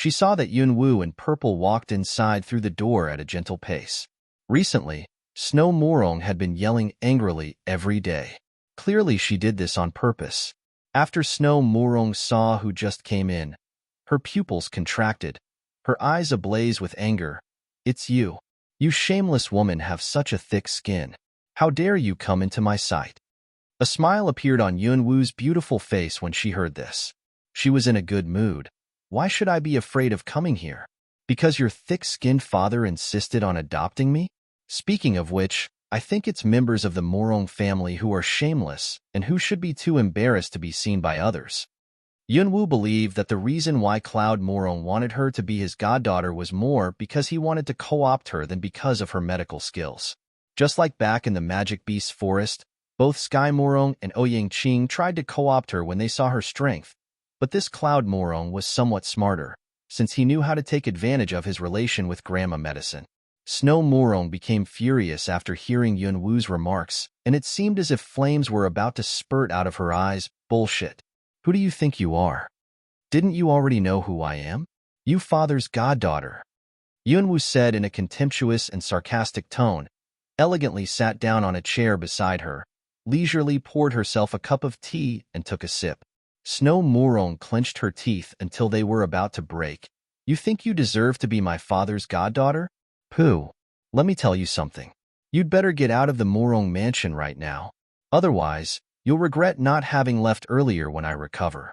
She saw that Yunwoo in purple walked inside through the door at a gentle pace. Recently, Snow Morong had been yelling angrily every day. Clearly she did this on purpose. After Snow Morong saw who just came in, her pupils contracted, her eyes ablaze with anger. "It's you. You shameless woman have such a thick skin. How dare you come into my sight?" A smile appeared on Yunwoo's beautiful face when she heard this. She was in a good mood. "Why should I be afraid of coming here? Because your thick-skinned father insisted on adopting me? Speaking of which, I think it's members of the Morong family who are shameless and who should be too embarrassed to be seen by others." Yunwoo believed that the reason why Cloud Morong wanted her to be his goddaughter was more because he wanted to co-opt her than because of her medical skills. Just like back in the Magic Beast Forest, both Sky Morong and Ouyang Qing tried to co-opt her when they saw her strength, but this Cloud Morong was somewhat smarter, since he knew how to take advantage of his relation with Grandma Medicine. Snow Morong became furious after hearing Yunwoo's remarks, and it seemed as if flames were about to spurt out of her eyes. "Bullshit. Who do you think you are? Didn't you already know who I am? You father's goddaughter," Yunwoo said in a contemptuous and sarcastic tone, elegantly sat down on a chair beside her, leisurely poured herself a cup of tea and took a sip. Snow Morong clenched her teeth until they were about to break. "You think you deserve to be my father's goddaughter? Pooh. Let me tell you something. You'd better get out of the Morong mansion right now. Otherwise, you'll regret not having left earlier when I recover."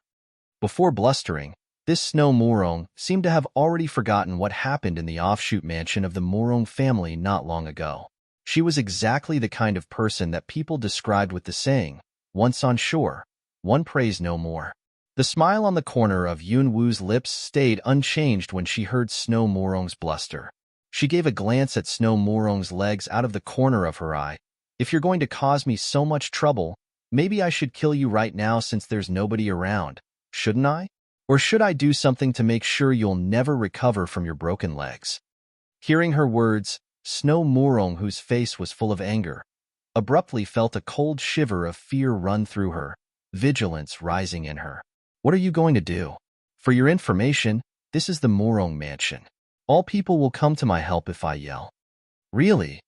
Before blustering, this Snow Morong seemed to have already forgotten what happened in the offshoot mansion of the Morong family not long ago. She was exactly the kind of person that people described with the saying, "Once on shore, one prays no more." The smile on the corner of Yunwoo's lips stayed unchanged when she heard Snow Morong's bluster. She gave a glance at Snow Morong's legs out of the corner of her eye. "If you're going to cause me so much trouble, maybe I should kill you right now since there's nobody around, shouldn't I? Or should I do something to make sure you'll never recover from your broken legs?" Hearing her words, Snow Morong, whose face was full of anger, abruptly felt a cold shiver of fear run through her, vigilance rising in her. "What are you going to do? For your information, this is the Morong mansion. All people will come to my help if I yell." "Really?"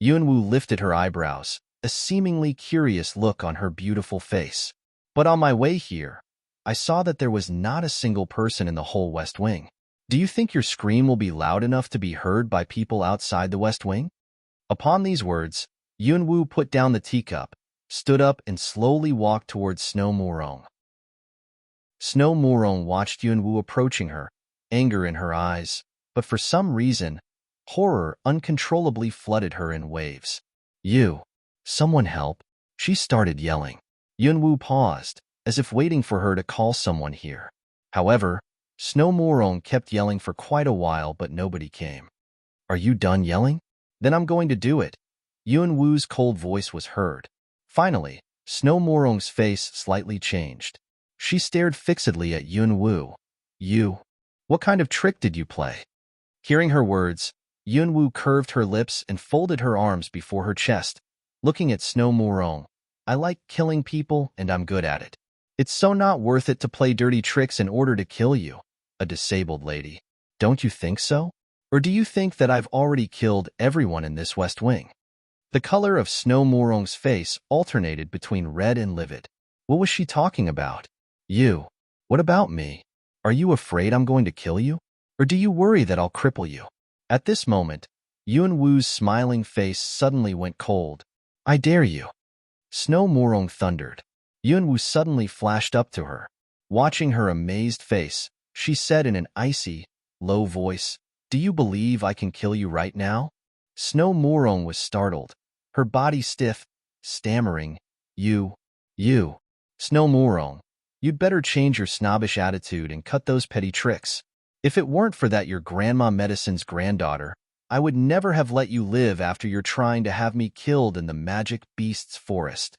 Yunwoo lifted her eyebrows, a seemingly curious look on her beautiful face. "But on my way here, I saw that there was not a single person in the whole West Wing. Do you think your scream will be loud enough to be heard by people outside the West Wing?" Upon these words, Yunwoo put down the teacup, stood up, and slowly walked towards Snow Morong. Snow Morong watched Yunwoo approaching her, anger in her eyes, but for some reason, horror uncontrollably flooded her in waves. Someone help." She started yelling. Yunwoo paused, as if waiting for her to call someone here. However, Snow Morong kept yelling for quite a while, but nobody came. "Are you done yelling? Then I'm going to do it." Yunwoo's cold voice was heard. Finally, Snow Morong's face slightly changed. She stared fixedly at Yunwoo. What kind of trick did you play?" Hearing her words, Yunwoo curved her lips and folded her arms before her chest, looking at Snow Morong. "I like killing people, and I'm good at it. It's so not worth it to play dirty tricks in order to kill you, a disabled lady. Don't you think so? Or do you think that I've already killed everyone in this West Wing?" The color of Snow Morong's face alternated between red and livid. What was she talking about? What about me? Are you afraid I'm going to kill you? Or do you worry that I'll cripple you?" At this moment, Yunwoo's smiling face suddenly went cold. "I dare you." Snow Morong thundered. Yunwoo suddenly flashed up to her. Watching her amazed face, she said in an icy, low voice, "Do you believe I can kill you right now?" Snow Morong was startled, her body stiff, stammering, You. Snow Morong, you'd better change your snobbish attitude and cut those petty tricks. If it weren't for that you're Grandma Medicine's granddaughter, I would never have let you live after you're trying to have me killed in the Magic Beast's forest."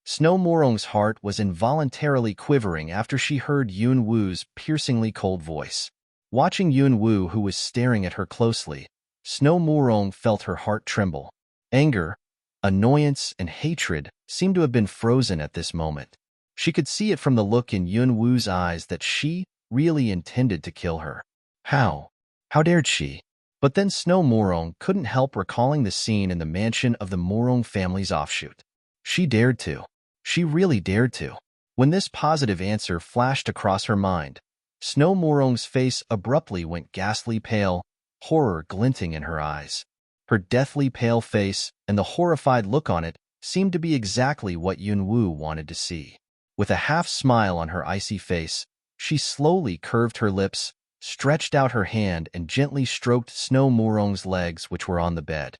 Snow Morong's heart was involuntarily quivering after she heard Yunwoo's piercingly cold voice. Watching Yunwoo, who was staring at her closely, Snow Morong felt her heart tremble. Anger, annoyance, and hatred seemed to have been frozen at this moment. She could see it from the look in Yunwoo's eyes that she really intended to kill her. How? How dared she? But then Snow Morong couldn't help recalling the scene in the mansion of the Morong family's offshoot. She dared to. She really dared to. When this positive answer flashed across her mind, Snow Morong's face abruptly went ghastly pale, horror glinting in her eyes. Her deathly pale face and the horrified look on it seemed to be exactly what Yunwu wanted to see. With a half-smile on her icy face, she slowly curved her lips, stretched out her hand and gently stroked Snow Morong's legs which were on the bed.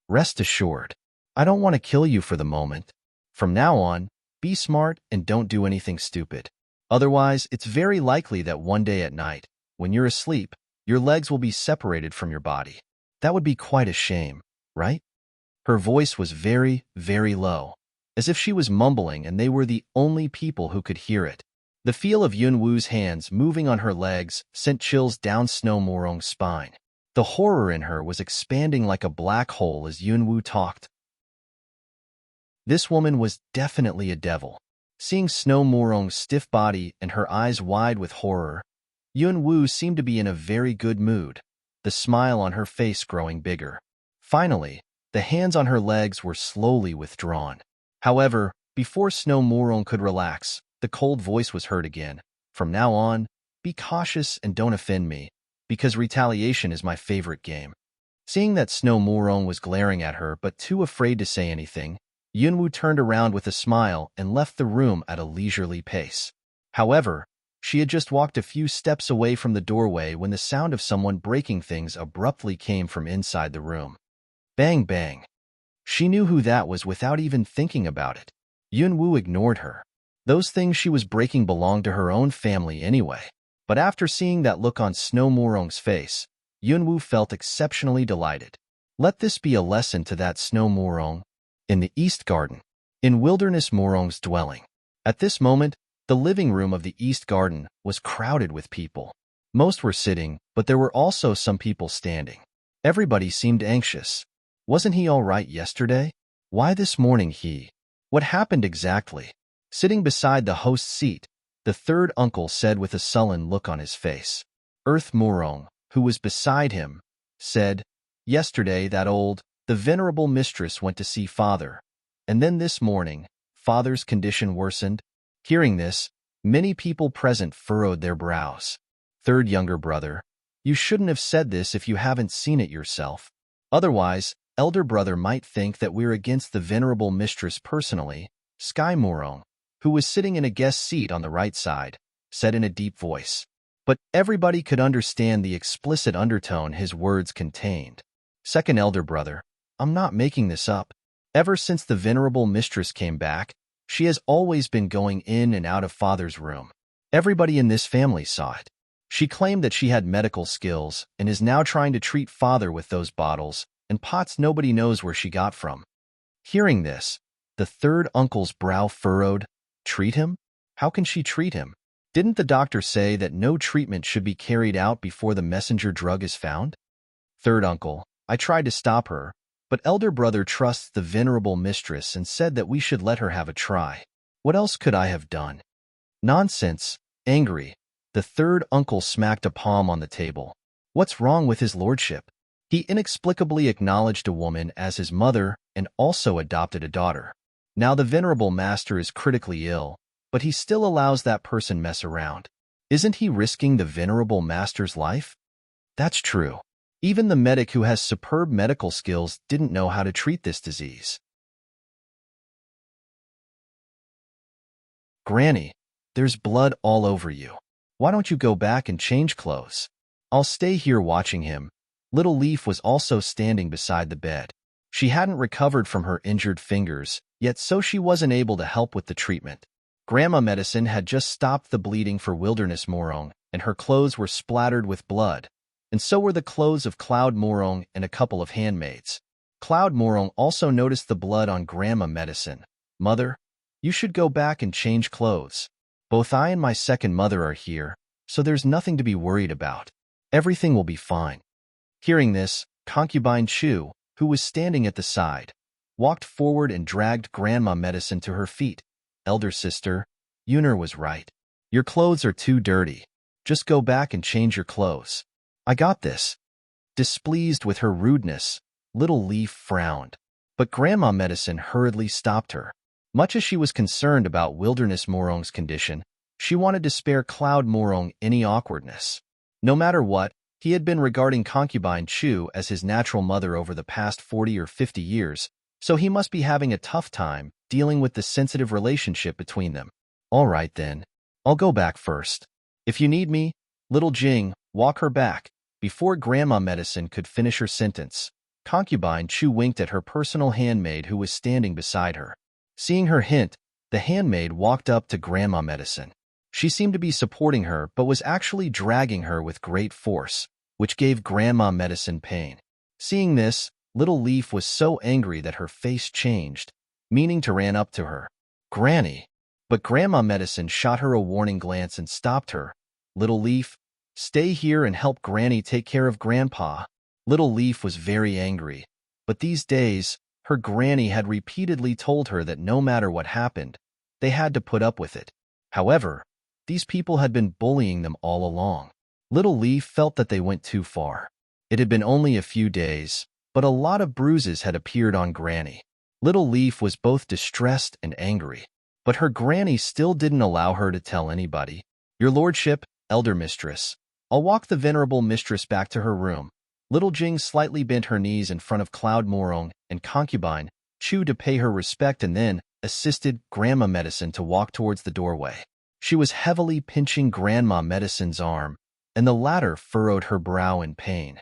Rest assured, I don't want to kill you for the moment. From now on, be smart and don't do anything stupid. Otherwise, it's very likely that one day at night, when you're asleep, your legs will be separated from your body. That would be quite a shame, right? Her voice was very, very low, as if she was mumbling and they were the only people who could hear it. The feel of Yunwu's hands moving on her legs sent chills down Snow Morong's spine. The horror in her was expanding like a black hole as Yunwu talked. This woman was definitely a devil. Seeing Snow Morong's stiff body and her eyes wide with horror, Yunwu seemed to be in a very good mood, the smile on her face growing bigger. Finally, the hands on her legs were slowly withdrawn. However, before Snow Morong could relax, the cold voice was heard again. From now on, be cautious and don't offend me, because retaliation is my favorite game. Seeing that Snow Morong was glaring at her but too afraid to say anything, Yunwu turned around with a smile and left the room at a leisurely pace. However, she had just walked a few steps away from the doorway when the sound of someone breaking things abruptly came from inside the room. Bang, bang. She knew who that was without even thinking about it. Yunwu ignored her. Those things she was breaking belonged to her own family anyway. But after seeing that look on Snow Morong's face, Yunwu felt exceptionally delighted. Let this be a lesson to that Snow Morong. In the East Garden, in Wilderness Morong's dwelling. At this moment, the living room of the East Garden was crowded with people. Most were sitting, but there were also some people standing. Everybody seemed anxious. Wasn't he all right yesterday? Why this morning he? What happened exactly? Sitting beside the host's seat, the third uncle said with a sullen look on his face. Earth Morong, who was beside him, said, Yesterday the venerable mistress went to see father, and then this morning, father's condition worsened. Hearing this, many people present furrowed their brows. Third younger brother, you shouldn't have said this if you haven't seen it yourself. Otherwise, elder brother might think that we're against the venerable mistress personally. Sky Morong, who was sitting in a guest seat on the right side, said in a deep voice. But everybody could understand the explicit undertone his words contained. Second elder brother, I'm not making this up. Ever since the venerable mistress came back, she has always been going in and out of father's room. Everybody in this family saw it. She claimed that she had medical skills and is now trying to treat father with those bottles and pots nobody knows where she got from. Hearing this, the third uncle's brow furrowed. Treat him? How can she treat him? Didn't the doctor say that no treatment should be carried out before the messenger drug is found? Third uncle, I tried to stop her, but elder brother trusts the venerable mistress and said that we should let her have a try. What else could I have done? Nonsense. Angry, the third uncle smacked a palm on the table. What's wrong with his lordship? He inexplicably acknowledged a woman as his mother and also adopted a daughter. Now the venerable master is critically ill, but he still allows that person mess around. Isn't he risking the venerable master's life? That's true. Even the medic who has superb medical skills didn't know how to treat this disease. Granny, there's blood all over you. Why don't you go back and change clothes? I'll stay here watching him. Little Leaf was also standing beside the bed. She hadn't recovered from her injured fingers, yet so she wasn't able to help with the treatment. Grandma Medicine had just stopped the bleeding for Wilderness Morong, and her clothes were splattered with blood. And so were the clothes of Cloud Morong and a couple of handmaids. Cloud Morong also noticed the blood on Grandma Medicine. Mother, you should go back and change clothes. Both I and my second mother are here, so there's nothing to be worried about. Everything will be fine. Hearing this, Concubine Chu, who was standing at the side, walked forward and dragged Grandma Medicine to her feet. Elder sister, Yunner was right. Your clothes are too dirty. Just go back and change your clothes. I got this. Displeased with her rudeness, Little Leaf frowned. But Grandma Medicine hurriedly stopped her. Much as she was concerned about Wilderness Morong's condition, she wanted to spare Cloud Morong any awkwardness. No matter what, he had been regarding Concubine Chu as his natural mother over the past 40 or 50 years, so he must be having a tough time dealing with the sensitive relationship between them. All right then, I'll go back first. If you need me, Little Jing, walk her back. Before Grandma Medicine could finish her sentence, Concubine Chu winked at her personal handmaid who was standing beside her. Seeing her hint, the handmaid walked up to Grandma Medicine. She seemed to be supporting her but was actually dragging her with great force, which gave Grandma Medicine pain. Seeing this, Little Leaf was so angry that her face changed, meaning to ran up to her. Granny! But Grandma Medicine shot her a warning glance and stopped her. Little Leaf, stay here and help Granny take care of Grandpa. Little Leaf was very angry, but these days, her granny had repeatedly told her that no matter what happened, they had to put up with it. However, these people had been bullying them all along. Little Leaf felt that they went too far. It had been only a few days, but a lot of bruises had appeared on Granny. Little Leaf was both distressed and angry, but her granny still didn't allow her to tell anybody. Your lordship, elder mistress, I'll walk the venerable mistress back to her room. Little Jing slightly bent her knees in front of Cloud Morong and Concubine Chu to pay her respect and then assisted Grandma Medicine to walk towards the doorway. She was heavily pinching Grandma Medicine's arm, and the latter furrowed her brow in pain.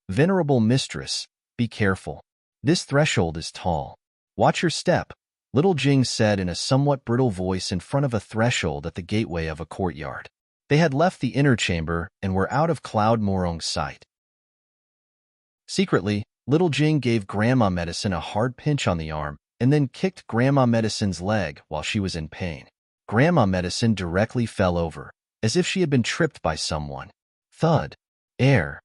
Venerable mistress, be careful. This threshold is tall. Watch your step, Little Jing said in a somewhat brittle voice in front of a threshold at the gateway of a courtyard. They had left the inner chamber and were out of Cloud Morong's sight. Secretly, Little Jing gave Grandma Medicine a hard pinch on the arm and then kicked Grandma Medicine's leg while she was in pain. Grandma Medicine directly fell over, as if she had been tripped by someone. Thud. Air.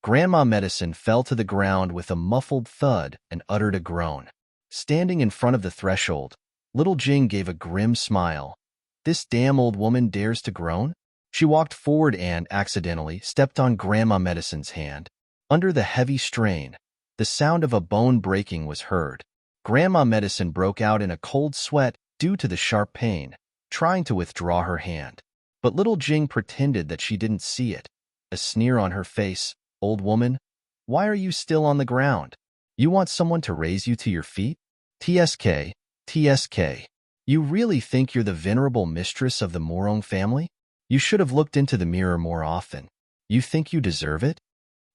Grandma Medicine fell to the ground with a muffled thud and uttered a groan. Standing in front of the threshold, Little Jing gave a grim smile. This damn old woman dares to groan? She walked forward and, accidentally, stepped on Grandma Medicine's hand. Under the heavy strain, the sound of a bone breaking was heard. Grandma Medicine broke out in a cold sweat due to the sharp pain, trying to withdraw her hand. But Little Jing pretended that she didn't see it. A sneer on her face. Old woman, why are you still on the ground? You want someone to raise you to your feet? TSK, TSK. You really think you're the venerable mistress of the Morong family? You should have looked into the mirror more often. You think you deserve it?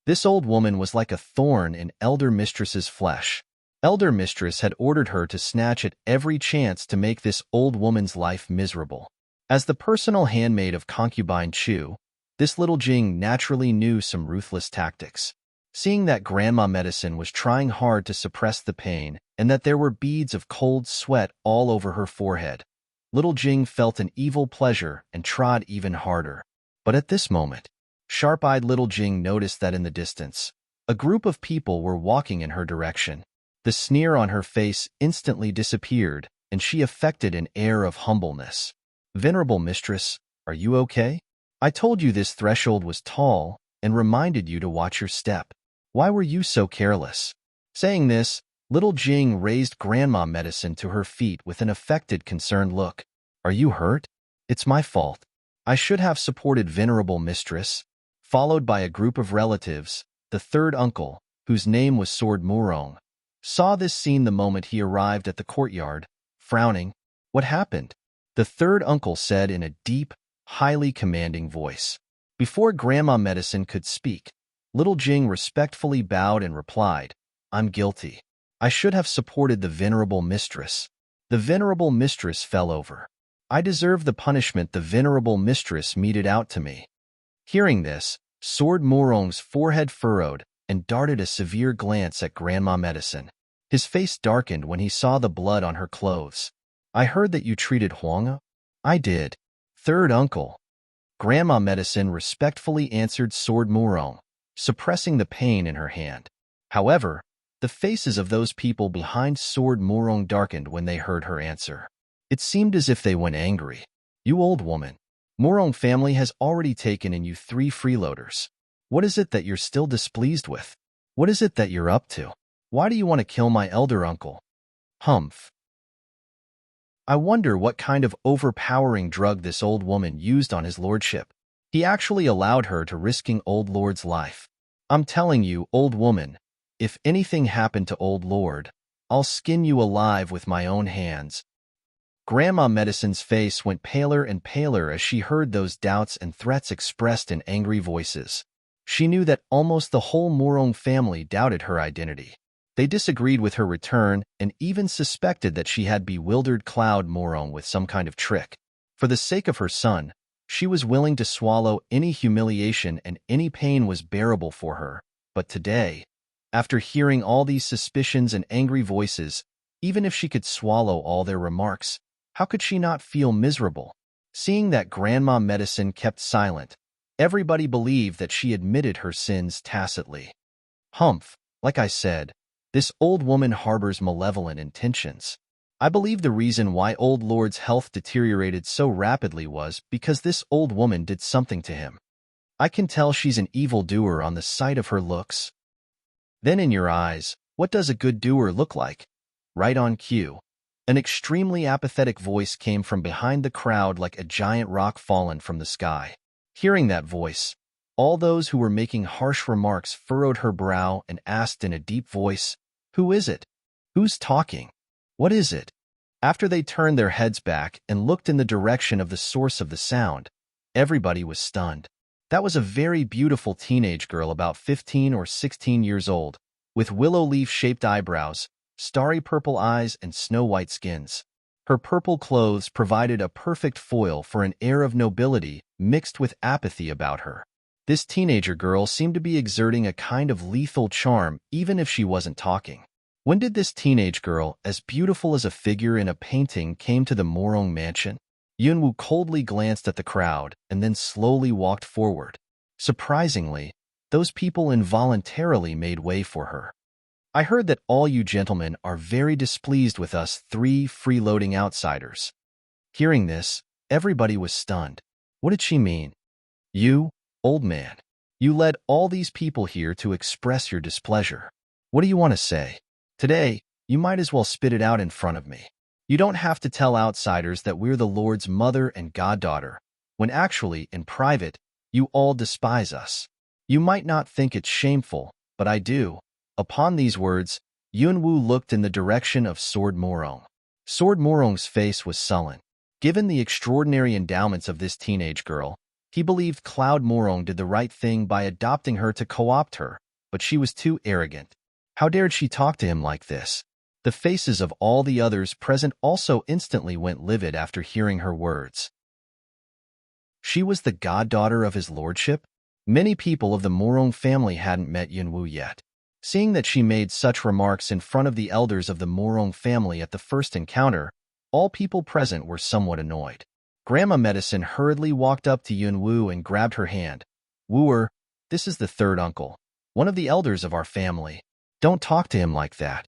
This old woman was like a thorn in Elder Mistress's flesh. Elder Mistress had ordered her to snatch at every chance to make this old woman's life miserable. As the personal handmaid of Concubine Chu, this Little Jing naturally knew some ruthless tactics. Seeing that Grandma Medicine was trying hard to suppress the pain and that there were beads of cold sweat all over her forehead, Little Jing felt an evil pleasure and trod even harder. But at this moment, sharp-eyed Little Jing noticed that in the distance, a group of people were walking in her direction. The sneer on her face instantly disappeared, and she affected an air of humbleness. Venerable mistress, are you okay? I told you this threshold was tall and reminded you to watch your step. Why were you so careless? Saying this, Little Jing raised Grandma Medicine to her feet with an affected, concerned look. Are you hurt? It's my fault. I should have supported Venerable Mistress. Followed by a group of relatives, the third uncle, whose name was Sword Murong, saw this scene the moment he arrived at the courtyard, frowning. What happened? The third uncle said in a deep, highly commanding voice. Before Grandma Medicine could speak, Little Jing respectfully bowed and replied, I'm guilty. I should have supported the Venerable Mistress. The Venerable Mistress fell over. I deserve the punishment the Venerable Mistress meted out to me. Hearing this, Sword Murong's forehead furrowed and darted a severe glance at Grandma Medicine. His face darkened when he saw the blood on her clothes. I heard that you treated Huanga? I did. Third uncle. Grandma Medicine respectfully answered Sword Murong, suppressing the pain in her hand. However, the faces of those people behind Sword Murong darkened when they heard her answer. It seemed as if they went angry. You old woman. Morong family has already taken in you 3 freeloaders. What is it that you're still displeased with? What is it that you're up to? Why do you want to kill my elder uncle? Humph. I wonder what kind of overpowering drug this old woman used on his lordship. He actually allowed her to risking old lord's life. I'm telling you, old woman, if anything happened to old lord, I'll skin you alive with my own hands. Grandma Medicine's face went paler and paler as she heard those doubts and threats expressed in angry voices. She knew that almost the whole Morong family doubted her identity. They disagreed with her return and even suspected that she had bewildered Cloud Morong with some kind of trick. For the sake of her son, she was willing to swallow any humiliation and any pain was bearable for her. But today, after hearing all these suspicions and angry voices, even if she could swallow all their remarks, how could she not feel miserable? Seeing that Grandma Medicine kept silent, everybody believed that she admitted her sins tacitly. Humph, like I said, this old woman harbors malevolent intentions. I believe the reason why old lord's health deteriorated so rapidly was because this old woman did something to him. I can tell she's an evildoer on the sight of her looks. Then in your eyes, what does a good doer look like? Right on cue. An extremely apathetic voice came from behind the crowd like a giant rock fallen from the sky. Hearing that voice, all those who were making harsh remarks furrowed her brow and asked in a deep voice, "Who is it? Who's talking? What is it?" After they turned their heads back and looked in the direction of the source of the sound, everybody was stunned. That was a very beautiful teenage girl about 15 or 16 years old, with willow leaf-shaped eyebrows, starry purple eyes, and snow-white skins. Her purple clothes provided a perfect foil for an air of nobility mixed with apathy about her. This teenager girl seemed to be exerting a kind of lethal charm even if she wasn't talking. When did this teenage girl, as beautiful as a figure in a painting, came to the Morong mansion? Yunwoo coldly glanced at the crowd and then slowly walked forward. Surprisingly, those people involuntarily made way for her. I heard that all you gentlemen are very displeased with us three freeloading outsiders. Hearing this, everybody was stunned. What did she mean? You, old man, you led all these people here to express your displeasure. What do you want to say? Today, you might as well spit it out in front of me. You don't have to tell outsiders that we're the Lord's mother and goddaughter, when actually, in private, you all despise us. You might not think it's shameful, but I do. Upon these words, Yunwoo looked in the direction of Sword Morong. Sword Morong's face was sullen. Given the extraordinary endowments of this teenage girl, he believed Cloud Morong did the right thing by adopting her to co-opt her, but she was too arrogant. How dared she talk to him like this? The faces of all the others present also instantly went livid after hearing her words. She was the goddaughter of his lordship? Many people of the Morong family hadn't met Yunwoo yet. Seeing that she made such remarks in front of the elders of the Morong family at the first encounter, all people present were somewhat annoyed. Grandma Medicine hurriedly walked up to Yunwoo and grabbed her hand. "Wooer, this is the third uncle, one of the elders of our family. Don't talk to him like that."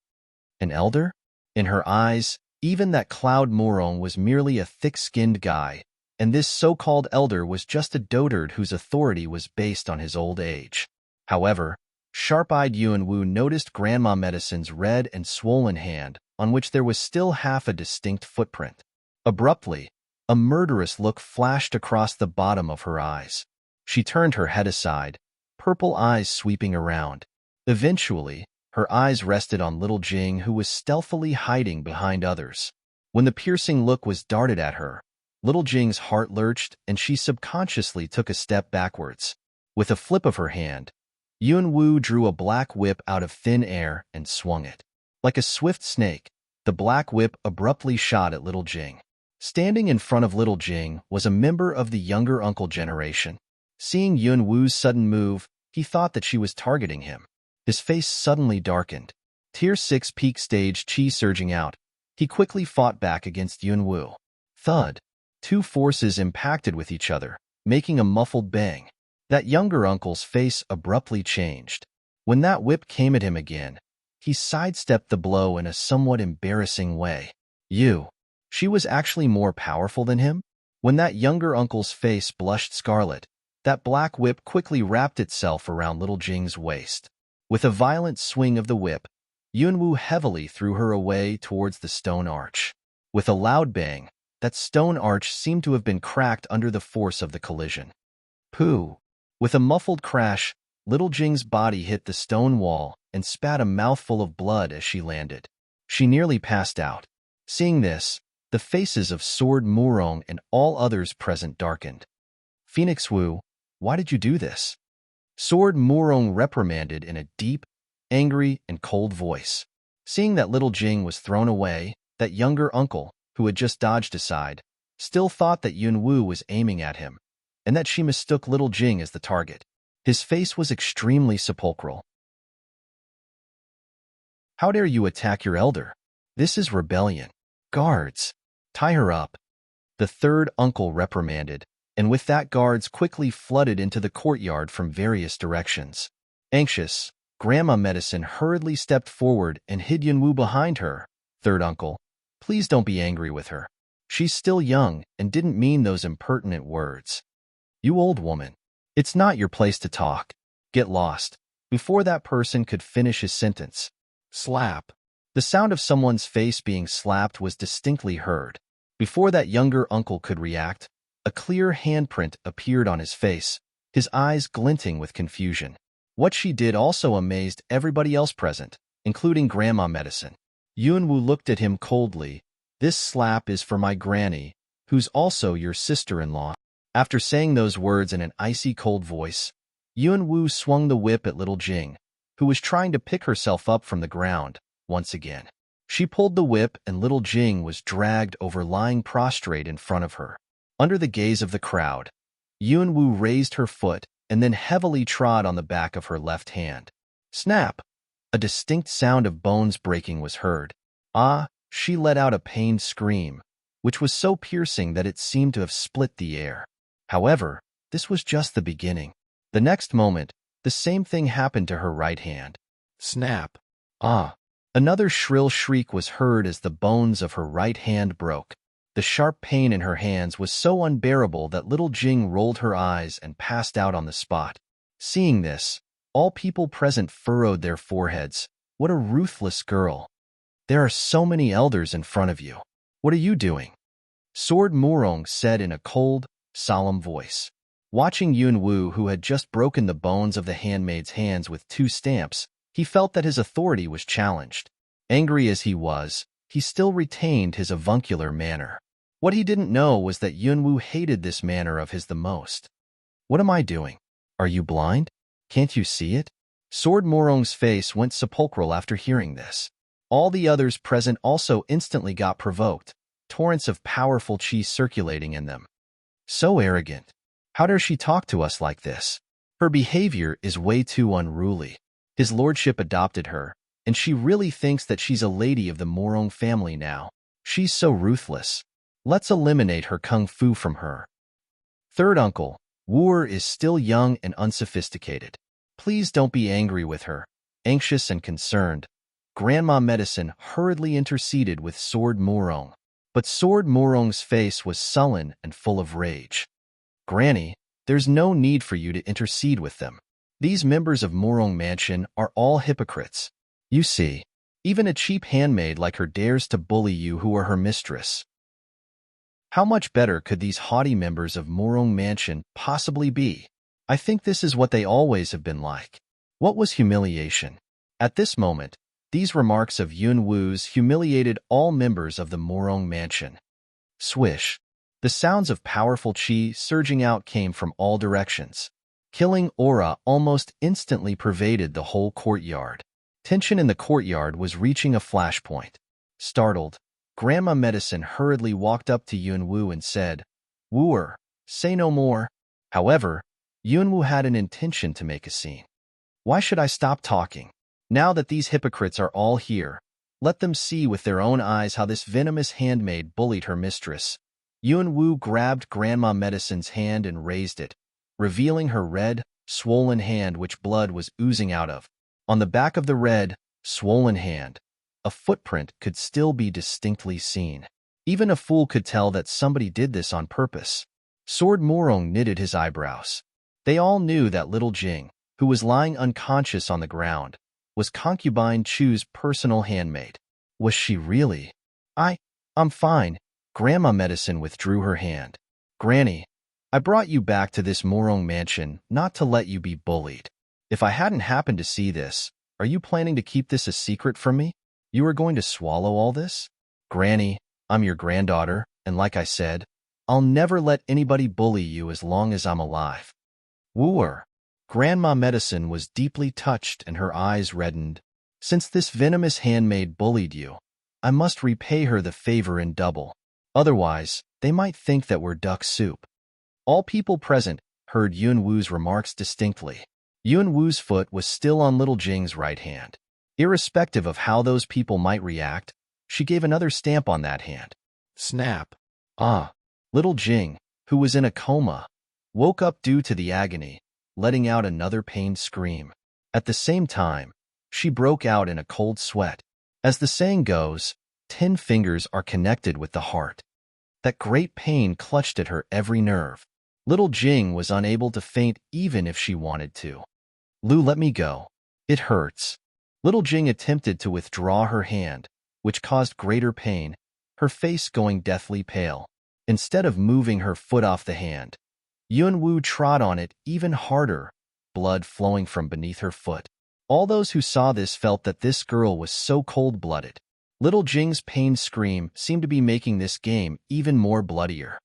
An elder? In her eyes, even that Cloud Morong was merely a thick-skinned guy, and this so-called elder was just a dotard whose authority was based on his old age. However, sharp-eyed Yunwoo noticed Grandma Medicine's red and swollen hand, on which there was still half a distinct footprint. Abruptly, a murderous look flashed across the bottom of her eyes. She turned her head aside, purple eyes sweeping around. Eventually, her eyes rested on little Jing, who was stealthily hiding behind others. When the piercing look was darted at her, little Jing's heart lurched and she subconsciously took a step backwards. With a flip of her hand, Yunwoo drew a black whip out of thin air and swung it. Like a swift snake, the black whip abruptly shot at little Jing. Standing in front of little Jing was a member of the younger uncle generation. Seeing Yunwoo's sudden move, he thought that she was targeting him. His face suddenly darkened. Tier 6 peak stage chi surging out, he quickly fought back against Yunwoo. Thud. Two forces impacted with each other, making a muffled bang. That younger uncle's face abruptly changed. When that whip came at him again, he sidestepped the blow in a somewhat embarrassing way. She was actually more powerful than him? When that younger uncle's face blushed scarlet, That black whip quickly wrapped itself around little Jing's waist. With a violent swing of the whip, Yunwu heavily threw her away towards the stone arch. With a loud bang, that stone arch seemed to have been cracked under the force of the collision. Pooh! With a muffled crash, little Jing's body hit the stone wall and spat a mouthful of blood as she landed. She nearly passed out. Seeing this, the faces of Sword Murong and all others present darkened. Phoenix Wu, why did you do this? Sword Murong reprimanded in a deep, angry, and cold voice. Seeing that little Jing was thrown away, that younger uncle, who had just dodged aside, still thought that Yunwu was aiming at him, and that she mistook little Jing as the target. His face was extremely sepulchral. How dare you attack your elder? This is rebellion. Guards, tie her up. The third uncle reprimanded, and with that guards quickly flooded into the courtyard from various directions. Anxious, Grandma Medicine hurriedly stepped forward and hid Yunwu behind her. Third uncle, please don't be angry with her. She's still young and didn't mean those impertinent words. You old woman, it's not your place to talk. Get lost. Before that person could finish his sentence. Slap. The sound of someone's face being slapped was distinctly heard. Before that younger uncle could react, a clear handprint appeared on his face, his eyes glinting with confusion. What she did also amazed everybody else present, including Grandma Medicine. Yunwu looked at him coldly. This slap is for my granny, who's also your sister-in-law. After saying those words in an icy cold voice, Yunwu swung the whip at little Jing, who was trying to pick herself up from the ground, once again. She pulled the whip and little Jing was dragged over, lying prostrate in front of her. Under the gaze of the crowd, Yunwu raised her foot and then heavily trod on the back of her left hand. Snap! A distinct sound of bones breaking was heard. Ah! She let out a pained scream, which was so piercing that it seemed to have split the air. However, this was just the beginning. The next moment, the same thing happened to her right hand. Snap! Ah! Another shrill shriek was heard as the bones of her right hand broke. The sharp pain in her hands was so unbearable that little Jing rolled her eyes and passed out on the spot. Seeing this, all people present furrowed their foreheads. What a ruthless girl! There are so many elders in front of you. What are you doing? Sword Murong said in a cold, solemn voice. Watching Yunwu, who had just broken the bones of the handmaid's hands with 2 stamps, he felt that his authority was challenged. Angry as he was, he still retained his avuncular manner. What he didn't know was that Yunwu hated this manner of his the most. What am I doing? Are you blind? Can't you see it? Sword Murong's face went sepulchral after hearing this. All the others present also instantly got provoked, torrents of powerful chi circulating in them. So arrogant. How dare she talk to us like this? Her behavior is way too unruly. His lordship adopted her, and she really thinks that she's a lady of the Murong family now. She's so ruthless. Let's eliminate her kung fu from her. Third uncle, Wu is still young and unsophisticated. Please don't be angry with her. Anxious and concerned, Grandma Medicine hurriedly interceded with Sword Murong. But Sword Murong's face was sullen and full of rage. Granny, there's no need for you to intercede with them. These members of Murong Mansion are all hypocrites. You see, even a cheap handmaid like her dares to bully you who are her mistress. How much better could these haughty members of Murong Mansion possibly be? I think this is what they always have been like. What was humiliation? At this moment, these remarks of Yunwu's humiliated all members of the Murong Mansion. Swish. The sounds of powerful chi surging out came from all directions. Killing aura almost instantly pervaded the whole courtyard. Tension in the courtyard was reaching a flashpoint. Startled, Grandma Medicine hurriedly walked up to Yunwu and said, "Wooer, say no more." However, Yunwu had an intention to make a scene. Why should I stop talking? Now that these hypocrites are all here, let them see with their own eyes how this venomous handmaid bullied her mistress. Yunwu grabbed Grandma Medicine's hand and raised it, revealing her red, swollen hand which blood was oozing out of. On the back of the red, swollen hand, a footprint could still be distinctly seen. Even a fool could tell that somebody did this on purpose. Sword Murong knitted his eyebrows. They all knew that little Jing, who was lying unconscious on the ground, was concubine Chu's personal handmaid. Was she really? I'm fine. Grandma Medicine withdrew her hand. Granny, I brought you back to this Morong mansion not to let you be bullied. If I hadn't happened to see this, are you planning to keep this a secret from me? You are going to swallow all this? Granny, I'm your granddaughter, and like I said, I'll never let anybody bully you as long as I'm alive. Wooer. Grandma Medicine was deeply touched and her eyes reddened. Since this venomous handmaid bullied you, I must repay her the favor in double. Otherwise, they might think that we're duck soup. All people present heard Yun Wu's remarks distinctly. Yun Wu's foot was still on little Jing's right hand. Irrespective of how those people might react, she gave another stamp on that hand. Snap. Ah. Little Jing, who was in a coma, woke up due to the agony, letting out another pained scream. At the same time, she broke out in a cold sweat. As the saying goes, 10 fingers are connected with the heart. That great pain clutched at her every nerve. Little Jing was unable to faint even if she wanted to. Lu, let me go. It hurts. Little Jing attempted to withdraw her hand, which caused greater pain, her face going deathly pale. Instead of moving her foot off the hand, Yun Wu trod on it even harder, blood flowing from beneath her foot. All those who saw this felt that this girl was so cold-blooded. Little Jing's pained scream seemed to be making this game even more bloodier.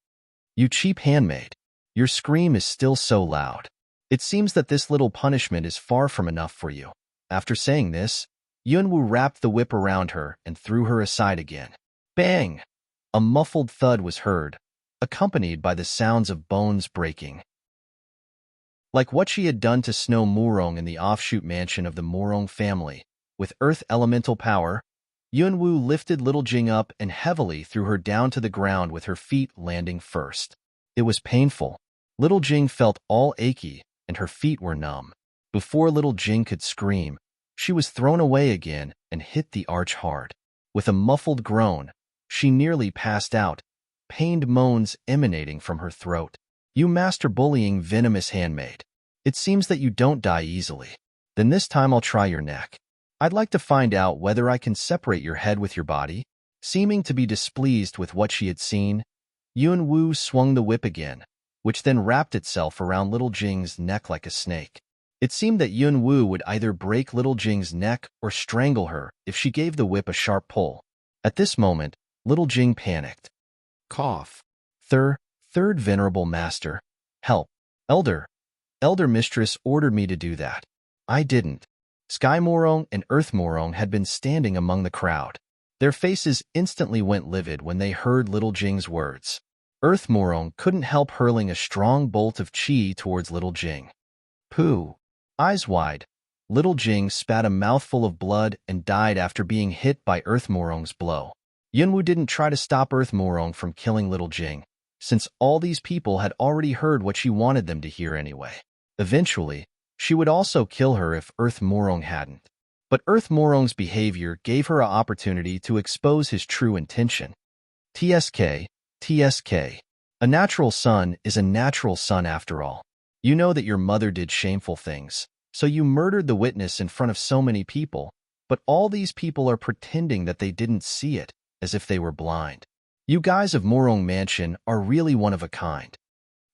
You cheap handmaid. Your scream is still so loud. It seems that this little punishment is far from enough for you. After saying this, Yun Wu wrapped the whip around her and threw her aside again. Bang! A muffled thud was heard, accompanied by the sounds of bones breaking. Like what she had done to Snow Morong in the offshoot mansion of the Morong family, with earth elemental power, Yun Wu lifted little Jing up and heavily threw her down to the ground with her feet landing first. It was painful. Little Jing felt all achy, and her feet were numb. Before little Jing could scream, she was thrown away again and hit the arch hard. With a muffled groan, she nearly passed out, pained moans emanating from her throat. You master-bullying venomous handmaid. It seems that you don't die easily. Then this time I'll try your neck. I'd like to find out whether I can separate your head with your body. Seeming to be displeased with what she had seen, Yun Wu swung the whip again, which then wrapped itself around little Jing's neck like a snake. It seemed that Yun Wu would either break little Jing's neck or strangle her if she gave the whip a sharp pull. At this moment, little Jing panicked. Cough. Third venerable master. Help. Elder Mistress ordered me to do that. I didn't. Sky Morong and Earth Morong had been standing among the crowd. Their faces instantly went livid when they heard little Jing's words. Earth Morong couldn't help hurling a strong bolt of chi towards little Jing. Pooh. Eyes wide, little Jing spat a mouthful of blood and died after being hit by Earth Morong's blow. Yunwu didn't try to stop Earth Morong from killing little Jing, since all these people had already heard what she wanted them to hear anyway. Eventually, she would also kill her if Earth Morong hadn't. But Earth Morong's behavior gave her an opportunity to expose his true intention. TSK. A natural son is a natural son after all. You know that your mother did shameful things, so you murdered the witness in front of so many people, but all these people are pretending that they didn't see it, as if they were blind. You guys of Morong Mansion are really one of a kind.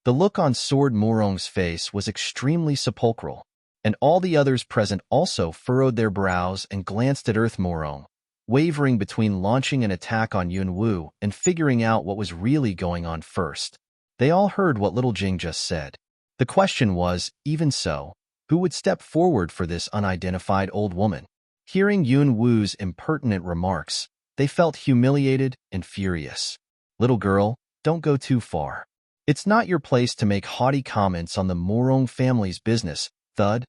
The look on Sword Morong's face was extremely sepulchral, and all the others present also furrowed their brows and glanced at Earth Morong, wavering between launching an attack on Yun Wu and figuring out what was really going on first. They all heard what little Jing just said. The question was, even so, who would step forward for this unidentified old woman? Hearing Yun Wu's impertinent remarks, they felt humiliated and furious. Little girl, don't go too far. It's not your place to make haughty comments on the Morong family's business. Thud.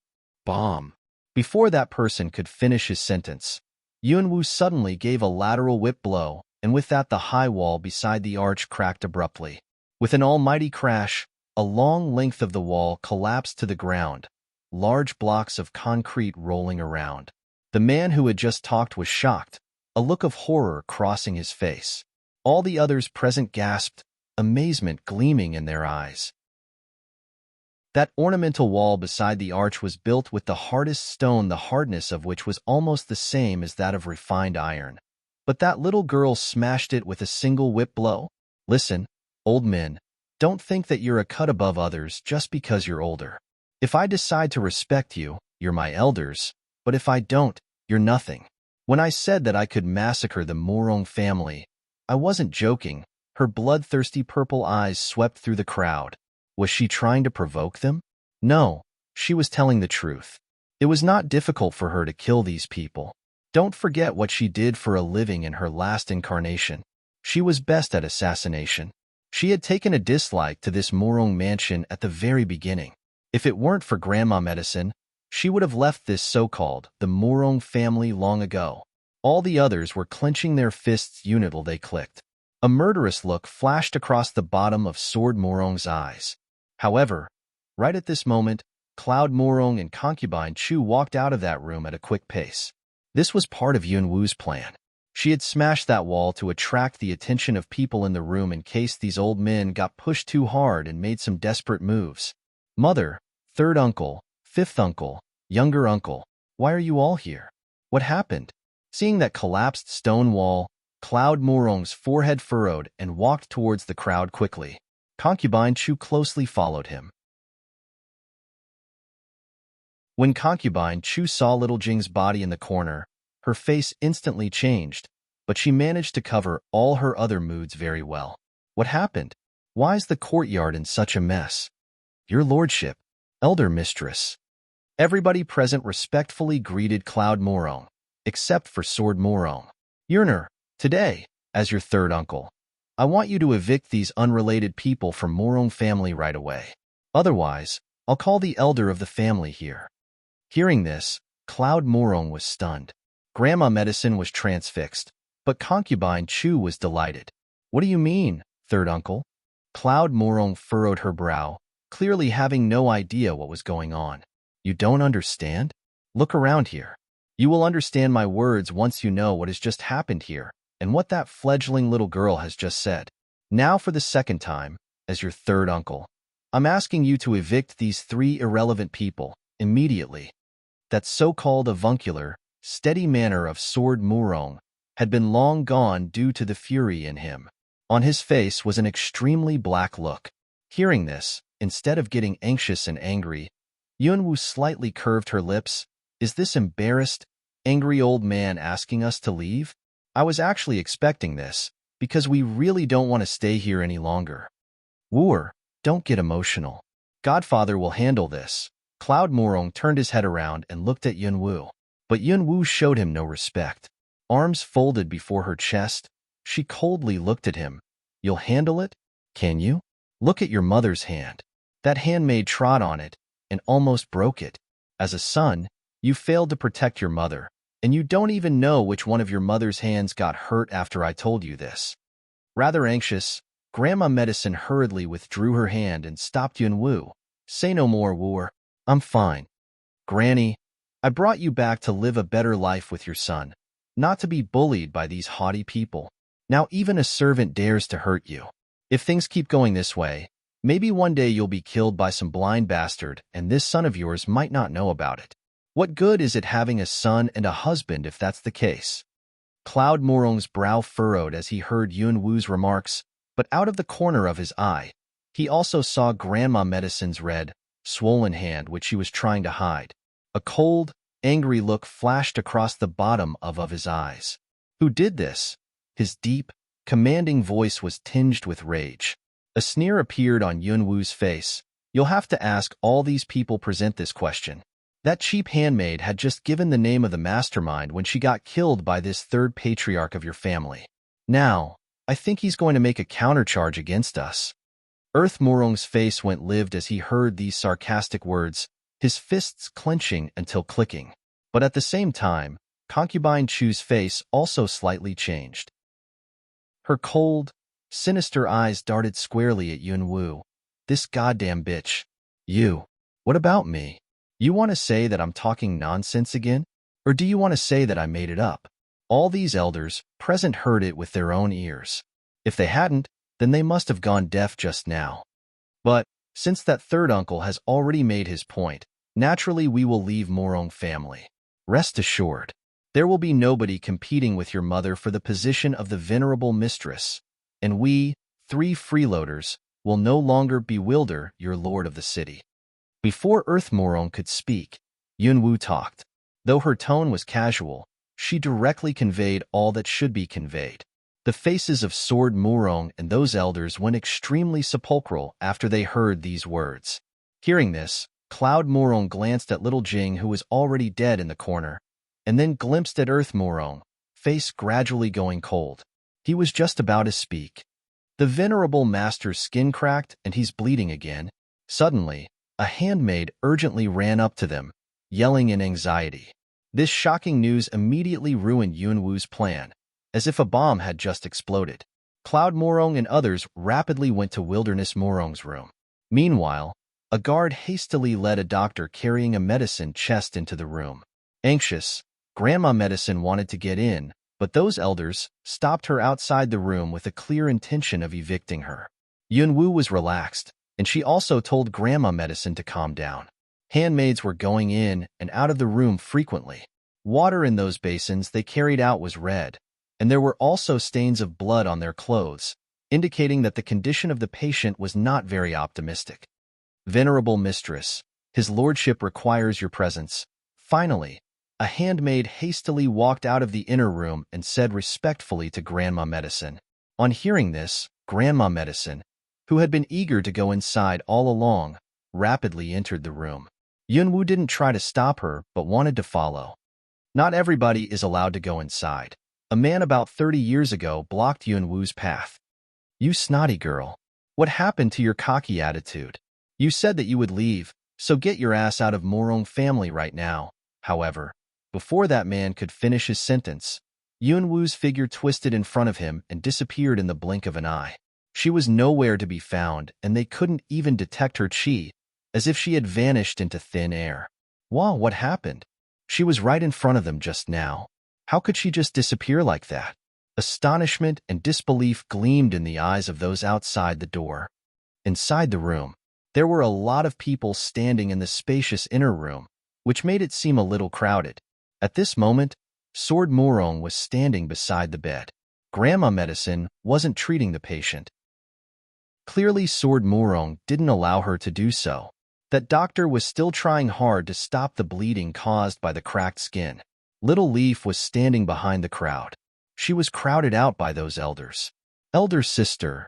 Bomb. Before that person could finish his sentence, Yun Wu suddenly gave a lateral whip blow, and with that the high wall beside the arch cracked abruptly. With an almighty crash, a long length of the wall collapsed to the ground, large blocks of concrete rolling around. The man who had just talked was shocked, a look of horror crossing his face. All the others present gasped, amazement gleaming in their eyes. That ornamental wall beside the arch was built with the hardest stone, the hardness of which was almost the same as that of refined iron. But that little girl smashed it with a single whip blow. Listen, old men, don't think that you're a cut above others just because you're older. If I decide to respect you, you're my elders, but if I don't, you're nothing. When I said that I could massacre the Morong family, I wasn't joking. Her bloodthirsty purple eyes swept through the crowd. Was she trying to provoke them? No, she was telling the truth. It was not difficult for her to kill these people. Don't forget what she did for a living in her last incarnation. She was best at assassination. She had taken a dislike to this Morong mansion at the very beginning. If it weren't for Grandma Medicine, she would have left this so-called the Morong family long ago. All the others were clenching their fists until they clicked. A murderous look flashed across the bottom of Sword Morong's eyes. However, right at this moment, Cloud Morong and Concubine Chu walked out of that room at a quick pace. This was part of Yunwu's plan. She had smashed that wall to attract the attention of people in the room in case these old men got pushed too hard and made some desperate moves. Mother, third uncle, fifth uncle, younger uncle, why are you all here? What happened? Seeing that collapsed stone wall, Cloud Morong's forehead furrowed and walked towards the crowd quickly. Concubine Chu closely followed him. When Concubine Chu saw Little Jing's body in the corner, her face instantly changed, but she managed to cover all her other moods very well. What happened? Why is the courtyard in such a mess? Your lordship, elder mistress. Everybody present respectfully greeted Cloud Morong, except for Sword Morong. Yearner, today, as your third uncle, I want you to evict these unrelated people from Morong family right away. Otherwise, I'll call the elder of the family here. Hearing this, Cloud Morong was stunned. Grandma Medicine was transfixed, but Concubine Chu was delighted. What do you mean, third uncle? Cloud Morong furrowed her brow, clearly having no idea what was going on. You don't understand? Look around here. You will understand my words once you know what has just happened here and what that fledgling little girl has just said. Now for the second time, as your third uncle, I'm asking you to evict these three irrelevant people immediately. That so-called avuncular, steady manner of Sword Morong had been long gone due to the fury in him. On his face was an extremely black look. Hearing this, instead of getting anxious and angry, Yunwu slightly curved her lips. Is this embarrassed, angry old man asking us to leave? I was actually expecting this, because we really don't want to stay here any longer. Wooer, don't get emotional. Godfather will handle this. Cloud Morong turned his head around and looked at Yunwu, but Yunwu showed him no respect. Arms folded before her chest, she coldly looked at him. You'll handle it? Can you? Look at your mother's hand. That handmaid trod on it and almost broke it. As a son, you failed to protect your mother, and you don't even know which one of your mother's hands got hurt after I told you this. Rather anxious, Grandma Medicine hurriedly withdrew her hand and stopped Yunwu. Say no more, wooer. I'm fine. Granny, I brought you back to live a better life with your son, not to be bullied by these haughty people. Now even a servant dares to hurt you. If things keep going this way, maybe one day you'll be killed by some blind bastard and this son of yours might not know about it. What good is it having a son and a husband if that's the case? Cloud Morong's brow furrowed as he heard Yunwu's remarks, but out of the corner of his eye, he also saw Grandma Medicine's red, swollen hand which she was trying to hide. A cold, angry look flashed across the bottom of his eyes. Who did this? His deep, commanding voice was tinged with rage. A sneer appeared on Yunwu's face. You'll have to ask all these people present this question. That cheap handmaid had just given the name of the mastermind when she got killed by this third patriarch of your family. Now, I think he's going to make a countercharge against us. Earth Morong's face went livid as he heard these sarcastic words, his fists clenching until clicking. But at the same time, Concubine Chu's face also slightly changed. Her cold, sinister eyes darted squarely at Yunwu. This goddamn bitch. You. What about me? You want to say that I'm talking nonsense again? Or do you want to say that I made it up? All these elders present heard it with their own ears. If they hadn't, then they must have gone deaf just now. But, Since that third uncle has already made his point, naturally we will leave Morong family. Rest assured, there will be nobody competing with your mother for the position of the venerable mistress, and we, 3 freeloaders, will no longer bewilder your lord of the city." Before Earth Morong could speak, Yunwu talked. Though her tone was casual, she directly conveyed all that should be conveyed. The faces of Sword Morong and those elders went extremely sepulchral after they heard these words. Hearing this, Cloud Morong glanced at little Jing, who was already dead in the corner, and then glimpsed at Earth Morong, face gradually going cold. He was just about to speak. The venerable master's skin cracked and he's bleeding again. Suddenly, a handmaid urgently ran up to them, yelling in anxiety. This shocking news immediately ruined Yunwu's plan, as if a bomb had just exploded. Cloud Morong and others rapidly went to Wilderness Morong's room. Meanwhile, a guard hastily led a doctor carrying a medicine chest into the room. Anxious, Grandma Medicine wanted to get in, but those elders stopped her outside the room with a clear intention of evicting her. Yunwu was relaxed, and she also told Grandma Medicine to calm down. Handmaids were going in and out of the room frequently. Water in those basins they carried out was red, and there were also stains of blood on their clothes, indicating that the condition of the patient was not very optimistic. "Venerable mistress, his lordship requires your presence." Finally, a handmaid hastily walked out of the inner room and said respectfully to Grandma Medicine. On hearing this, Grandma Medicine, who had been eager to go inside all along, rapidly entered the room. Yunwu didn't try to stop her, but wanted to follow. Not everybody is allowed to go inside. A man about 30 years ago blocked Yunwu's path. "You snotty girl. What happened to your cocky attitude? You said that you would leave, so get your ass out of Morong family right now." However, before that man could finish his sentence, Yunwu's figure twisted in front of him and disappeared in the blink of an eye. She was nowhere to be found, and they couldn't even detect her chi, as if she had vanished into thin air. Wow, what happened? She was right in front of them just now. How could she just disappear like that? Astonishment and disbelief gleamed in the eyes of those outside the door. Inside the room, there were a lot of people standing in the spacious inner room, which made it seem a little crowded. At this moment, Sword Morong was standing beside the bed. Grandma Medicine wasn't treating the patient. Clearly, Sword Morong didn't allow her to do so. That doctor was still trying hard to stop the bleeding caused by the cracked skin. Little Leaf was standing behind the crowd. She was crowded out by those elders. "Elder sister."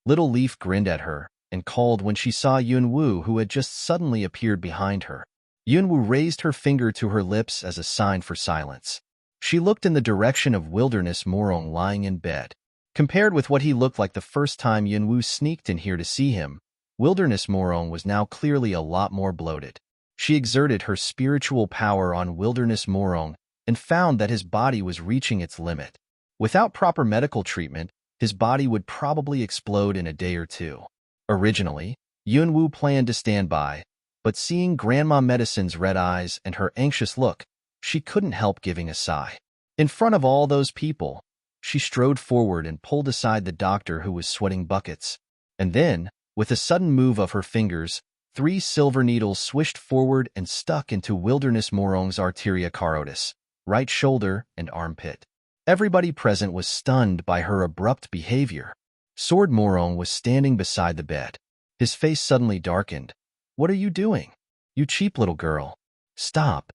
Little Leaf grinned at her and called when she saw Yunwu, who had just suddenly appeared behind her. Yunwu raised her finger to her lips as a sign for silence. She looked in the direction of Wilderness Morong lying in bed. Compared with what he looked like the first time Yunwu sneaked in here to see him, Wilderness Morong was now clearly a lot more bloated. She exerted her spiritual power on Wilderness Morong and found that his body was reaching its limit. Without proper medical treatment, his body would probably explode in a day or two. Originally, Yunwu planned to stand by, but seeing Grandma Medicine's red eyes and her anxious look, she couldn't help giving a sigh. In front of all those people, she strode forward and pulled aside the doctor, who was sweating buckets. And then, with a sudden move of her fingers, 3 silver needles swished forward and stuck into Wilderness Morong's arteria carotis, right shoulder and armpit. Everybody present was stunned by her abrupt behavior. Sword Morong was standing beside the bed. His face suddenly darkened. "What are you doing? You cheap little girl. Stop."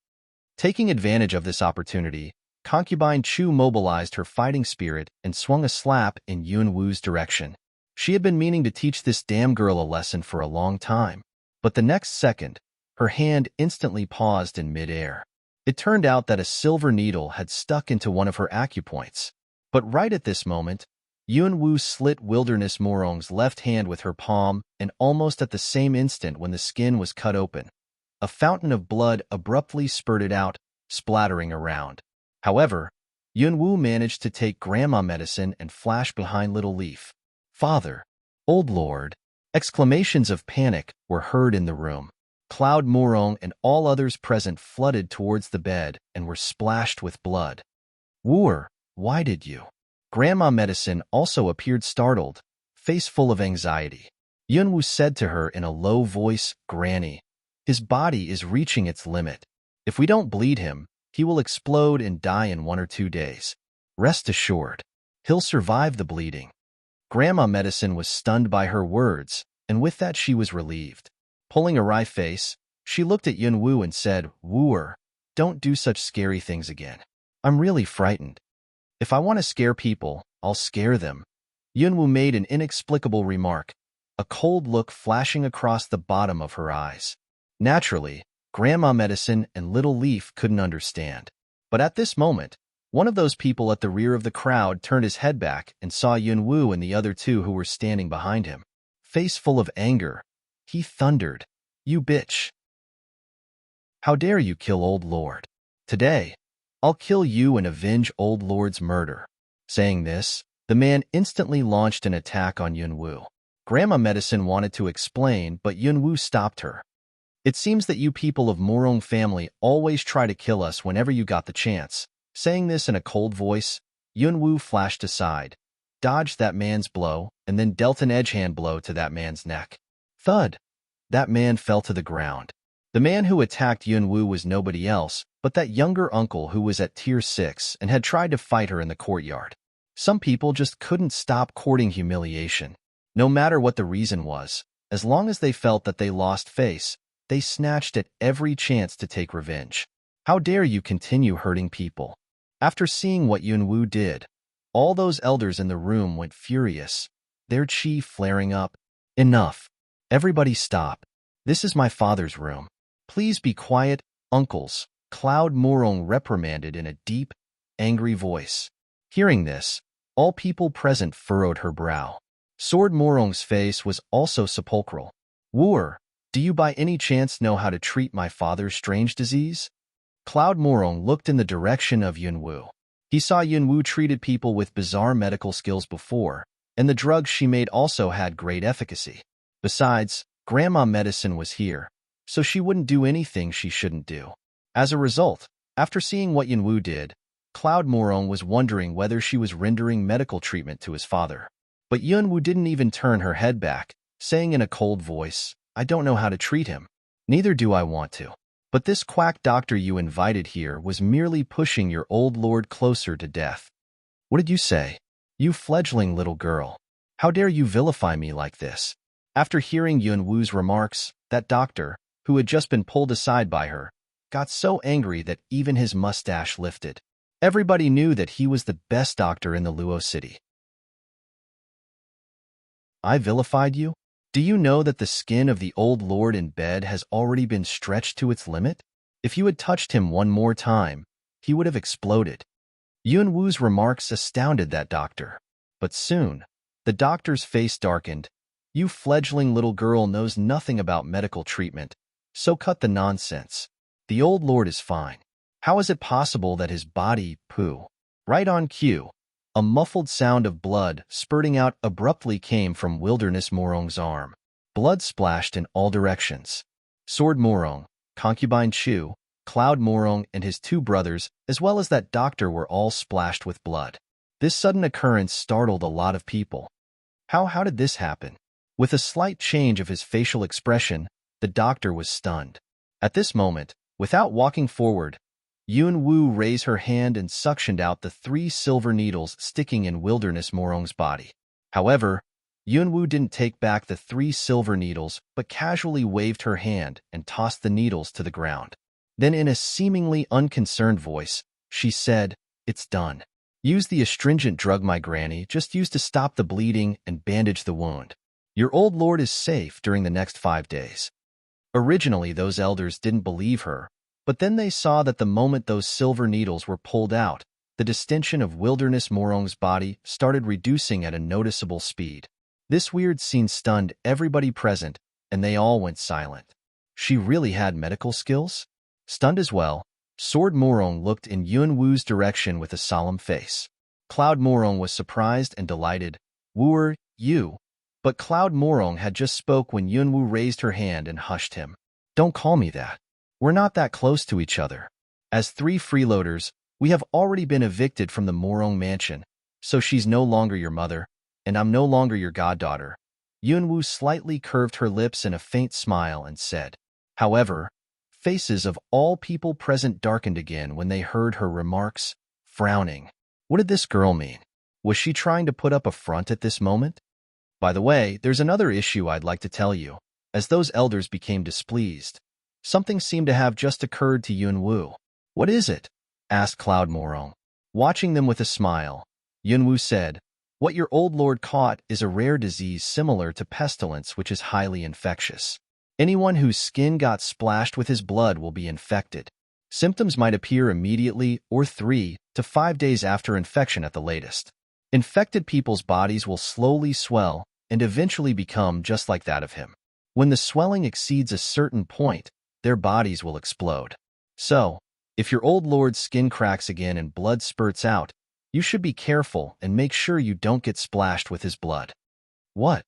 Taking advantage of this opportunity, Concubine Chu mobilized her fighting spirit and swung a slap in Yunwu's direction. She had been meaning to teach this damn girl a lesson for a long time. But the next second, her hand instantly paused in midair. It turned out that a silver needle had stuck into one of her acupoints. But right at this moment, Yunwu slit Wilderness Morong's left hand with her palm, and almost at the same instant when the skin was cut open, a fountain of blood abruptly spurted out, splattering around. However, Yunwu managed to take Grandma Medicine and flash behind Little Leaf. "Father! Old Lord!" Exclamations of panic were heard in the room. Cloud Morong and all others present flooded towards the bed and were splashed with blood. "Wooer, why did you?" Grandma Medicine also appeared startled, face full of anxiety. Yunwu said to her in a low voice, "Granny, his body is reaching its limit. If we don't bleed him, he will explode and die in 1 or 2 days. Rest assured, he'll survive the bleeding." Grandma Medicine was stunned by her words, and with that she was relieved. Pulling a wry face, she looked at Yunwu and said, "Wooer, don't do such scary things again. I'm really frightened. If I want to scare people, I'll scare them." Yunwu made an inexplicable remark, a cold look flashing across the bottom of her eyes. Naturally, Grandma Medicine and Little Leaf couldn't understand. But at this moment, one of those people at the rear of the crowd turned his head back and saw Yunwu and the other two who were standing behind him. Face full of anger, he thundered, "You bitch! How dare you kill Old Lord? Today, I'll kill you and avenge Old Lord's murder." Saying this, the man instantly launched an attack on Yunwu. Grandma Medicine wanted to explain, but Yunwu stopped her. "It seems that you people of Morong family always try to kill us whenever you got the chance." Saying this in a cold voice, Yunwu flashed aside, dodged that man's blow, and then dealt an edgehand blow to that man's neck. Thud! That man fell to the ground. The man who attacked Yunwu was nobody else but that younger uncle who was at Tier 6 and had tried to fight her in the courtyard. Some people just couldn't stop courting humiliation. No matter what the reason was, as long as they felt that they lost face, they snatched at every chance to take revenge. How dare you continue hurting people? After seeing what Yunwu did, all those elders in the room went furious, their chi flaring up. "Enough. Everybody stop. This is my father's room. Please be quiet, uncles," Cloud Morong reprimanded in a deep, angry voice. Hearing this, all people present furrowed her brow. Sword Morong's face was also sepulchral. "Wooer, do you by any chance know how to treat my father's strange disease?" Cloud Morong looked in the direction of Yunwu. He saw Yunwu treated people with bizarre medical skills before, and the drugs she made also had great efficacy. Besides, Grandma Medicine was here, so she wouldn't do anything she shouldn't do. As a result, after seeing what Yunwu did, Cloud Morong was wondering whether she was rendering medical treatment to his father. But Yunwu didn't even turn her head back, saying in a cold voice, "I don't know how to treat him. Neither do I want to. But this quack doctor you invited here was merely pushing your old lord closer to death." "What did you say? You fledgling little girl. How dare you vilify me like this?" After hearing Yunwu's remarks, that doctor, who had just been pulled aside by her, got so angry that even his mustache lifted. Everybody knew that he was the best doctor in the Luo city. "I vilified you? Do you know that the skin of the old lord in bed has already been stretched to its limit? If you had touched him one more time, he would have exploded." Yunwu's remarks astounded that doctor. But soon, the doctor's face darkened. "You fledgling little girl knows nothing about medical treatment, so cut the nonsense. The old lord is fine. How is it possible that his body poo?" Right on cue, a muffled sound of blood spurting out abruptly came from Wilderness Morong's arm. Blood splashed in all directions. Sword Morong, Concubine Chu, Cloud Morong, and his two brothers, as well as that doctor, were all splashed with blood. This sudden occurrence startled a lot of people. How did this happen? With a slight change of his facial expression, the doctor was stunned. At this moment, without walking forward, Yunwu raised her hand and suctioned out the 3 silver needles sticking in Wilderness Morong's body. However, Yunwu didn't take back the 3 silver needles, but casually waved her hand and tossed the needles to the ground. Then in a seemingly unconcerned voice, she said, "It's done. Use the astringent drug my granny just used to stop the bleeding and bandage the wound. Your old lord is safe during the next 5 days." Originally, those elders didn't believe her, but then they saw that the moment those silver needles were pulled out, the distension of Wilderness Morong's body started reducing at a noticeable speed. This weird scene stunned everybody present, and they all went silent. She really had medical skills? Stunned as well, Sword Morong looked in Yunwu's direction with a solemn face. Cloud Morong was surprised and delighted. "Wooer, you." But Cloud Morong had just spoke when Yunwu raised her hand and hushed him. "Don't call me that. We're not that close to each other. As 3 freeloaders, we have already been evicted from the Morong mansion, so she's no longer your mother, and I'm no longer your goddaughter. Yunwu slightly curved her lips in a faint smile and said. However, faces of all people present darkened again when they heard her remarks, frowning. What did this girl mean? Was she trying to put up a front at this moment? By the way, there's another issue I'd like to tell you. As those elders became displeased, something seemed to have just occurred to Yunwu. What is it? Asked Cloud Morong. Watching them with a smile, Yunwu said, what your old lord caught is a rare disease similar to pestilence which is highly infectious. Anyone whose skin got splashed with his blood will be infected. Symptoms might appear immediately or 3 to 5 days after infection at the latest. Infected people's bodies will slowly swell and eventually become just like that of him. When the swelling exceeds a certain point, their bodies will explode. So, if your old lord's skin cracks again and blood spurts out, you should be careful and make sure you don't get splashed with his blood. What?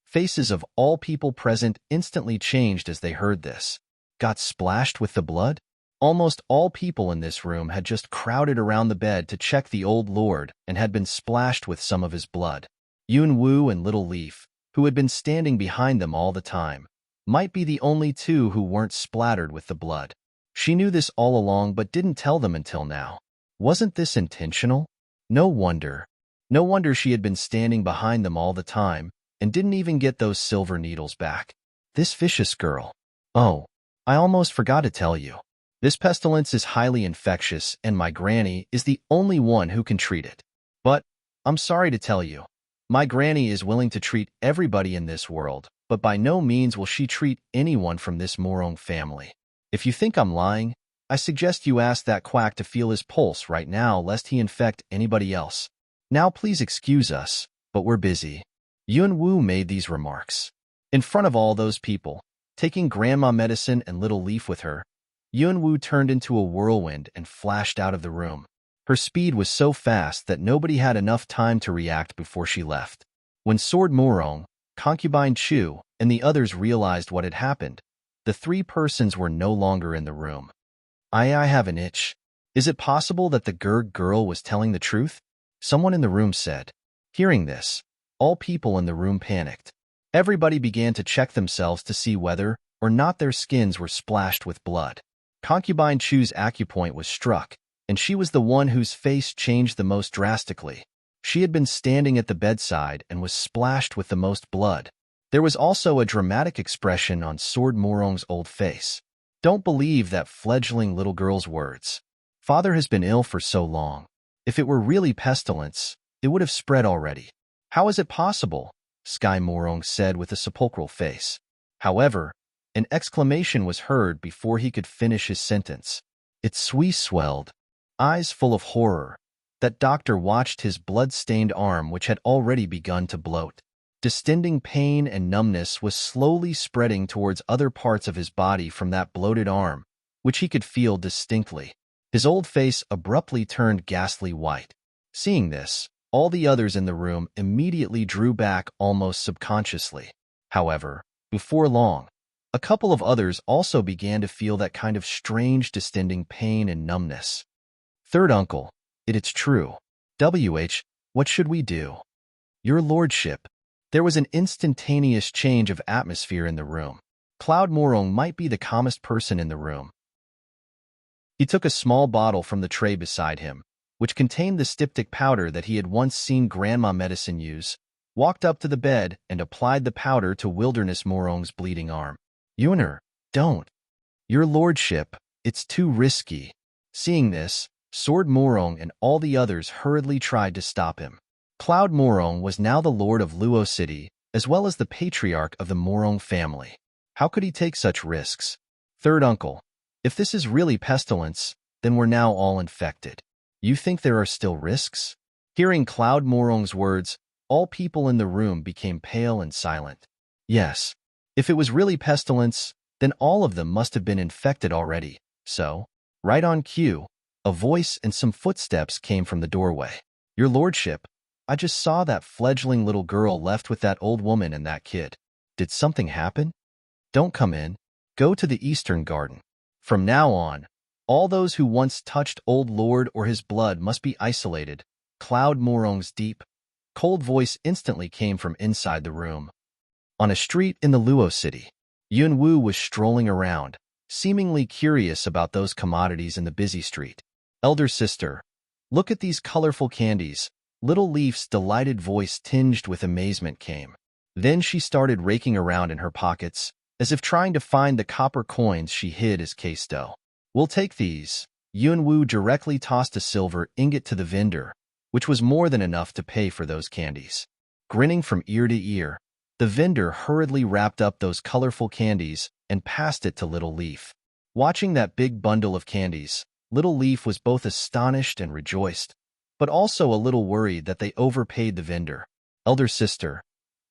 Faces of all people present instantly changed as they heard this. Got splashed with the blood? Almost all people in this room had just crowded around the bed to check the old lord and had been splashed with some of his blood. Yunwu and Little Leaf, who had been standing behind them all the time, might be the only two who weren't splattered with the blood. She knew this all along but didn't tell them until now. Wasn't this intentional? No wonder. No wonder she had been standing behind them all the time and didn't even get those silver needles back. This vicious girl. Oh, I almost forgot to tell you. This pestilence is highly infectious and my granny is the only one who can treat it. But, I'm sorry to tell you, my granny is willing to treat everybody in this world, but by no means will she treat anyone from this Morong family. If you think I'm lying, I suggest you ask that quack to feel his pulse right now lest he infect anybody else. Now please excuse us, but we're busy. Yunwu made these remarks. In front of all those people, taking Grandma Medicine and Little Leaf with her, Yunwu turned into a whirlwind and flashed out of the room. Her speed was so fast that nobody had enough time to react before she left. When Sword Morong, Concubine Chu, and the others realized what had happened, the 3 persons were no longer in the room. I have an itch. Is it possible that the Gurg girl was telling the truth? Someone in the room said. Hearing this, all people in the room panicked. Everybody began to check themselves to see whether or not their skins were splashed with blood. Concubine Chu's acupoint was struck, and she was the one whose face changed the most drastically. She had been standing at the bedside and was splashed with the most blood. There was also a dramatic expression on Sword Morong's old face. Don't believe that fledgling little girl's words. Father has been ill for so long. If it were really pestilence, it would have spread already. How is it possible? Sky Morong said with a sepulchral face. However, an exclamation was heard before he could finish his sentence. Its Sui swelled. Eyes full of horror, that doctor watched his blood-stained arm which had already begun to bloat. Distending pain and numbness was slowly spreading towards other parts of his body from that bloated arm, which he could feel distinctly. His old face abruptly turned ghastly white. Seeing this, all the others in the room immediately drew back almost subconsciously. However, before long, a couple of others also began to feel that kind of strange distending pain and numbness. Third uncle, it's true. What should we do? Your lordship. There was an instantaneous change of atmosphere in the room. Cloud Morong might be the calmest person in the room. He took a small bottle from the tray beside him, which contained the styptic powder that he had once seen Grandma Medicine use, walked up to the bed and applied the powder to Wilderness Morong's bleeding arm. Yunner, don't. Your lordship, it's too risky. Seeing this, Sword Morong and all the others hurriedly tried to stop him. Cloud Morong was now the lord of Luo City, as well as the patriarch of the Morong family. How could he take such risks? Third uncle, if this is really pestilence, then we're now all infected. You think there are still risks? Hearing Cloud Morong's words, all people in the room became pale and silent. Yes. If it was really pestilence, then all of them must have been infected already. So, right on cue, a voice and some footsteps came from the doorway. Your lordship, I just saw that fledgling little girl left with that old woman and that kid. Did something happen? Don't come in. Go to the Eastern Garden. From now on, all those who once touched Old Lord or his blood must be isolated. Cloud Morong's deep, cold voice instantly came from inside the room. On a street in the Luo city, Yunwu was strolling around, seemingly curious about those commodities in the busy street. Elder sister, look at these colorful candies. Little Leaf's delighted voice tinged with amazement came. Then she started raking around in her pockets, as if trying to find the copper coins she hid as case dough. We'll take these. Yunwu directly tossed a silver ingot to the vendor, which was more than enough to pay for those candies. Grinning from ear to ear, the vendor hurriedly wrapped up those colorful candies and passed it to Little Leaf. Watching that big bundle of candies, Little Leaf was both astonished and rejoiced, but also a little worried that they overpaid the vendor. Elder sister,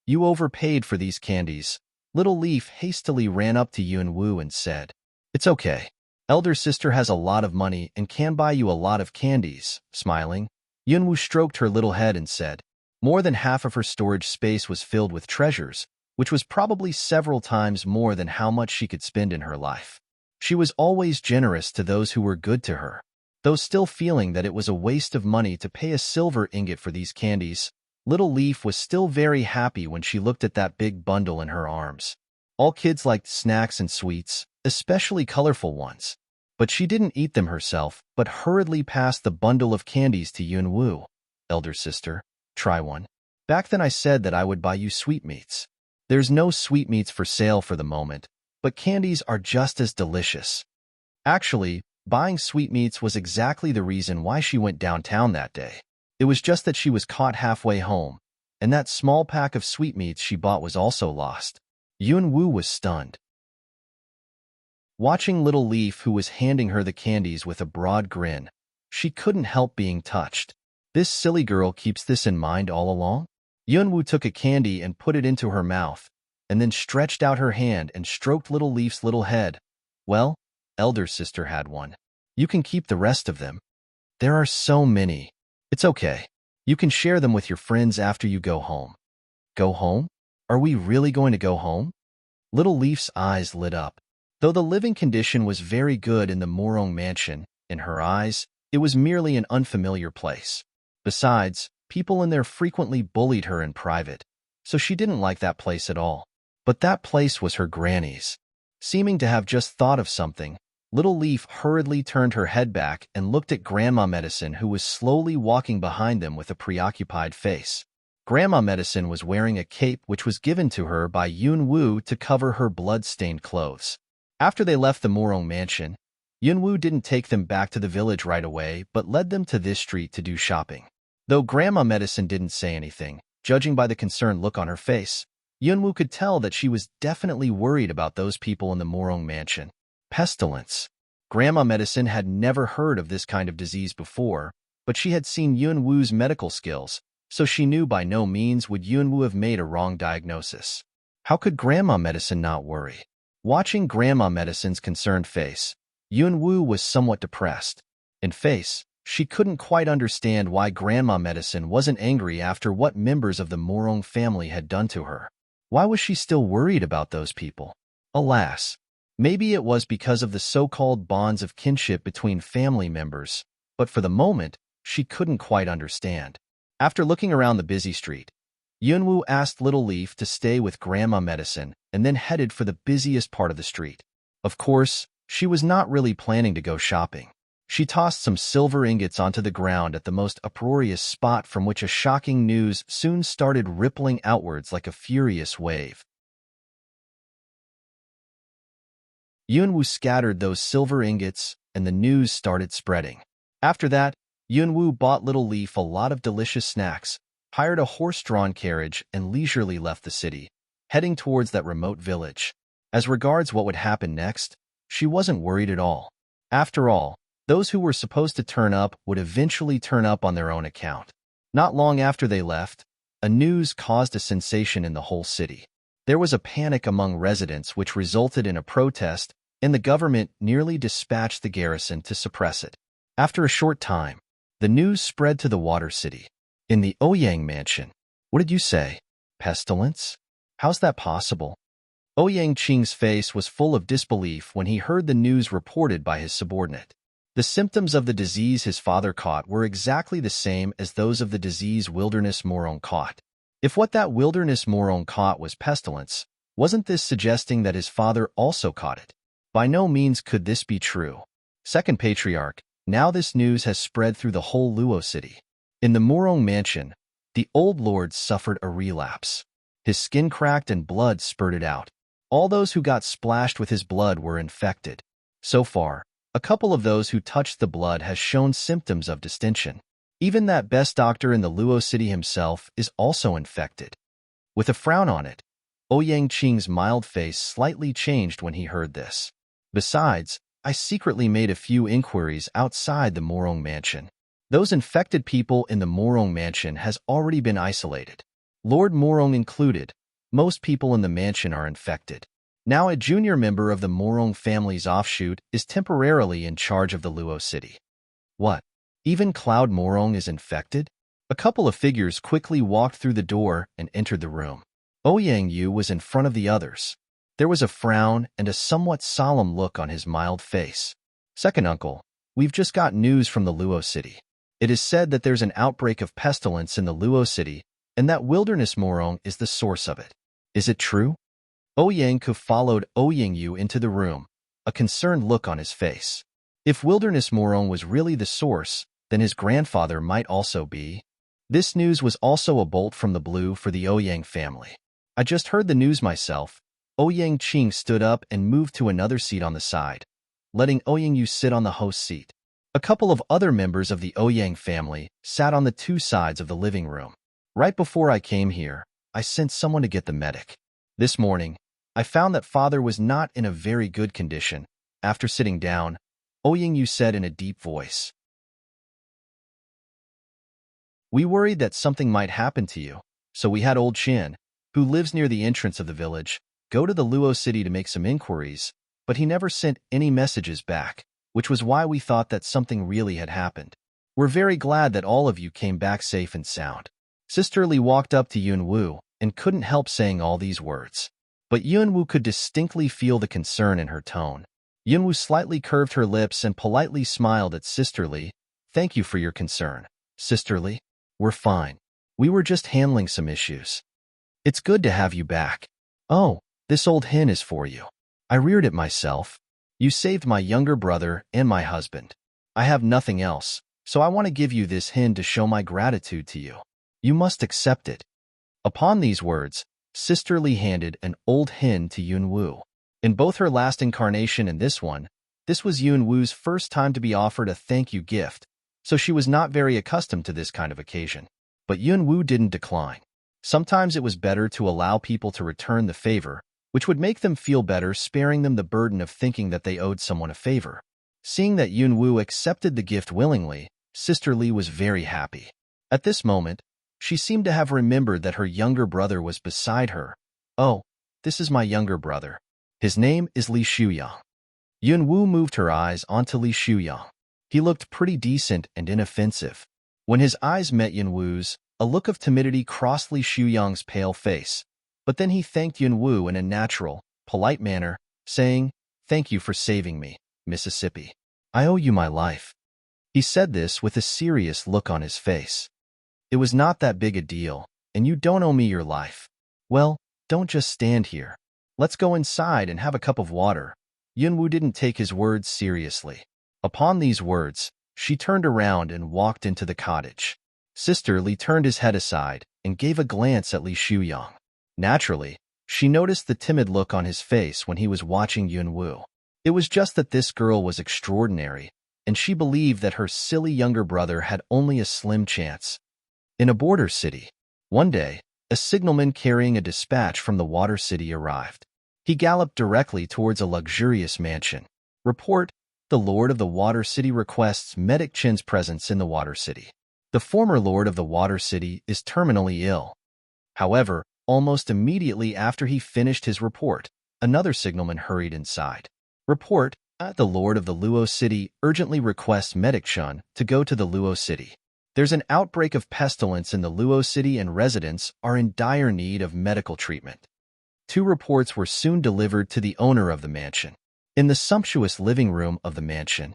you overpaid for these candies. Little Leaf hastily ran up to Yunwu and said, It's okay. Elder sister has a lot of money and can buy you a lot of candies. Smiling, Yunwu stroked her little head and said, more than half of her storage space was filled with treasures, which was probably several times more than how much she could spend in her life. She was always generous to those who were good to her. Though still feeling that it was a waste of money to pay a silver ingot for these candies, Little Leaf was still very happy when she looked at that big bundle in her arms. All kids liked snacks and sweets, especially colorful ones. But she didn't eat them herself, but hurriedly passed the bundle of candies to Yunwu. Elder sister, try one. Back then I said that I would buy you sweetmeats. There's no sweetmeats for sale for the moment, but candies are just as delicious. Actually, buying sweetmeats was exactly the reason why she went downtown that day. It was just that she was caught halfway home, and that small pack of sweetmeats she bought was also lost. Yunwu was stunned. Watching Little Leaf, who was handing her the candies with a broad grin, she couldn't help being touched. This silly girl keeps this in mind all along? Yunwu took a candy and put it into her mouth, and then stretched out her hand and stroked Little Leaf's little head. Well, elder sister had one. You can keep the rest of them. There are so many. It's okay. You can share them with your friends after you go home. Go home? Are we really going to go home? Little Leaf's eyes lit up. Though the living condition was very good in the Morong mansion, in her eyes, it was merely an unfamiliar place. Besides, people in there frequently bullied her in private, so she didn't like that place at all. But that place was her granny's. Seeming to have just thought of something, Little Leaf hurriedly turned her head back and looked at Grandma Medicine, who was slowly walking behind them with a preoccupied face. Grandma Medicine was wearing a cape which was given to her by Yunwu to cover her blood-stained clothes. After they left the Morong mansion, Yunwu didn't take them back to the village right away, but led them to this street to do shopping. Though Grandma Medicine didn't say anything, judging by the concerned look on her face, Yunwu could tell that she was definitely worried about those people in the Morong mansion. Pestilence. Grandma Medicine had never heard of this kind of disease before, but she had seen Yunwu's medical skills, so she knew by no means would Yunwu have made a wrong diagnosis. How could Grandma Medicine not worry? Watching Grandma Medicine's concerned face, Yunwu was somewhat depressed. In face, she couldn't quite understand why Grandma Medicine wasn't angry after what members of the Morong family had done to her. Why was she still worried about those people? Alas, maybe it was because of the so-called bonds of kinship between family members, but for the moment, she couldn't quite understand. After looking around the busy street, Yunwu asked Little Leaf to stay with Grandma Medicine and then headed for the busiest part of the street. Of course, she was not really planning to go shopping. She tossed some silver ingots onto the ground at the most uproarious spot, from which a shocking news soon started rippling outwards like a furious wave. Yunwu scattered those silver ingots, and the news started spreading. After that, Yunwu bought Little Leaf a lot of delicious snacks, hired a horse-drawn carriage, and leisurely left the city, heading towards that remote village. As regards what would happen next, she wasn't worried at all. After all, those who were supposed to turn up would eventually turn up on their own account. Not long after they left, a news caused a sensation in the whole city. There was a panic among residents which resulted in a protest, and the government nearly dispatched the garrison to suppress it. After a short time, the news spread to the Water City. In the Ouyang mansion. What did you say? Pestilence? How's that possible? Ouyang Qing's face was full of disbelief when he heard the news reported by his subordinate. The symptoms of the disease his father caught were exactly the same as those of the disease Wilderness Morong caught. If what that Wilderness Morong caught was pestilence, wasn't this suggesting that his father also caught it? By no means could this be true. Second Patriarch, now this news has spread through the whole Luo city. In the Morong mansion, the old lord suffered a relapse. His skin cracked and blood spurted out. All those who got splashed with his blood were infected. So far, a couple of those who touched the blood has shown symptoms of distension. Even that best doctor in the Luo city himself is also infected. With a frown on it, Ouyang Qing's mild face slightly changed when he heard this. Besides, I secretly made a few inquiries outside the Morong mansion. Those infected people in the Morong mansion has already been isolated. Lord Morong included, most people in the mansion are infected. Now a junior member of the Morong family's offshoot is temporarily in charge of the Luo city. What? Even Cloud Morong is infected? A couple of figures quickly walked through the door and entered the room. Ouyang Yu was in front of the others. There was a frown and a somewhat solemn look on his mild face. Second uncle, we've just got news from the Luo city. It is said that there's an outbreak of pestilence in the Luo city and that Wilderness Morong is the source of it. Is it true? Ouyang Ku followed Ouyang Yu into the room, a concerned look on his face. If Wilderness Morong was really the source, then his grandfather might also be. This news was also a bolt from the blue for the Ouyang family. I just heard the news myself. Ouyang Qing stood up and moved to another seat on the side, letting Ouyang Yu sit on the host's seat. A couple of other members of the Ouyang family sat on the two sides of the living room. Right before I came here, I sent someone to get the medic. This morning, I found that father was not in a very good condition. After sitting down, Ouyang Yu said in a deep voice, "We worried that something might happen to you, so we had old Chin, who lives near the entrance of the village, go to the Luo city to make some inquiries, but he never sent any messages back, which was why we thought that something really had happened. We're very glad that all of you came back safe and sound." Sister Li walked up to Yun Wu and couldn't help saying all these words. But Yun Wu could distinctly feel the concern in her tone. Yun Wu slightly curved her lips and politely smiled at Sister Li. "Thank you for your concern, Sister Li. We're fine. We were just handling some issues. It's good to have you back. Oh, this old hen is for you. I reared it myself. You saved my younger brother and my husband. I have nothing else, so I want to give you this hen to show my gratitude to you. You must accept it." Upon these words, Sister Li handed an old hen to Yun Wu. In both her last incarnation and this one, this was Yun Wu's first time to be offered a thank you gift, so she was not very accustomed to this kind of occasion. But Yun Wu didn't decline. Sometimes it was better to allow people to return the favor, which would make them feel better, sparing them the burden of thinking that they owed someone a favor. Seeing that Yun Wu accepted the gift willingly, Sister Li was very happy. At this moment, she seemed to have remembered that her younger brother was beside her. "Oh, this is my younger brother. His name is Li Shuyang." Yun Wu moved her eyes onto Li Shuyang. He looked pretty decent and inoffensive. When his eyes met Yun Wu's, a look of timidity crossed Li Shuyang's pale face. But then he thanked Yun Wu in a natural, polite manner, saying, "Thank you for saving me, Mississippi. I owe you my life." He said this with a serious look on his face. "It was not that big a deal, and you don't owe me your life. Well, don't just stand here. Let's go inside and have a cup of water." Yun Wu didn't take his words seriously. Upon these words, she turned around and walked into the cottage. Sister Li turned his head aside and gave a glance at Li Shuyang. Naturally, she noticed the timid look on his face when he was watching Yun Wu. It was just that this girl was extraordinary, and she believed that her silly younger brother had only a slim chance. In a border city, one day, a signalman carrying a dispatch from the Water City arrived. He galloped directly towards a luxurious mansion. Report: the Lord of the Water City requests Medic Chin's presence in the Water City. The former Lord of the Water City is terminally ill. However, almost immediately after he finished his report, another signalman hurried inside. Report: the Lord of the Luo City urgently requests Medic Chun to go to the Luo City. There's an outbreak of pestilence in the Luo City and residents are in dire need of medical treatment. Two reports were soon delivered to the owner of the mansion. In the sumptuous living room of the mansion,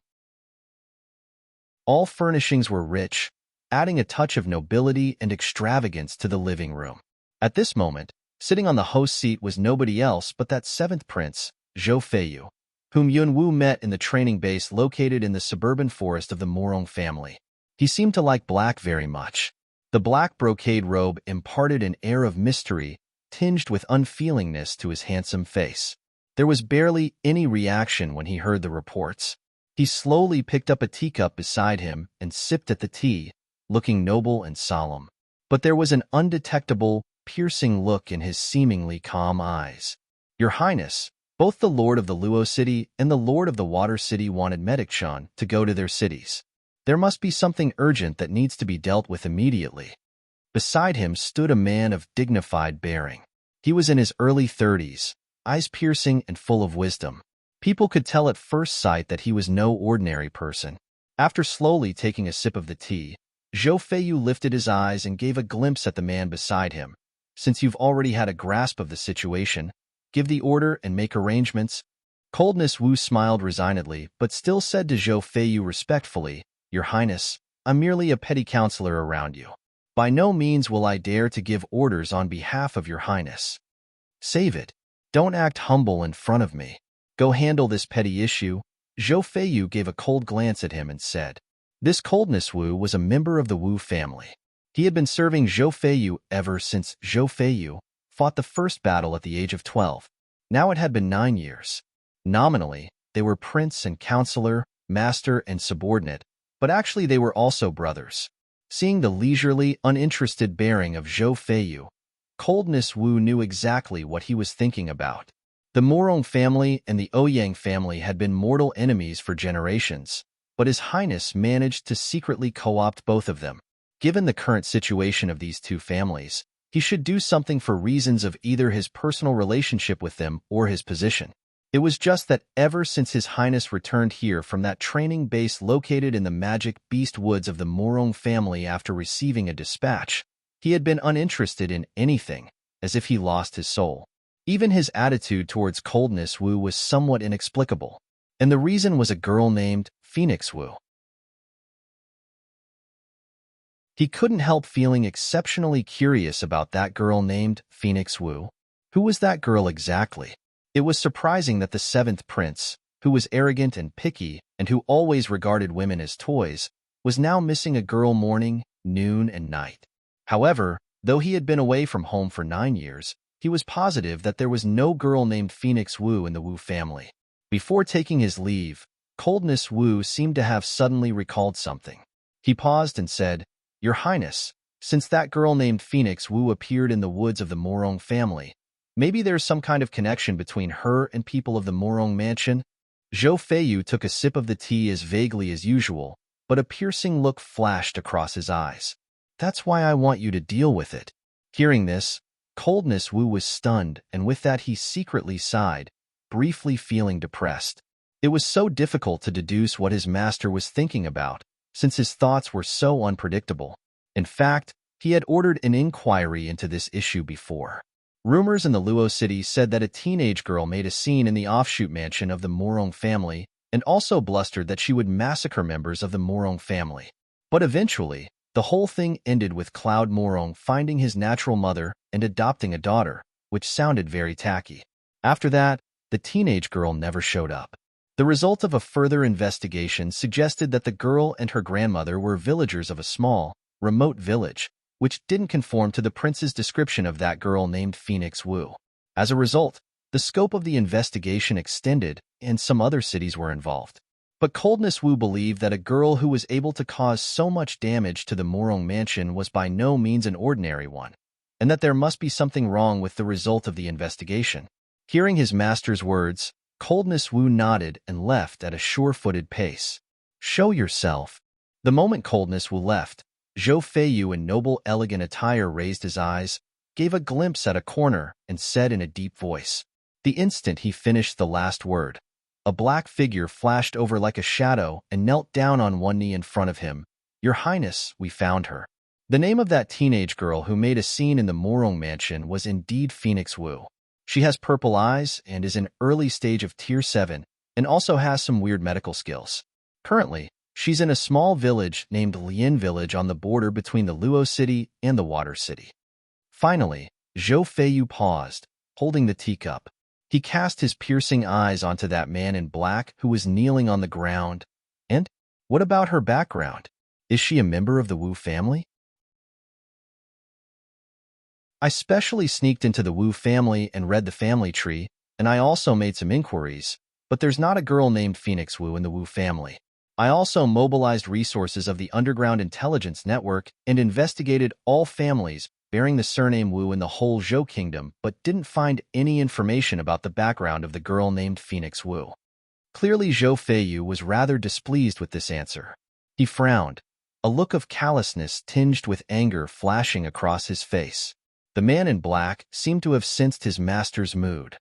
All furnishings were rich, adding a touch of nobility and extravagance to the living room. At this moment, sitting on the host seat was nobody else but that seventh prince, Zhou Feiyu, whom Yunwu met in the training base located in the suburban forest of the Morong family. He seemed to like black very much. The black brocade robe imparted an air of mystery, tinged with unfeelingness to his handsome face. There was barely any reaction when he heard the reports. He slowly picked up a teacup beside him and sipped at the tea, looking noble and solemn. But there was an undetectable, piercing look in his seemingly calm eyes. Your Highness, both the Lord of the Luo City and the Lord of the Water City wanted Medicshan to go to their cities. There must be something urgent that needs to be dealt with immediately. Beside him stood a man of dignified bearing. He was in his early 30s, eyes piercing and full of wisdom. People could tell at first sight that he was no ordinary person. After slowly taking a sip of the tea, Zhou Feiyu lifted his eyes and gave a glimpse at the man beside him. Since you've already had a grasp of the situation, give the order and make arrangements. Coldness Wu smiled resignedly, but still said to Zhou Feiyu respectfully, Your Highness, I'm merely a petty counselor around you. By no means will I dare to give orders on behalf of Your Highness. Save it. Don't act humble in front of me. Go handle this petty issue. Zhou Feiyu gave a cold glance at him and said. This Coldness Wu was a member of the Wu family. He had been serving Zhou Feiyu ever since Zhou Feiyu fought the first battle at the age of 12. Now it had been 9 years. Nominally, they were prince and counselor, master and subordinate, but actually they were also brothers. Seeing the leisurely, uninterested bearing of Zhou Feiyu, Coldness Wu knew exactly what he was thinking about. The Morong family and the Ouyang family had been mortal enemies for generations, but His Highness managed to secretly co-opt both of them. Given the current situation of these two families, he should do something for reasons of either his personal relationship with them or his position. It was just that ever since His Highness returned here from that training base located in the magic beast woods of the Morong family after receiving a dispatch, he had been uninterested in anything, as if he lost his soul. Even his attitude towards Coldness Wu was somewhat inexplicable, and the reason was a girl named Phoenix Wu. He couldn't help feeling exceptionally curious about that girl named Phoenix Wu. Who was that girl exactly? It was surprising that the seventh prince, who was arrogant and picky and who always regarded women as toys, was now missing a girl morning, noon, and night. However, though he had been away from home for 9 years, he was positive that there was no girl named Phoenix Wu in the Wu family. Before taking his leave, Coldness Wu seemed to have suddenly recalled something. He paused and said, Your Highness, since that girl named Phoenix Wu appeared in the woods of the Morong family, maybe there's some kind of connection between her and people of the Morong mansion? Zhou Feiyu took a sip of the tea as vaguely as usual, but a piercing look flashed across his eyes. That's why I want you to deal with it. Hearing this, Coldness Wu was stunned, and with that he secretly sighed, briefly feeling depressed. It was so difficult to deduce what his master was thinking about, since his thoughts were so unpredictable. In fact, he had ordered an inquiry into this issue before. Rumors in the Luo city said that a teenage girl made a scene in the offshoot mansion of the Morong family and also blustered that she would massacre members of the Morong family. But eventually, the whole thing ended with Cloud Morong finding his natural mother and adopting a daughter, which sounded very tacky. After that, the teenage girl never showed up. The result of a further investigation suggested that the girl and her grandmother were villagers of a small, remote village, which didn't conform to the prince's description of that girl named Phoenix Wu. As a result, the scope of the investigation extended, and some other cities were involved. But Coldness Wu believed that a girl who was able to cause so much damage to the Morong mansion was by no means an ordinary one, and that there must be something wrong with the result of the investigation. Hearing his master's words, Coldness Wu nodded and left at a sure-footed pace. Show yourself. The moment Coldness Wu left, Zhou Feiyu in noble elegant attire raised his eyes, gave a glimpse at a corner, and said in a deep voice. The instant he finished the last word, a black figure flashed over like a shadow and knelt down on one knee in front of him. Your Highness, we found her. The name of that teenage girl who made a scene in the Morong mansion was indeed Phoenix Wu. She has purple eyes and is in early stage of Tier 7 and also has some weird medical skills. Currently, She's in a small village named Lian Village on the border between the Luo City and the Water City. Finally, Zhou Feiyu paused, holding the teacup. He cast his piercing eyes onto that man in black who was kneeling on the ground. And what about her background? Is she a member of the Wu family? I specially sneaked into the Wu family and read the family tree, and I also made some inquiries, but there's not a girl named Phoenix Wu in the Wu family. I also mobilized resources of the Underground Intelligence Network and investigated all families bearing the surname Wu in the whole Zhou Kingdom, but didn't find any information about the background of the girl named Phoenix Wu. Clearly, Zhou Feiyu was rather displeased with this answer. He frowned, a look of callousness tinged with anger flashing across his face. The man in black seemed to have sensed his master's mood.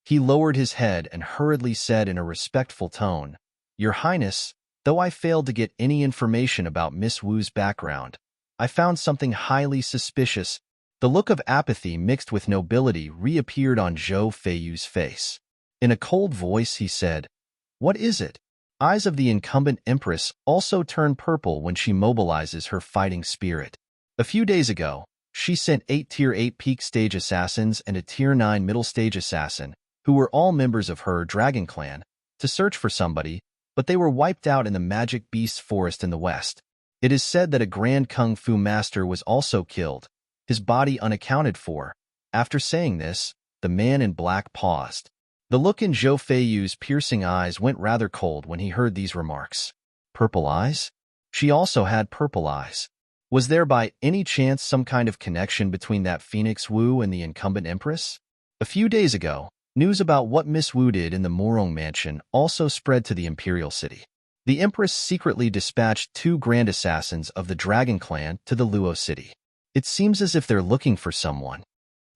He lowered his head and hurriedly said in a respectful tone, "Your Highness, though I failed to get any information about Miss Wu's background, I found something highly suspicious." The look of apathy mixed with nobility reappeared on Zhou Feiyu's face. In a cold voice, he said, "What is it?" Eyes of the incumbent empress also turn purple when she mobilizes her fighting spirit. A few days ago, she sent 8 Tier 8 peak stage assassins and a Tier 9 middle stage assassin, who were all members of her dragon clan, to search for somebody, but they were wiped out in the Magic Beasts Forest in the west. It is said that a Grand Kung Fu master was also killed, his body unaccounted for. After saying this, the man in black paused. The look in Zhou Feiyu's piercing eyes went rather cold when he heard these remarks. Purple eyes? She also had purple eyes. Was there by any chance some kind of connection between that Phoenix Wu and the incumbent empress? A few days ago, news about what Miss Wu did in the Morong mansion also spread to the imperial city. The empress secretly dispatched 2 grand assassins of the dragon clan to the Luo city. It seems as if they're looking for someone.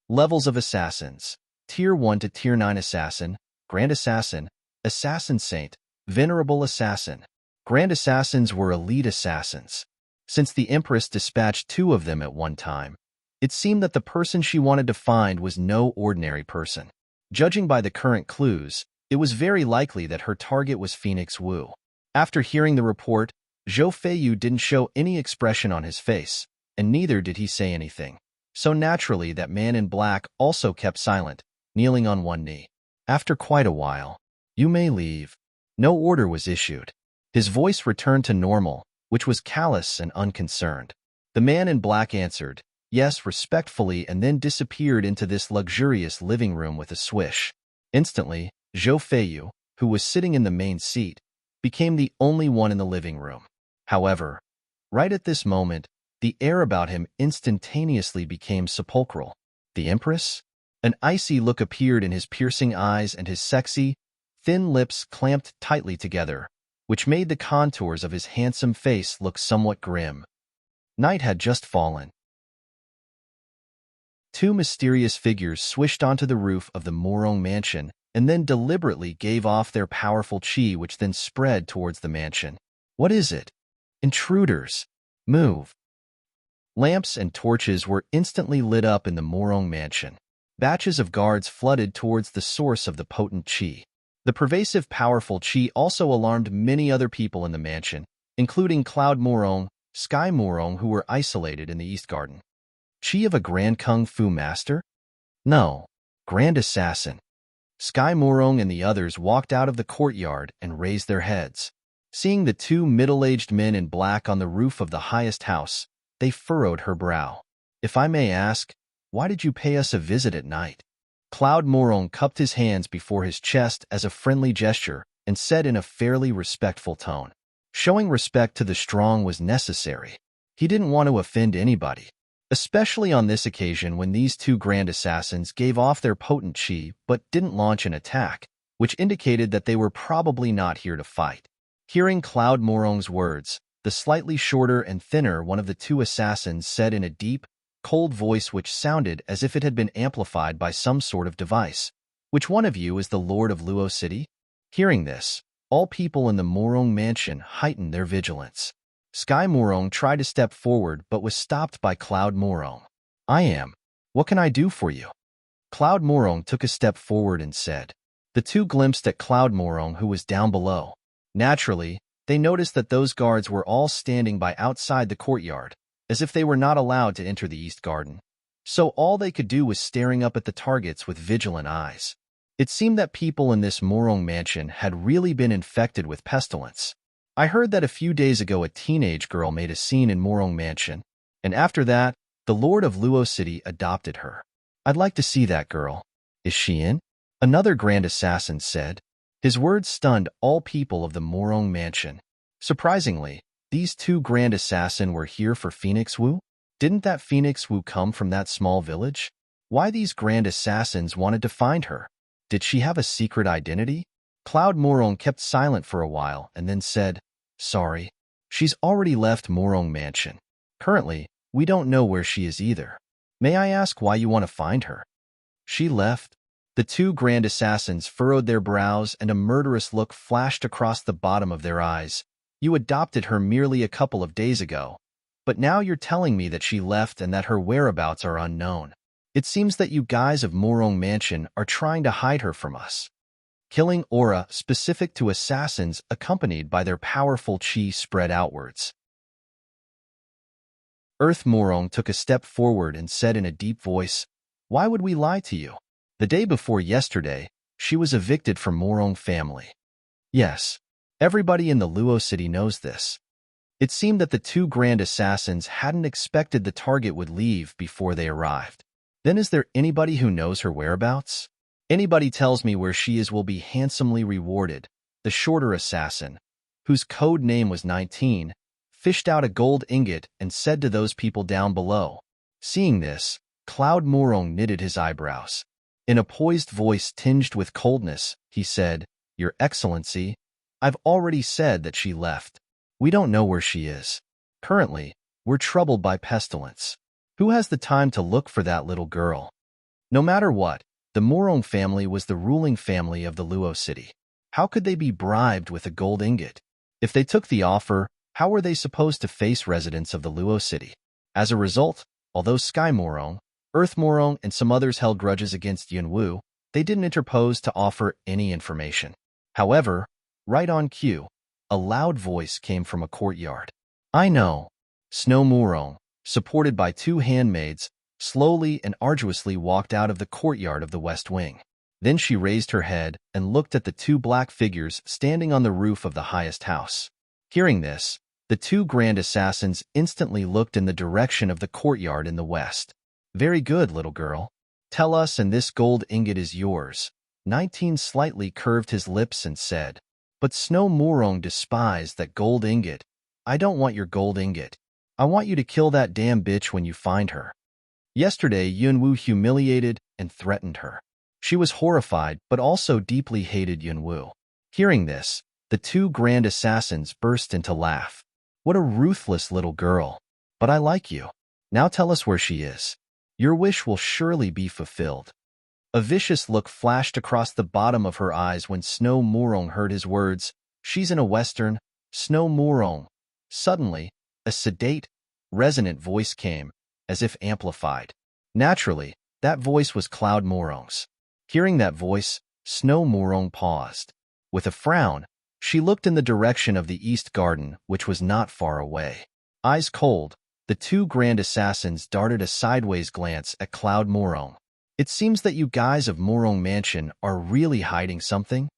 Levels of assassins: Tier 1 to Tier 9 assassin, Grand Assassin, Assassin Saint, Venerable Assassin. Grand Assassins were elite assassins. Since the Empress dispatched 2 of them at one time, it seemed that the person she wanted to find was no ordinary person. Judging by the current clues, it was very likely that her target was Phoenix Wu. After hearing the report, Zhou Feiyu didn't show any expression on his face, and neither did he say anything. So naturally, that man in black also kept silent, kneeling on one knee. After quite a while, "You may leave." No order was issued. His voice returned to normal, which was callous and unconcerned. The man in black answered, "Yes," respectfully, and then disappeared into this luxurious living room with a swish. Instantly, Zhou Feiyu, who was sitting in the main seat, became the only one in the living room. However, right at this moment, the air about him instantaneously became sepulchral. The Empress? An icy look appeared in his piercing eyes, and his sexy, thin lips clamped tightly together, which made the contours of his handsome face look somewhat grim. Night had just fallen. 2 mysterious figures swished onto the roof of the Morong mansion and then deliberately gave off their powerful chi, which then spread towards the mansion. What is it? Intruders! Move! Lamps and torches were instantly lit up in the Morong mansion. Batches of guards flooded towards the source of the potent chi. The pervasive, powerful chi also alarmed many other people in the mansion, including Cloud Morong, Sky Morong, who were isolated in the East Garden. Chi of a Grand Kung Fu master? No, Grand Assassin. Sky Morong and the others walked out of the courtyard and raised their heads. Seeing the 2 middle-aged men in black on the roof of the highest house, they furrowed her brow. "If I may ask, why did you pay us a visit at night?" Cloud Morong cupped his hands before his chest as a friendly gesture and said in a fairly respectful tone. Showing respect to the strong was necessary. He didn't want to offend anybody, especially on this occasion when these 2 grand assassins gave off their potent chi but didn't launch an attack, which indicated that they were probably not here to fight. Hearing Cloud Morong's words, the slightly shorter and thinner one of the 2 assassins said in a deep, cold voice which sounded as if it had been amplified by some sort of device, "Which one of you is the Lord of Luo City?" Hearing this, all people in the Morong mansion heightened their vigilance. Sky Morong tried to step forward but was stopped by Cloud Morong. "I am. What can I do for you?" Cloud Morong took a step forward and said. The 2 glimpsed at Cloud Morong, who was down below. Naturally, they noticed that those guards were all standing by outside the courtyard, as if they were not allowed to enter the East Garden. So all they could do was staring up at the targets with vigilant eyes. It seemed that people in this Morong mansion had really been infected with pestilence. I heard that a few days ago a teenage girl made a scene in Morong Mansion, and after that, the Lord of Luo City adopted her. I'd like to see that girl. Is she in? Another Grand Assassin said. His words stunned all people of the Morong Mansion. Surprisingly, these two Grand Assassin were here for Phoenix Wu? Didn't that Phoenix Wu come from that small village? Why these Grand Assassins wanted to find her? Did she have a secret identity? Cloud Morong kept silent for a while and then said, "Sorry. She's already left Morong Mansion. Currently, we don't know where she is either. May I ask why you want to find her?" She left. The two Grand Assassins furrowed their brows and a murderous look flashed across the bottom of their eyes. You adopted her merely a couple of days ago, but now you're telling me that she left and that her whereabouts are unknown. It seems that you guys of Morong Mansion are trying to hide her from us. Killing aura specific to assassins accompanied by their powerful chi spread outwards. Earth Morong took a step forward and said in a deep voice, "Why would we lie to you? The day before yesterday, she was evicted from Morong family. Yes, everybody in the Luo city knows this." It seemed that the two Grand Assassins hadn't expected the target would leave before they arrived. Then is there anybody who knows her whereabouts? Anybody tells me where she is will be handsomely rewarded. The shorter assassin, whose code name was 19, fished out a gold ingot and said to those people down below. Seeing this, Cloud Morong knitted his eyebrows. In a poised voice tinged with coldness, he said, "Your Excellency, I've already said that she left. We don't know where she is. Currently, we're troubled by pestilence. Who has the time to look for that little girl?" No matter what, the Morong family was the ruling family of the Luo city. How could they be bribed with a gold ingot? If they took the offer, how were they supposed to face residents of the Luo city? As a result, although Sky Morong, Earth Morong, and some others held grudges against Yunwu, they didn't interpose to offer any information. However, right on cue, a loud voice came from a courtyard. "I know." Snow Morong, supported by two handmaids, slowly and arduously walked out of the courtyard of the West Wing. Then she raised her head and looked at the two black figures standing on the roof of the highest house. Hearing this, the two Grand Assassins instantly looked in the direction of the courtyard in the west. "Very good, little girl. Tell us, and this gold ingot is yours." 19 slightly curved his lips and said, "But Snow Morong despised that gold ingot. I don't want your gold ingot. I want you to kill that damn bitch when you find her." Yesterday, Yunwu humiliated and threatened her. She was horrified but also deeply hated Yunwu. Hearing this, the two Grand Assassins burst into laugh. "What a ruthless little girl. But I like you. Now tell us where she is. Your wish will surely be fulfilled." A vicious look flashed across the bottom of her eyes when Snow Morong heard his words. "She's in a western, Snow Morong." Suddenly, a sedate, resonant voice came, as if amplified. Naturally, that voice was Cloud Morong's. Hearing that voice, Snow Morong paused. With a frown, she looked in the direction of the East Garden, which was not far away. Eyes cold, the two Grand Assassins darted a sideways glance at Cloud Morong. "It seems that you guys of Morong Mansion are really hiding something?"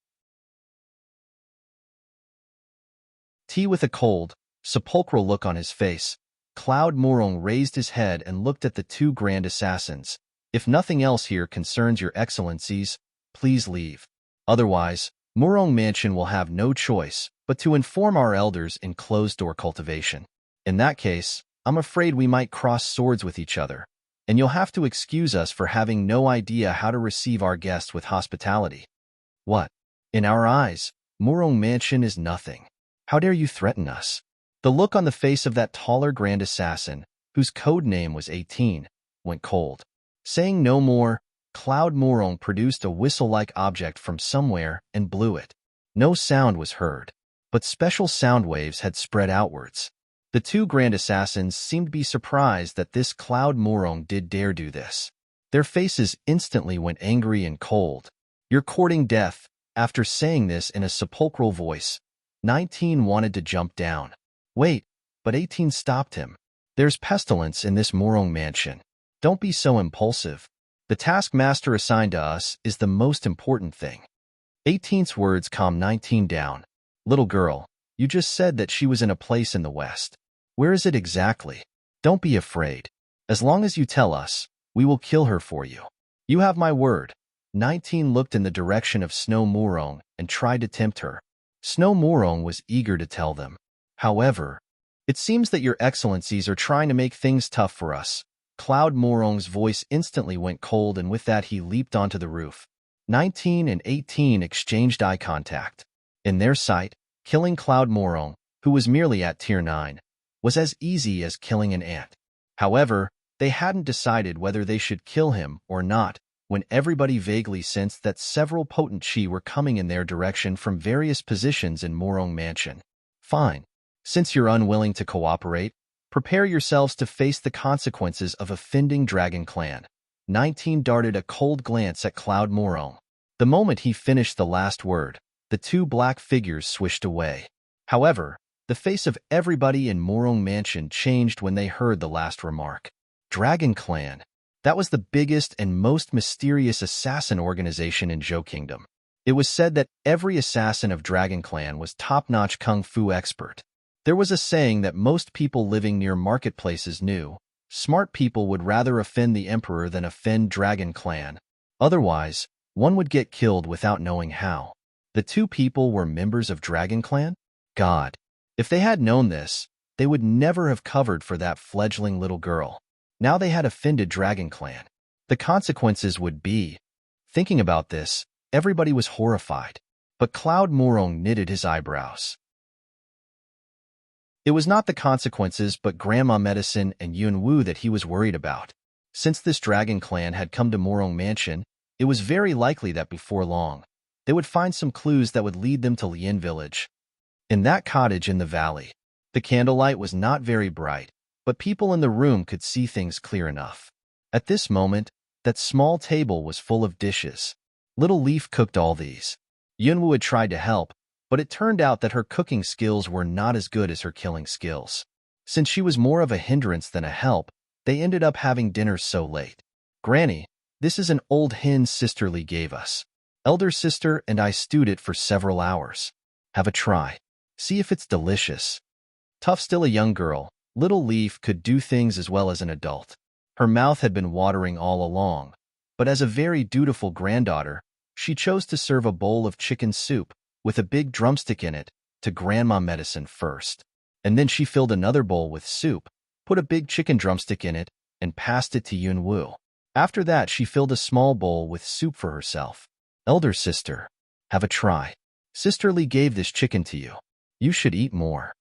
T with a cold, sepulchral look on his face, Cloud Morong raised his head and looked at the two Grand Assassins. "If nothing else here concerns your excellencies, please leave. Otherwise, Morong Mansion will have no choice but to inform our elders in closed-door cultivation. In that case, I'm afraid we might cross swords with each other, and you'll have to excuse us for having no idea how to receive our guests with hospitality." "What? In our eyes, Morong Mansion is nothing. How dare you threaten us?" The look on the face of that taller Grand Assassin, whose code name was 18, went cold. Saying no more, Cloud Morong produced a whistle-like object from somewhere and blew it. No sound was heard, but special sound waves had spread outwards. The two Grand Assassins seemed to be surprised that this Cloud Morong did dare do this. Their faces instantly went angry and cold. "You're courting death." After saying this in a sepulchral voice, 19 wanted to jump down. Wait, but 18 stopped him. There's pestilence in this Morong mansion. Don't be so impulsive. The taskmaster assigned to us is the most important thing. 18's words calmed 19 down. Little girl, you just said that she was in a place in the west. Where is it exactly? Don't be afraid. As long as you tell us, we will kill her for you. You have my word. 19 looked in the direction of Snow Morong and tried to tempt her. Snow Morong was eager to tell them. However, it seems that your excellencies are trying to make things tough for us. Cloud Morong's voice instantly went cold, and with that he leaped onto the roof. 19 and 18 exchanged eye contact. In their sight, killing Cloud Morong, who was merely at tier 9, was as easy as killing an ant. However, they hadn't decided whether they should kill him or not when everybody vaguely sensed that several potent chi were coming in their direction from various positions in Morong Mansion. Fine. Since you're unwilling to cooperate, prepare yourselves to face the consequences of offending Dragon Clan. 19 darted a cold glance at Cloud Morong. The moment he finished the last word, the two black figures swished away. However, the face of everybody in Morong Mansion changed when they heard the last remark. Dragon Clan. That was the biggest and most mysterious assassin organization in Zhou Kingdom. It was said that every assassin of Dragon Clan was top-notch kung fu expert. There was a saying that most people living near marketplaces knew. Smart people would rather offend the Emperor than offend Dragon Clan. Otherwise, one would get killed without knowing how. The two people were members of Dragon Clan? God. If they had known this, they would never have covered for that fledgling little girl. Now they had offended Dragon Clan. The consequences would be... Thinking about this, everybody was horrified. But Cloud Morong knitted his eyebrows. It was not the consequences but Grandma Medicine and Yun Wu that he was worried about. Since this Dragon Clan had come to Morong Mansion, it was very likely that before long, they would find some clues that would lead them to Lien Village. In that cottage in the valley, the candlelight was not very bright, but people in the room could see things clear enough. At this moment, that small table was full of dishes. Little Leaf cooked all these. Yun Wu had tried to help, but it turned out that her cooking skills were not as good as her killing skills. Since she was more of a hindrance than a help, they ended up having dinner so late. Granny, this is an old hen Sister Lee gave us. Elder sister and I stewed it for several hours. Have a try. See if it's delicious. Tough still a young girl, Little Leaf could do things as well as an adult. Her mouth had been watering all along, but as a very dutiful granddaughter, she chose to serve a bowl of chicken soup with a big drumstick in it to Grandma Medicine first. And then she filled another bowl with soup, put a big chicken drumstick in it, and passed it to Yun Wu. After that, she filled a small bowl with soup for herself. Elder sister, have a try. Sister Lee gave this chicken to you. You should eat more.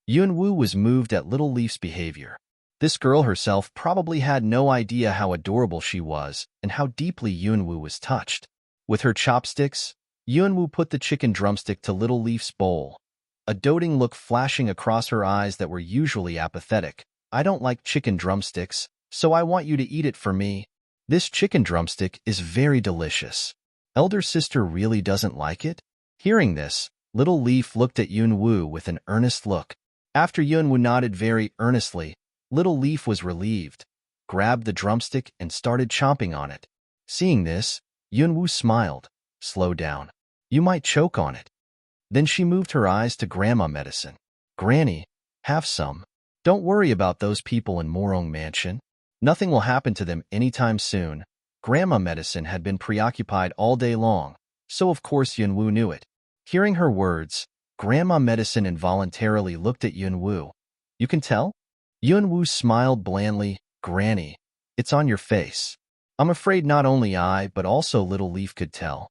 Yun Wu was moved at Little Leaf's behavior. This girl herself probably had no idea how adorable she was and how deeply Yun Wu was touched. With her chopsticks, Yun Wu put the chicken drumstick to Little Leaf's bowl, a doting look flashing across her eyes that were usually apathetic. I don't like chicken drumsticks, so I want you to eat it for me. This chicken drumstick is very delicious. Elder sister really doesn't like it? Hearing this, Little Leaf looked at Yun Wu with an earnest look. After Yun Wu nodded very earnestly, Little Leaf was relieved, grabbed the drumstick and started chomping on it. Seeing this, Yun Wu smiled. Slow down. You might choke on it. Then she moved her eyes to Grandma Medicine. Granny, have some. Don't worry about those people in Morong Mansion. Nothing will happen to them anytime soon. Grandma Medicine had been preoccupied all day long, so of course Yun Wu knew it. Hearing her words, Grandma Medicine involuntarily looked at Yun Wu. You can tell? Yun Wu smiled blandly. Granny, it's on your face. I'm afraid not only I, but also Little Leaf could tell.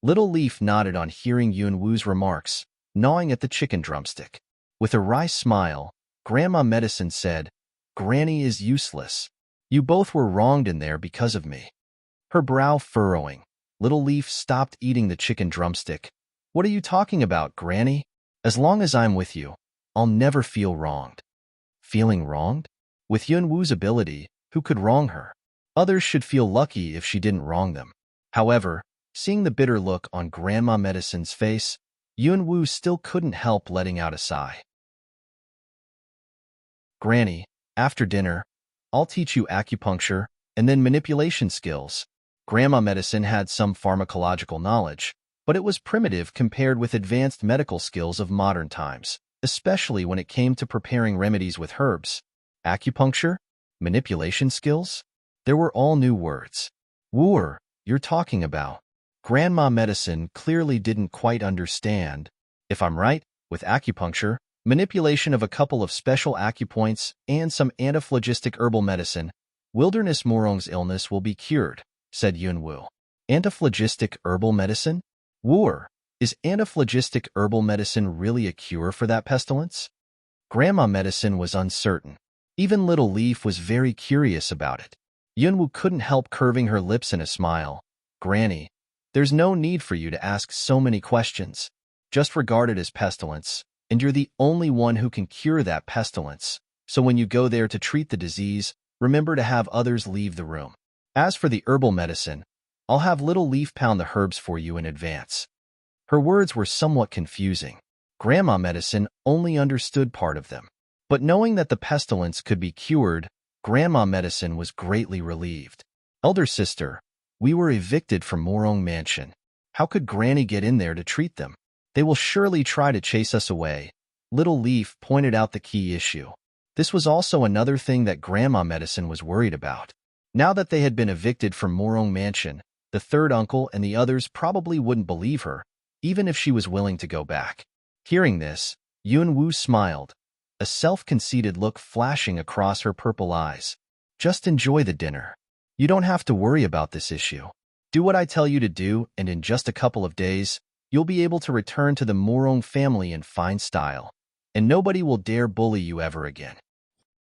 Little Leaf nodded on hearing Yun Wu's remarks, gnawing at the chicken drumstick. With a wry smile, Grandma Medicine said, Granny is useless. You both were wronged in there because of me. Her brow furrowing, Little Leaf stopped eating the chicken drumstick. What are you talking about, Granny? As long as I'm with you, I'll never feel wronged. Feeling wronged? With Yun Wu's ability, who could wrong her? Others should feel lucky if she didn't wrong them. However, seeing the bitter look on Grandma Medicine's face, Yunwu still couldn't help letting out a sigh. Granny, after dinner, I'll teach you acupuncture and then manipulation skills. Grandma medicine had some pharmacological knowledge, but it was primitive compared with advanced medical skills of modern times, especially when it came to preparing remedies with herbs. Acupuncture? Manipulation skills? There were all new words. Wooer, you're talking about. Grandma medicine clearly didn't quite understand. If I'm right, with acupuncture, manipulation of a couple of special acupoints, and some antiphlogistic herbal medicine, Wilderness Morong's illness will be cured, said Yunwu. Antiphlogistic herbal medicine? Wooer, is antiphlogistic herbal medicine really a cure for that pestilence? Grandma medicine was uncertain. Even Little Leaf was very curious about it. Yunwu couldn't help curving her lips in a smile. Granny, there's no need for you to ask so many questions. Just regard it as pestilence, and you're the only one who can cure that pestilence. So when you go there to treat the disease, remember to have others leave the room. As for the herbal medicine, I'll have Little Leaf pound the herbs for you in advance. Her words were somewhat confusing. Grandma medicine only understood part of them. But knowing that the pestilence could be cured, Grandma medicine was greatly relieved. Elder sister, we were evicted from Morong Mansion. How could Granny get in there to treat them? They will surely try to chase us away. Little Leaf pointed out the key issue. This was also another thing that Grandma medicine was worried about. Now that they had been evicted from Morong Mansion, the third uncle and the others probably wouldn't believe her, even if she was willing to go back. Hearing this, Yunwu smiled, a self-conceited look flashing across her purple eyes. Just enjoy the dinner. You don't have to worry about this issue. Do what I tell you to do, and in just a couple of days, you'll be able to return to the Morong family in fine style, and nobody will dare bully you ever again.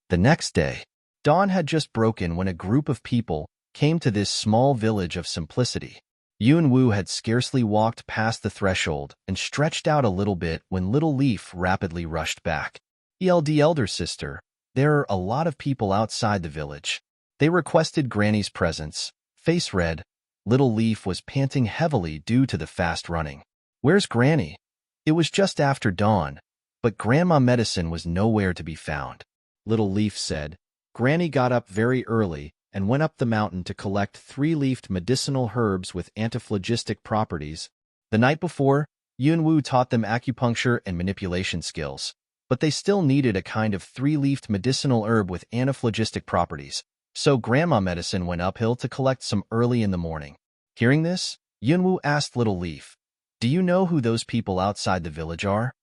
The next day, dawn had just broken when a group of people came to this small village of simplicity. Yunwu had scarcely walked past the threshold and stretched out a little bit when Little Leaf rapidly rushed back. Elder sister, there are a lot of people outside the village. They requested Granny's presence. Face red, Little Leaf was panting heavily due to the fast running. Where's Granny? It was just after dawn, but Grandma medicine was nowhere to be found. Little Leaf said, Granny got up very early and went up the mountain to collect 3-leafed medicinal herbs with antiphlogistic properties. The night before, Yunwu taught them acupuncture and manipulation skills, but they still needed a kind of 3-leafed medicinal herb with antiphlogistic properties, so Grandma medicine went uphill to collect some early in the morning. Hearing this, Yunwu asked Little Leaf, Do you know who those people outside the village are?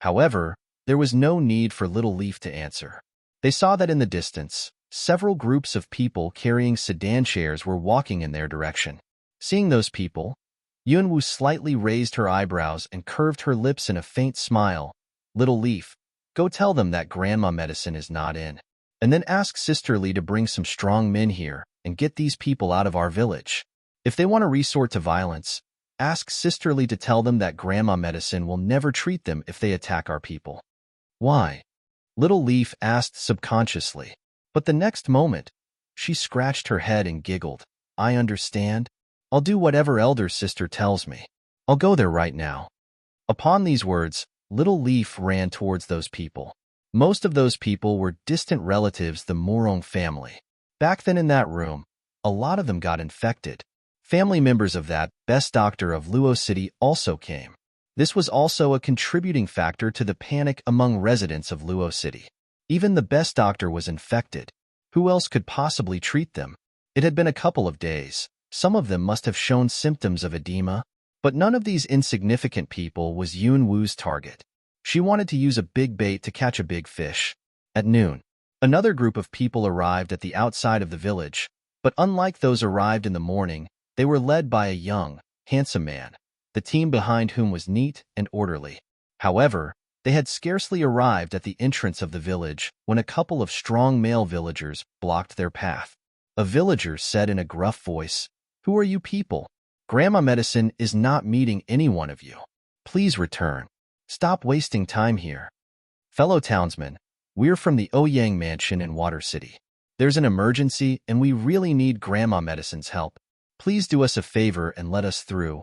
However, there was no need for Little Leaf to answer. They saw that in the distance, several groups of people carrying sedan chairs were walking in their direction. Seeing those people, Yunwu slightly raised her eyebrows and curved her lips in a faint smile. Little Leaf, go tell them that Grandma medicine is not in. And then ask Sisterly to bring some strong men here and get these people out of our village. If they want to resort to violence, ask Sisterly to tell them that Grandma medicine will never treat them if they attack our people. Why? Little Leaf asked subconsciously. But the next moment, she scratched her head and giggled. I understand. I'll do whatever elder sister tells me. I'll go there right now. Upon these words, Little Leaf ran towards those people. Most of those people were distant relatives the Morong family. Back then in that room, a lot of them got infected. Family members of that best doctor of Luo City also came. This was also a contributing factor to the panic among residents of Luo City. Even the best doctor was infected. Who else could possibly treat them? It had been a couple of days. Some of them must have shown symptoms of edema, but none of these insignificant people was Yunwu's target. She wanted to use a big bait to catch a big fish. At noon, another group of people arrived at the outside of the village, but unlike those arrived in the morning, they were led by a young, handsome man, the team behind whom was neat and orderly. However, they had scarcely arrived at the entrance of the village when a couple of strong male villagers blocked their path. A villager said in a gruff voice, Who are you people? Grandma medicine is not meeting any one of you. Please return. Stop wasting time here. Fellow townsmen, we're from the Ouyang Mansion in Water City. There's an emergency and we really need Grandma medicine's help. Please do us a favor and let us through.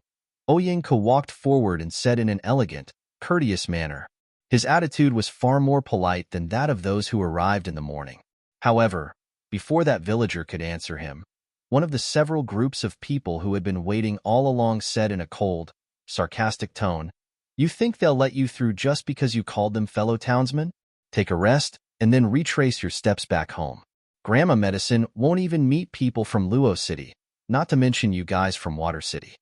Oyinka walked forward and said in an elegant, courteous manner. His attitude was far more polite than that of those who arrived in the morning. However, before that villager could answer him, one of the several groups of people who had been waiting all along said in a cold, sarcastic tone, "You think they'll let you through just because you called them fellow townsmen? Take a rest, and then retrace your steps back home. Grandma Medicine won't even meet people from Luo City, not to mention you guys from Water City."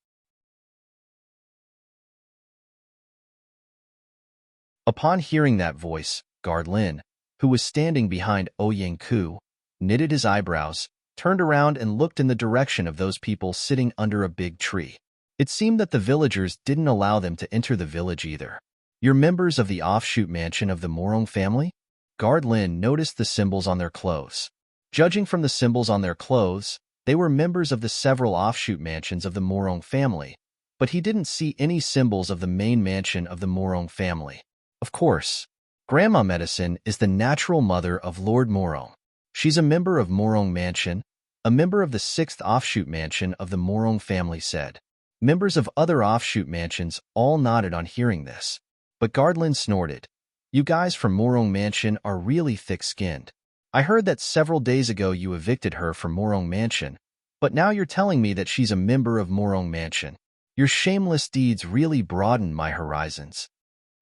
Upon hearing that voice, Guard Lin, who was standing behind Oyinka, knitted his eyebrows, turned around and looked in the direction of those people sitting under a big tree. It seemed that the villagers didn't allow them to enter the village either. "You're members of the offshoot mansion of the Morong family?" Guard Lin noticed the symbols on their clothes. Judging from the symbols on their clothes, they were members of the several offshoot mansions of the Morong family, but he didn't see any symbols of the main mansion of the Morong family. Of course, Grandma Medicine is the natural mother of Lord Morong. She's a member of Morong Mansion, a member of the 6th offshoot mansion of the Morong family said. Members of other offshoot mansions all nodded on hearing this. But Gardlin snorted. "You guys from Morong Mansion are really thick-skinned. I heard that several days ago you evicted her from Morong Mansion, but now you're telling me that she's a member of Morong Mansion. Your shameless deeds really broaden my horizons."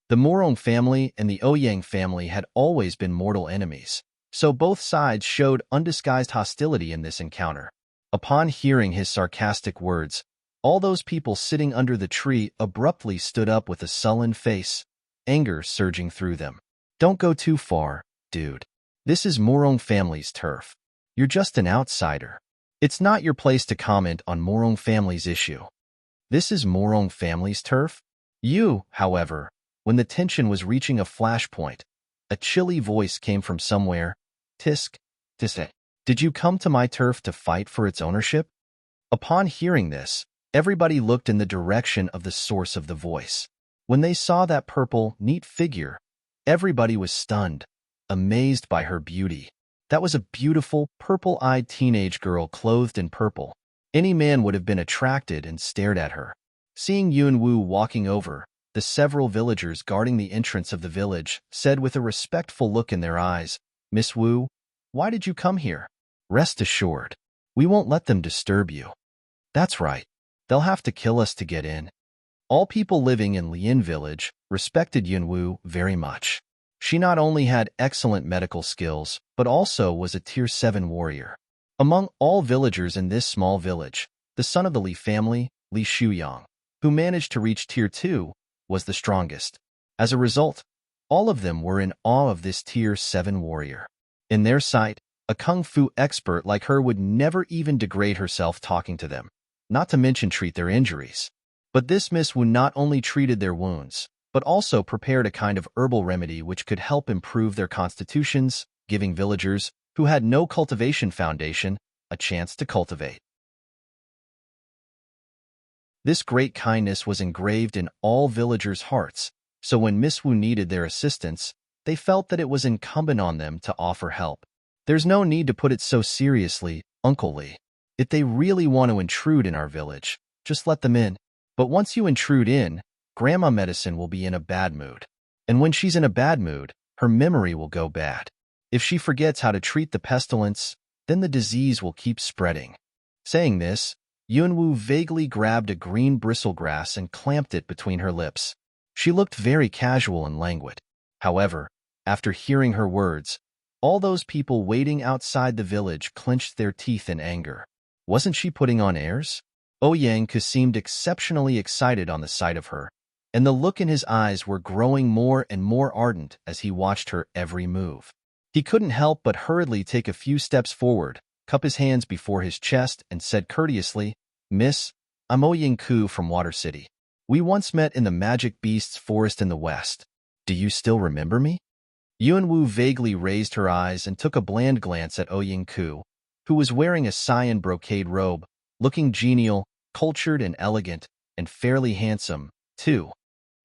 The Morong family and the Ouyang family had always been mortal enemies, so both sides showed undisguised hostility in this encounter. Upon hearing his sarcastic words, all those people sitting under the tree abruptly stood up with a sullen face, anger surging through them. "Don't go too far, dude. This is Morong family's turf. You're just an outsider. It's not your place to comment on Morong family's issue." "This is Morong family's turf?" You, however, when the tension was reaching a flashpoint, a chilly voice came from somewhere. "Tisk, tisk. Did you come to my turf to fight for its ownership?" Upon hearing this, everybody looked in the direction of the source of the voice. When they saw that purple, neat figure, everybody was stunned, amazed by her beauty. That was a beautiful, purple-eyed teenage girl clothed in purple. Any man would have been attracted and stared at her. Seeing Yun Wu walking over, the several villagers guarding the entrance of the village said with a respectful look in their eyes, "Miss Wu, why did you come here? Rest assured, we won't let them disturb you." "That's right. They'll have to kill us to get in." All people living in Lian Village respected Yun Wu very much. She not only had excellent medical skills, but also was a Tier 7 warrior. Among all villagers in this small village, the son of the Li family, Li Shuyang, who managed to reach Tier 2, was the strongest. As a result, all of them were in awe of this Tier 7 warrior. In their sight, a kung fu expert like her would never even degrade herself talking to them, not to mention treat their injuries. But this Miss Wu not only treated their wounds, but also prepared a kind of herbal remedy which could help improve their constitutions, giving villagers, who had no cultivation foundation, a chance to cultivate. This great kindness was engraved in all villagers' hearts, so when Miss Wu needed their assistance, they felt that it was incumbent on them to offer help. "There's no need to put it so seriously, Uncle Li. If they really want to intrude in our village, just let them in. But once you intrude in, Grandma Medicine will be in a bad mood. And when she's in a bad mood, her memory will go bad. If she forgets how to treat the pestilence, then the disease will keep spreading." Saying this, Yunwu vaguely grabbed a green bristlegrass and clamped it between her lips. She looked very casual and languid. However, after hearing her words, all those people waiting outside the village clenched their teeth in anger. Wasn't she putting on airs? Ouyang seemed exceptionally excited on the sight of her, and the look in his eyes were growing more and more ardent as he watched her every move. He couldn't help but hurriedly take a few steps forward, cup his hands before his chest, and said courteously, "Miss, I'm Oyinka from Water City. We once met in the Magic Beasts Forest in the West. Do you still remember me?" Yunwu vaguely raised her eyes and took a bland glance at Oyinka, who was wearing a cyan brocade robe, looking genial, cultured and elegant, and fairly handsome, too.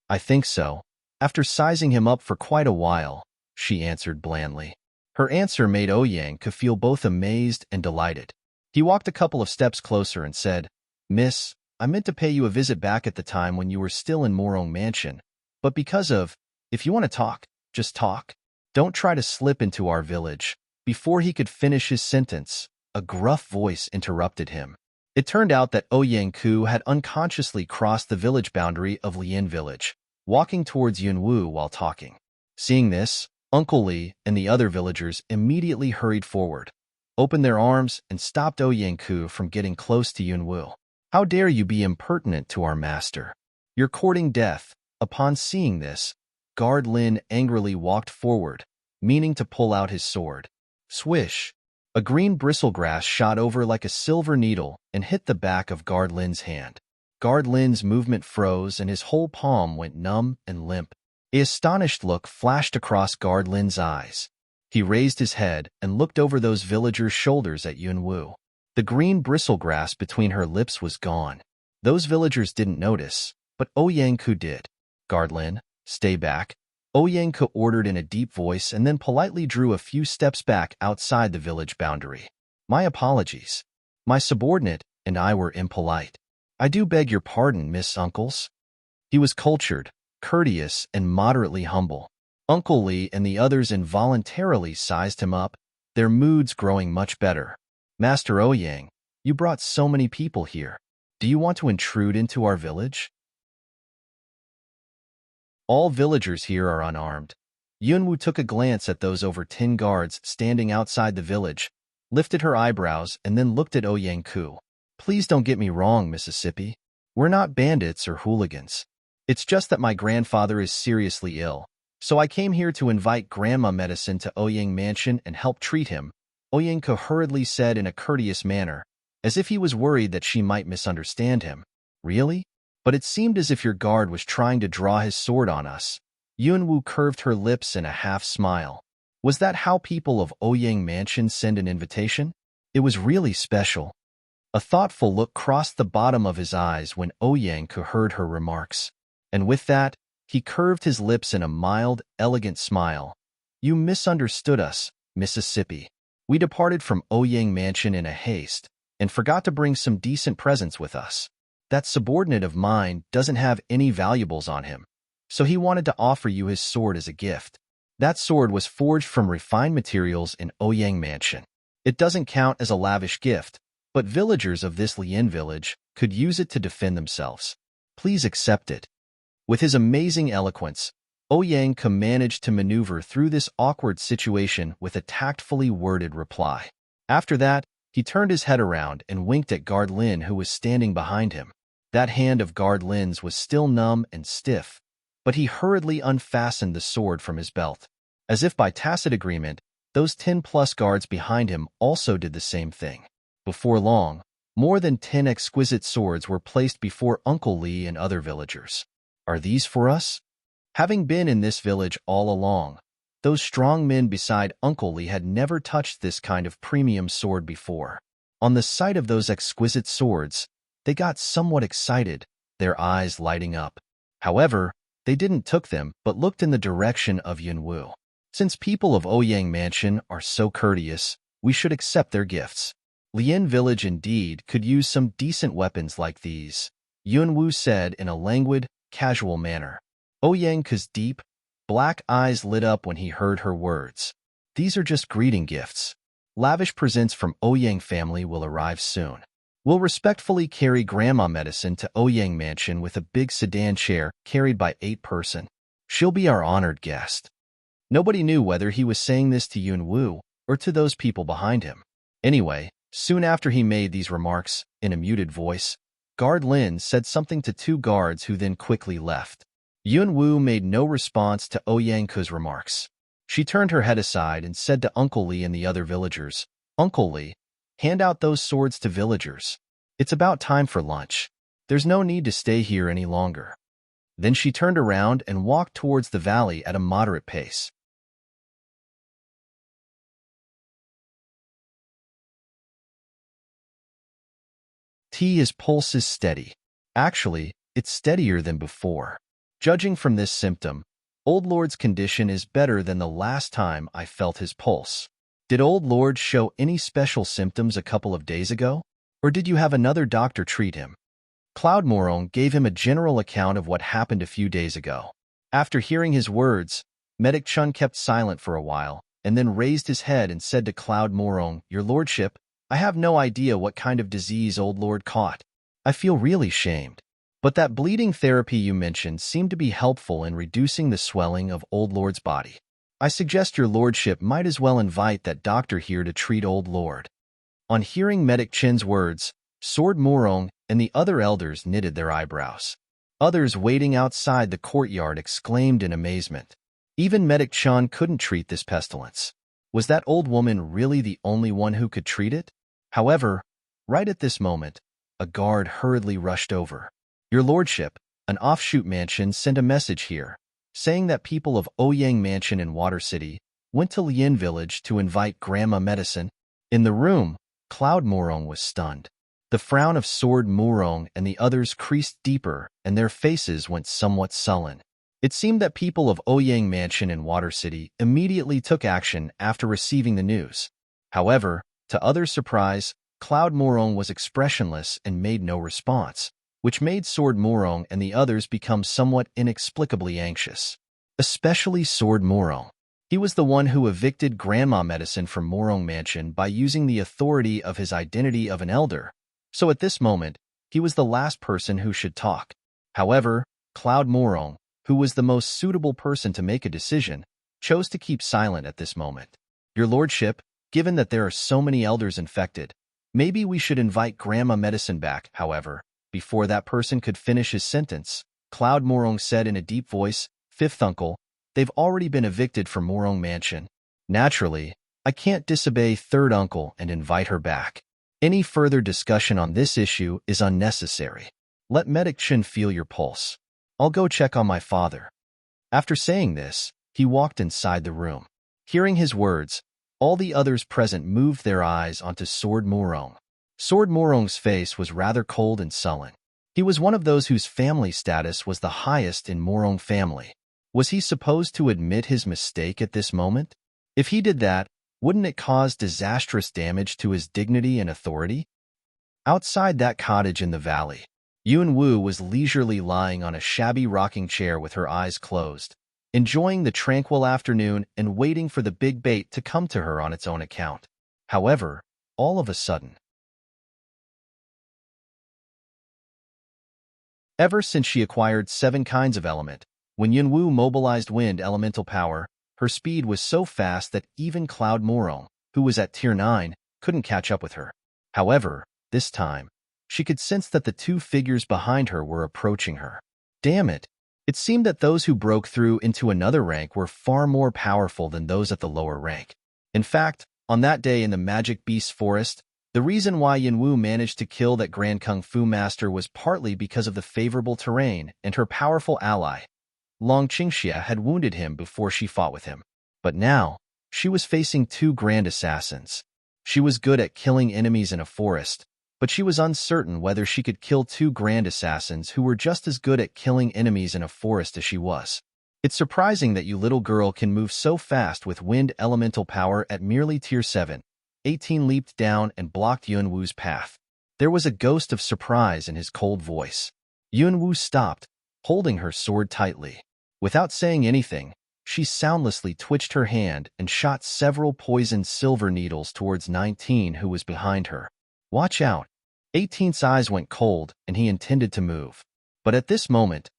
"I think so. After sizing him up for quite a while," she answered blandly. Her answer made Ouyang feel both amazed and delighted. He walked a couple of steps closer and said, "Miss, I meant to pay you a visit back at the time when you were still in Morong Mansion, but if you want to talk, just talk. Don't try to slip into our village." Before he could finish his sentence, a gruff voice interrupted him. It turned out that Ouyang-ku had unconsciously crossed the village boundary of Lian Village, walking towards Yunwu while talking. Seeing this, Uncle Li and the other villagers immediately hurried forward, opened their arms, and stopped Ouyang-ku from getting close to Yunwu. "How dare you be impertinent to our master? You're courting death." Upon seeing this, Guard Lin angrily walked forward, meaning to pull out his sword. Swish! A green bristlegrass shot over like a silver needle and hit the back of Guard Lin's hand. Guard Lin's movement froze and his whole palm went numb and limp. An astonished look flashed across Guard Lin's eyes. He raised his head and looked over those villagers' shoulders at Yunwu. The green bristlegrass between her lips was gone. Those villagers didn't notice, but Ouyang-ku did. "Guard Lin, stay back," Ouyang-ku ordered in a deep voice and then politely drew a few steps back outside the village boundary. "My apologies. My subordinate and I were impolite. I do beg your pardon, Miss Uncles." He was cultured, courteous, and moderately humble. Uncle Li and the others involuntarily sized him up, their moods growing much better. "Master Ouyang, you brought so many people here. Do you want to intrude into our village?" "All villagers here are unarmed." Yunwu took a glance at those over 10 guards standing outside the village, lifted her eyebrows, and then looked at Ouyang-ku. "Please don't get me wrong, Mississippi. We're not bandits or hooligans. It's just that my grandfather is seriously ill, so I came here to invite Grandma Medicine to Ouyang Mansion and help treat him," Ouyang-ku hurriedly said in a courteous manner, as if he was worried that she might misunderstand him. "Really? But it seemed as if your guard was trying to draw his sword on us." Yunwu curved her lips in a half-smile. "Was that how people of Ouyang Mansion send an invitation? It was really special." A thoughtful look crossed the bottom of his eyes when Ouyang-ku heard her remarks. And with that, he curved his lips in a mild, elegant smile. "You misunderstood us, Mississippi. We departed from Ouyang Mansion in a haste and forgot to bring some decent presents with us. That subordinate of mine doesn't have any valuables on him, so he wanted to offer you his sword as a gift. That sword was forged from refined materials in Ouyang Mansion. It doesn't count as a lavish gift, but villagers of this Lian village could use it to defend themselves. Please accept it." With his amazing eloquence, Ouyang-ku managed to maneuver through this awkward situation with a tactfully worded reply. After that, he turned his head around and winked at Guard Lin, who was standing behind him. That hand of Guard Lin's was still numb and stiff, but he hurriedly unfastened the sword from his belt. As if by tacit agreement, those 10+ guards behind him also did the same thing. Before long, more than 10 exquisite swords were placed before Uncle Li and other villagers. "Are these for us?" Having been in this village all along, those strong men beside Uncle Li had never touched this kind of premium sword before. On the sight of those exquisite swords, they got somewhat excited, their eyes lighting up. However, they didn't took them but looked in the direction of Yunwu. "Since people of Ouyang Mansion are so courteous, we should accept their gifts. Lian Village indeed could use some decent weapons like these," Yunwu said in a languid, casual manner. Ouyang-ku's deep, black eyes lit up when he heard her words. "These are just greeting gifts. Lavish presents from Ouyang family will arrive soon. We'll respectfully carry Grandma Medicine to Ouyang Mansion with a big sedan chair carried by 8 persons. She'll be our honored guest." Nobody knew whether he was saying this to Yunwu or to those people behind him. Anyway, soon after he made these remarks, in a muted voice, Guard Lin said something to 2 guards who then quickly left. Yunwu made no response to Ouyang-ku's remarks. She turned her head aside and said to Uncle Li and the other villagers, "Uncle Li, hand out those swords to villagers. It's about time for lunch. There's no need to stay here any longer." Then she turned around and walked towards the valley at a moderate pace. His pulse is steady. Actually, it's steadier than before. Judging from this symptom, Old Lord's condition is better than the last time I felt his pulse. Did Old Lord show any special symptoms a couple of days ago? Or did you have another doctor treat him? Cloud Morong gave him a general account of what happened a few days ago. After hearing his words, Medic Chun kept silent for a while, and then raised his head and said to Cloud Morong, "Your lordship, I have no idea what kind of disease old lord caught. I feel really shamed. But that bleeding therapy you mentioned seemed to be helpful in reducing the swelling of old lord's body. I suggest your lordship might as well invite that doctor here to treat old lord." On hearing Medic Chin's words, Sword Morong and the other elders knitted their eyebrows. Others waiting outside the courtyard exclaimed in amazement. Even Medic Chan couldn't treat this pestilence. Was that old woman really the only one who could treat it? However, right at this moment, a guard hurriedly rushed over. "Your lordship, an offshoot mansion sent a message here, saying that people of Ouyang Mansion in Water City went to Lian Village to invite Grandma Medicine." In the room, Cloud Morong was stunned. The frown of Sword Morong and the others creased deeper, and their faces went somewhat sullen. It seemed that people of Ouyang Mansion in Water City immediately took action after receiving the news. However, to others' surprise, Cloud Morong was expressionless and made no response, which made Sword Morong and the others become somewhat inexplicably anxious. Especially Sword Morong. He was the one who evicted Grandma Medicine from Morong Mansion by using the authority of his identity of an elder, so at this moment, he was the last person who should talk. However, Cloud Morong, who was the most suitable person to make a decision, chose to keep silent at this moment. "Your lordship, given that there are so many elders infected, maybe we should invite Grandma Medicine back." However, before that person could finish his sentence, Cloud Morong said in a deep voice, "Fifth uncle, they've already been evicted from Morong Mansion. Naturally, I can't disobey third uncle and invite her back. Any further discussion on this issue is unnecessary. Let Medic Chin feel your pulse. I'll go check on my father." After saying this, he walked inside the room. Hearing his words, all the others present moved their eyes onto Sword Morong. Sword Morong's face was rather cold and sullen. He was one of those whose family status was the highest in Morong family. Was he supposed to admit his mistake at this moment? If he did that, wouldn't it cause disastrous damage to his dignity and authority? Outside that cottage in the valley, Yun Wu was leisurely lying on a shabby rocking chair with her eyes closed, enjoying the tranquil afternoon and waiting for the big bait to come to her on its own account. However, all of a sudden, ever since she acquired 7 kinds of element, when Yunwu mobilized wind elemental power, her speed was so fast that even Cloud Morong, who was at Tier 9, couldn't catch up with her. However, this time, she could sense that the 2 figures behind her were approaching her. Damn it! It seemed that those who broke through into another rank were far more powerful than those at the lower rank. In fact, on that day in the Magic Beast Forest, the reason why Yunwu managed to kill that Grand Kung Fu master was partly because of the favorable terrain and her powerful ally. Long Qingxia had wounded him before she fought with him. But now, she was facing 2 grand assassins. She was good at killing enemies in a forest, but she was uncertain whether she could kill 2 grand assassins who were just as good at killing enemies in a forest as she was. It's surprising that you little girl can move so fast with wind elemental power at merely Tier 7. 18 leaped down and blocked Yunwu's path. There was a ghost of surprise in his cold voice. Yunwu stopped, holding her sword tightly. Without saying anything, she soundlessly twitched her hand and shot several poisoned silver needles towards 19 who was behind her. "Watch out." 18's eyes went cold and he intended to move. But at this moment,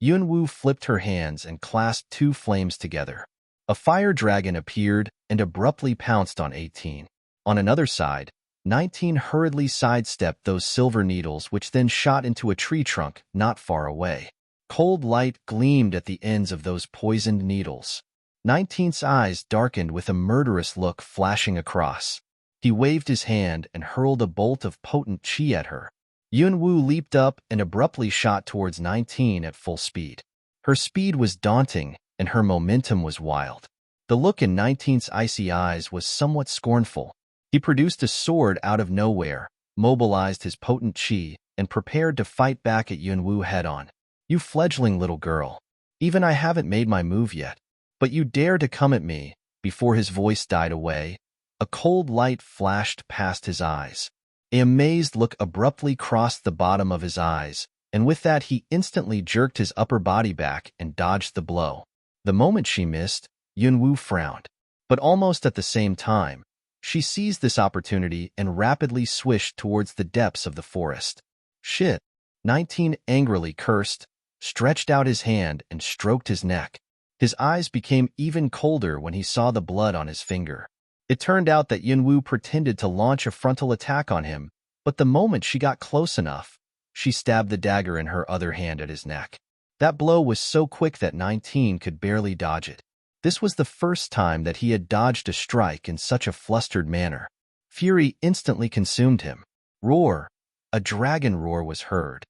Yunwu flipped her hands and clasped 2 flames together. A fire dragon appeared and abruptly pounced on 18. On another side, 19 hurriedly sidestepped those silver needles which then shot into a tree trunk not far away. Cold light gleamed at the ends of those poisoned needles. 19's eyes darkened with a murderous look flashing across. He waved his hand and hurled a bolt of potent qi at her. Yunwu leaped up and abruptly shot towards 19 at full speed. Her speed was daunting and her momentum was wild. The look in 19's icy eyes was somewhat scornful. He produced a sword out of nowhere, mobilized his potent qi, and prepared to fight back at Yunwu head-on. "You fledgling little girl. Even I haven't made my move yet. But you dare to come at me." Before his voice died away, a cold light flashed past his eyes. A amazed look abruptly crossed the bottom of his eyes, and with that he instantly jerked his upper body back and dodged the blow. The moment she missed, Yunwu frowned. But almost at the same time, she seized this opportunity and rapidly swished towards the depths of the forest. Shit! 19 angrily cursed, stretched out his hand and stroked his neck. His eyes became even colder when he saw the blood on his finger. It turned out that Yunwu pretended to launch a frontal attack on him, but the moment she got close enough, she stabbed the dagger in her other hand at his neck. That blow was so quick that 19 could barely dodge it. This was the first time that he had dodged a strike in such a flustered manner. Fury instantly consumed him. Roar! A dragon roar was heard.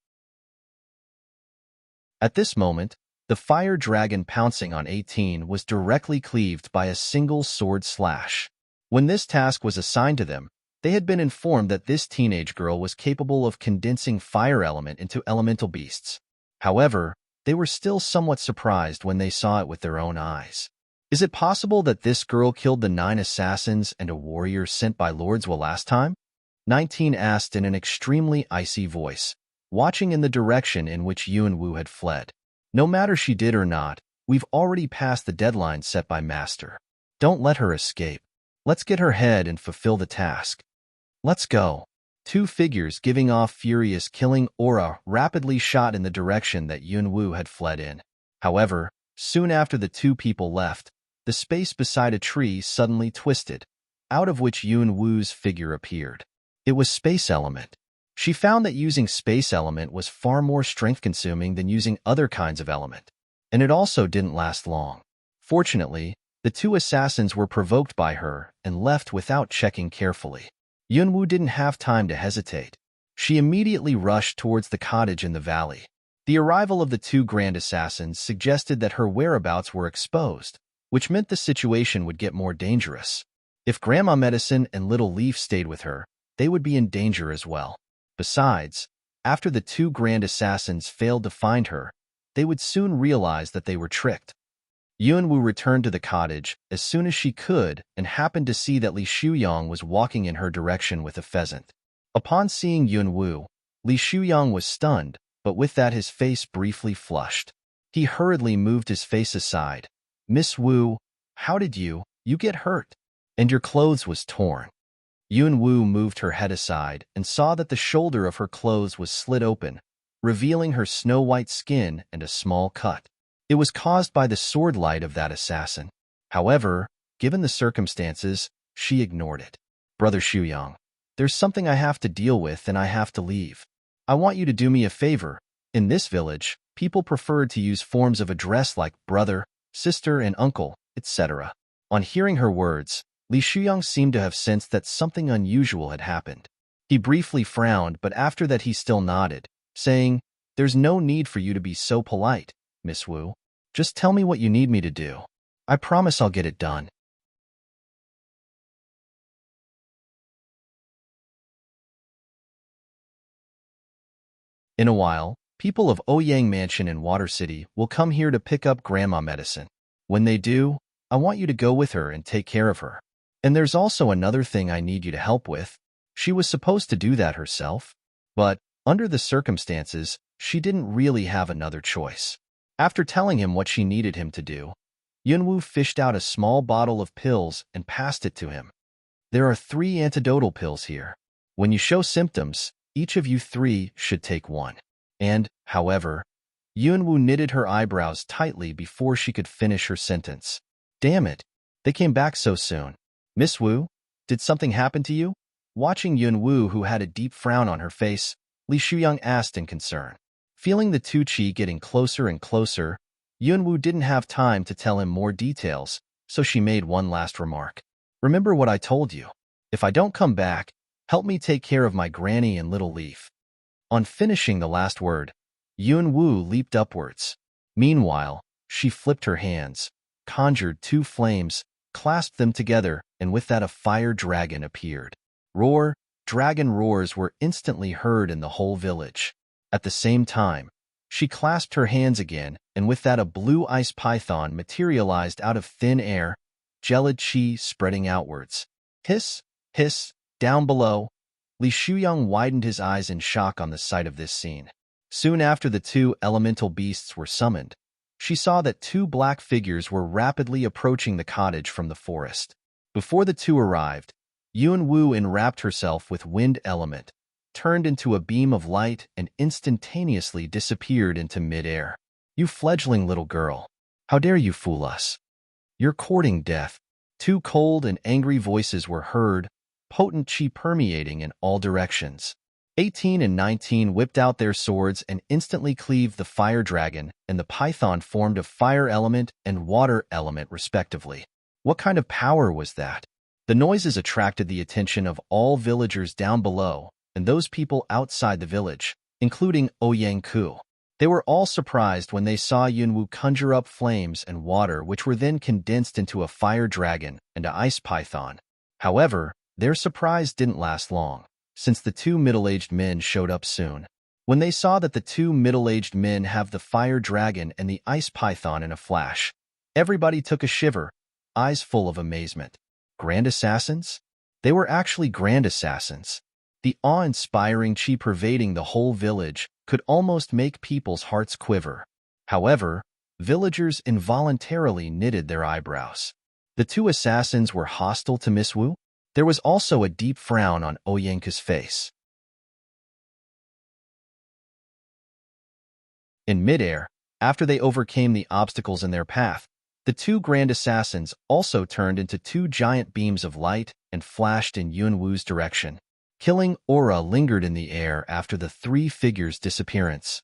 At this moment, the fire dragon pouncing on 18 was directly cleaved by a single sword slash. When this task was assigned to them, they had been informed that this teenage girl was capable of condensing fire element into elemental beasts. However, they were still somewhat surprised when they saw it with their own eyes. Is it possible that this girl killed the 9 assassins and a warrior sent by Lords Will last time? 19 asked in an extremely icy voice, watching in the direction in which Yunwu had fled. No matter she did or not, we've already passed the deadline set by Master. Don't let her escape. Let's get her head and fulfill the task. Let's go. 2 figures giving off furious killing aura rapidly shot in the direction that Yunwu had fled in. However, soon after the 2 people left, the space beside a tree suddenly twisted, out of which Yunwu's figure appeared. It was Space Element. She found that using Space Element was far more strength-consuming than using other kinds of element, and it also didn't last long. Fortunately, the 2 assassins were provoked by her and left without checking carefully. Yunwu didn't have time to hesitate. She immediately rushed towards the cottage in the valley. The arrival of the 2 grand assassins suggested that her whereabouts were exposed, which meant the situation would get more dangerous. If Grandma Medicine and Little Leaf stayed with her, they would be in danger as well. Besides, after the 2 grand assassins failed to find her, they would soon realize that they were tricked. Yunwu returned to the cottage as soon as she could and happened to see that Li Shuyang was walking in her direction with a pheasant. Upon seeing Yunwu, Li Shuyang was stunned, but with that his face briefly flushed. He hurriedly moved his face aside. "Miss Wu, how did you get hurt? And your clothes was torn." Yunwu moved her head aside and saw that the shoulder of her clothes was slit open, revealing her snow-white skin and a small cut. It was caused by the sword light of that assassin. However, given the circumstances, she ignored it. "Brother Shuyang, there's something I have to deal with and I have to leave. I want you to do me a favor. In this village, people preferred to use forms of address like brother, sister, and uncle, etc." On hearing her words, Li Shuyang seemed to have sensed that something unusual had happened. He briefly frowned, but after that he still nodded, saying, "There's no need for you to be so polite, Miss Wu. Just tell me what you need me to do. I promise I'll get it done." In a while, people of Ouyang Mansion in Water City will come here to pick up Grandma Medicine. When they do, I want you to go with her and take care of her. And there's also another thing I need you to help with. She was supposed to do that herself, but under the circumstances, she didn't really have another choice. After telling him what she needed him to do, Yunwu fished out a small bottle of pills and passed it to him. "There are 3 antidotal pills here. When you show symptoms, each of you 3 should take one." And, however, Yunwu knitted her eyebrows tightly before she could finish her sentence. "Damn it, they came back so soon. Miss Wu, did something happen to you?" Watching Yunwu, who had a deep frown on her face, Li Shuyang asked in concern. Feeling the 2 chi getting closer and closer, Yunwu didn't have time to tell him more details, so she made one last remark. "Remember what I told you. If I don't come back, help me take care of my granny and Little Leaf." On finishing the last word, Yunwu leaped upwards. Meanwhile, she flipped her hands, conjured 2 flames, clasped them together, and with that a fire dragon appeared. Roar, dragon roars were instantly heard in the whole village. At the same time, she clasped her hands again, and with that a blue ice python materialized out of thin air, gelid chi spreading outwards. Hiss, hiss, down below. Li Shuyang widened his eyes in shock on the sight of this scene. Soon after the two elemental beasts were summoned, she saw that two black figures were rapidly approaching the cottage from the forest. Before the two arrived, Yun Wu enwrapped herself with wind element, turned into a beam of light, and instantaneously disappeared into mid-air. "You fledgling little girl, how dare you fool us? You're courting death." Two cold and angry voices were heard, potent chi permeating in all directions. 18 and 19 whipped out their swords and instantly cleaved the fire dragon and the python formed of fire element and water element respectively. What kind of power was that? The noises attracted the attention of all villagers down below and those people outside the village, including Ouyang Ku. They were all surprised when they saw Yunwu conjure up flames and water which were then condensed into a fire dragon and a ice python. However, their surprise didn't last long, since the two middle-aged men showed up soon. When they saw that the two middle-aged men have the fire dragon and the ice python in a flash, everybody took a shiver, eyes full of amazement. Grand assassins? They were actually grand assassins. The awe-inspiring chi pervading the whole village could almost make people's hearts quiver. However, villagers involuntarily knitted their eyebrows. The two assassins were hostile to Miss Wu? There was also a deep frown on Oyenka's face. In midair, after they overcame the obstacles in their path, the two grand assassins also turned into two giant beams of light and flashed in Yun Wu's direction. Killing aura lingered in the air after the three figures' disappearance.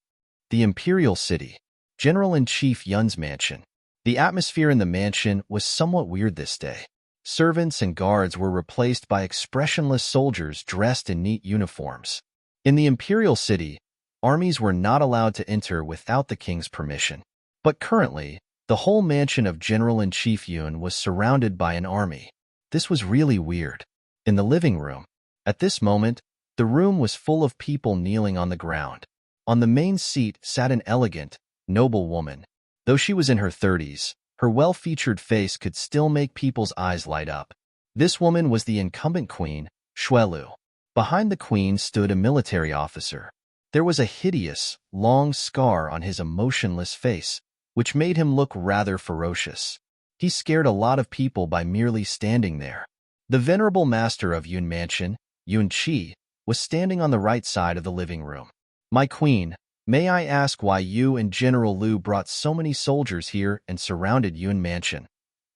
The Imperial City, General-in-Chief Yun's mansion. The atmosphere in the mansion was somewhat weird this day. Servants and guards were replaced by expressionless soldiers dressed in neat uniforms. In the Imperial City, armies were not allowed to enter without the king's permission. But currently, the whole mansion of General-in-Chief Yun was surrounded by an army. This was really weird. In the living room, at this moment, the room was full of people kneeling on the ground. On the main seat sat an elegant, noble woman. Though she was in her 30s, her well-featured face could still make people's eyes light up. This woman was the incumbent queen, Xuelu. Behind the queen stood a military officer. There was a hideous, long scar on his emotionless face, which made him look rather ferocious. He scared a lot of people by merely standing there. The venerable master of Yun Mansion, Yun Qi, was standing on the right side of the living room. "My queen, may I ask why you and General Liu brought so many soldiers here and surrounded Yun Mansion?"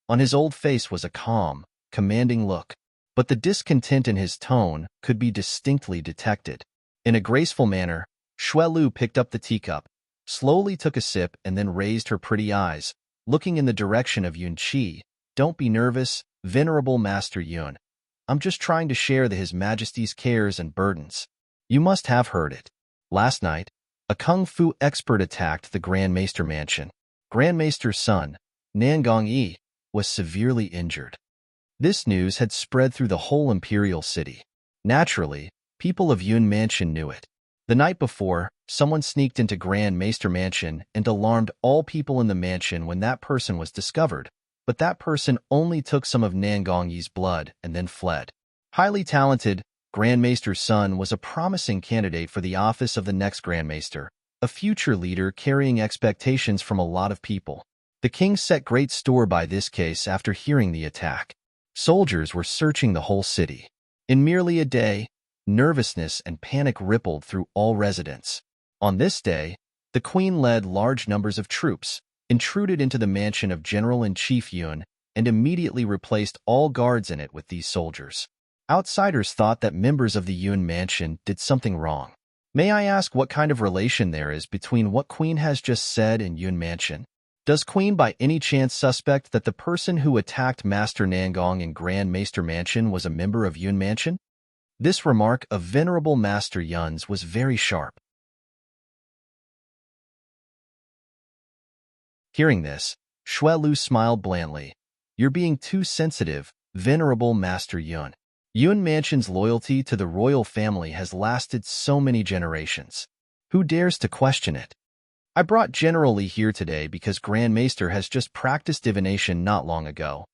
On his old face was a calm, commanding look, but the discontent in his tone could be distinctly detected. In a graceful manner, Xuelu picked up the teacup, slowly took a sip and then raised her pretty eyes, looking in the direction of Yun Qi. "Don't be nervous, venerable Master Yun. I'm just trying to share His Majesty's cares and burdens. You must have heard it. Last night, a kung fu expert attacked the Grand Maester mansion. Grand Maester's son, Nangong Yi, was severely injured." This news had spread through the whole imperial city. Naturally, people of Yun Mansion knew it. The night before, someone sneaked into Grand Maester Mansion and alarmed all people in the mansion when that person was discovered, but that person only took some of Nangong Yi's blood and then fled. Highly talented, Grand Maester's son was a promising candidate for the office of the next Grand Maester, a future leader carrying expectations from a lot of people. The king set great store by this case after hearing the attack. Soldiers were searching the whole city. In merely a day, nervousness and panic rippled through all residents. On this day, the queen led large numbers of troops, intruded into the mansion of General-in-Chief Yun, and immediately replaced all guards in it with these soldiers. Outsiders thought that members of the Yun Mansion did something wrong. May I ask what kind of relation there is between what Queen has just said and Yun Mansion? Does Queen by any chance suspect that the person who attacked Master Nangong in Grand Maester Mansion was a member of Yun Mansion? This remark of Venerable Master Yun's was very sharp. Hearing this, Xuelu smiled blandly. "You're being too sensitive, Venerable Master Yun. Yun Mansion's loyalty to the royal family has lasted so many generations. Who dares to question it? I brought General Li here today because Grand Maester has just practiced divination not long ago.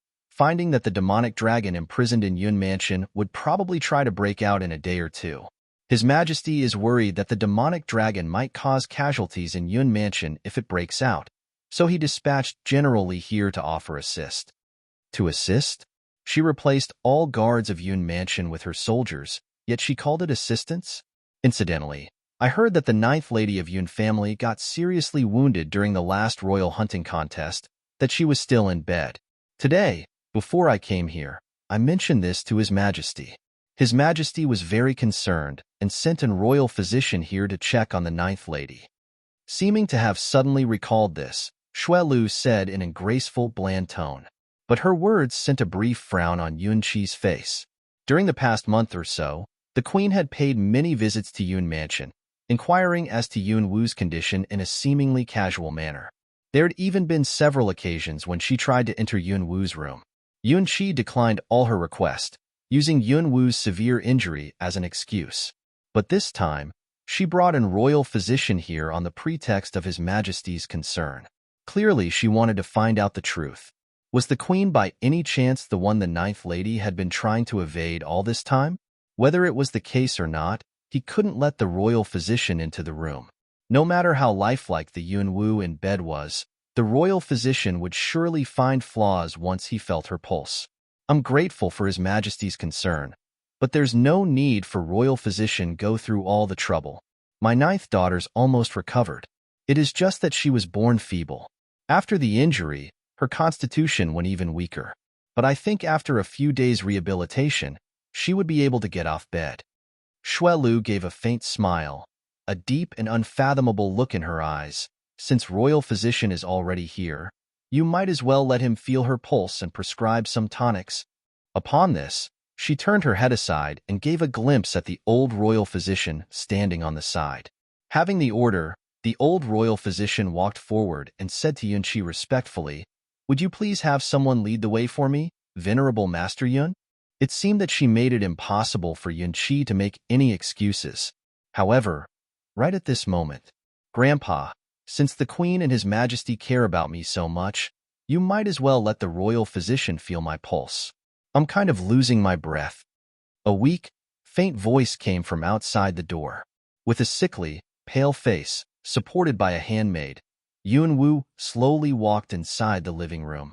finding that the demonic dragon imprisoned in Yun Mansion would probably try to break out in a day or two. His Majesty is worried that the demonic dragon might cause casualties in Yun Mansion if it breaks out, so he dispatched General Li here to offer assist. To assist? She replaced all guards of Yun Mansion with her soldiers, yet she called it assistance? Incidentally, I heard that the ninth lady of Yun family got seriously wounded during the last royal hunting contest, that she was still in bed. Today, before I came here, I mentioned this to His Majesty. His Majesty was very concerned and sent an royal physician here to check on the ninth lady. Seeming to have suddenly recalled this, Xue Lu said in a graceful, bland tone. But her words sent a brief frown on Yun Qi's face. During the past month or so, the queen had paid many visits to Yun Mansion, inquiring as to Yun Wu's condition in a seemingly casual manner. There had even been several occasions when she tried to enter Yun Wu's room. Yun Qi declined all her requests, using Yun Wu's severe injury as an excuse. But this time, she brought an royal physician here on the pretext of His Majesty's concern. Clearly, she wanted to find out the truth. Was the queen by any chance the one the ninth lady had been trying to evade all this time? Whether it was the case or not, he couldn't let the royal physician into the room. No matter how lifelike the Yun Wu in bed was, the royal physician would surely find flaws once he felt her pulse. I'm grateful for His Majesty's concern, but there's no need for royal physician go through all the trouble. My ninth daughter's almost recovered. It is just that she was born feeble. After the injury, her constitution went even weaker. But I think after a few days' rehabilitation, she would be able to get off bed. Xue Lu gave a faint smile, a deep and unfathomable look in her eyes. Since royal physician is already here, you might as well let him feel her pulse and prescribe some tonics. Upon this, she turned her head aside and gave a glimpse at the old royal physician standing on the side. Having the order, the old royal physician walked forward and said to Yun Qi respectfully, "Would you please have someone lead the way for me, Venerable Master Yun?" It seemed that she made it impossible for Yun Qi to make any excuses. However, right at this moment, "Grandpa, since the Queen and His Majesty care about me so much, you might as well let the royal physician feel my pulse. I'm kind of losing my breath." A weak, faint voice came from outside the door. With a sickly, pale face, supported by a handmaid, Yun Wu slowly walked inside the living room.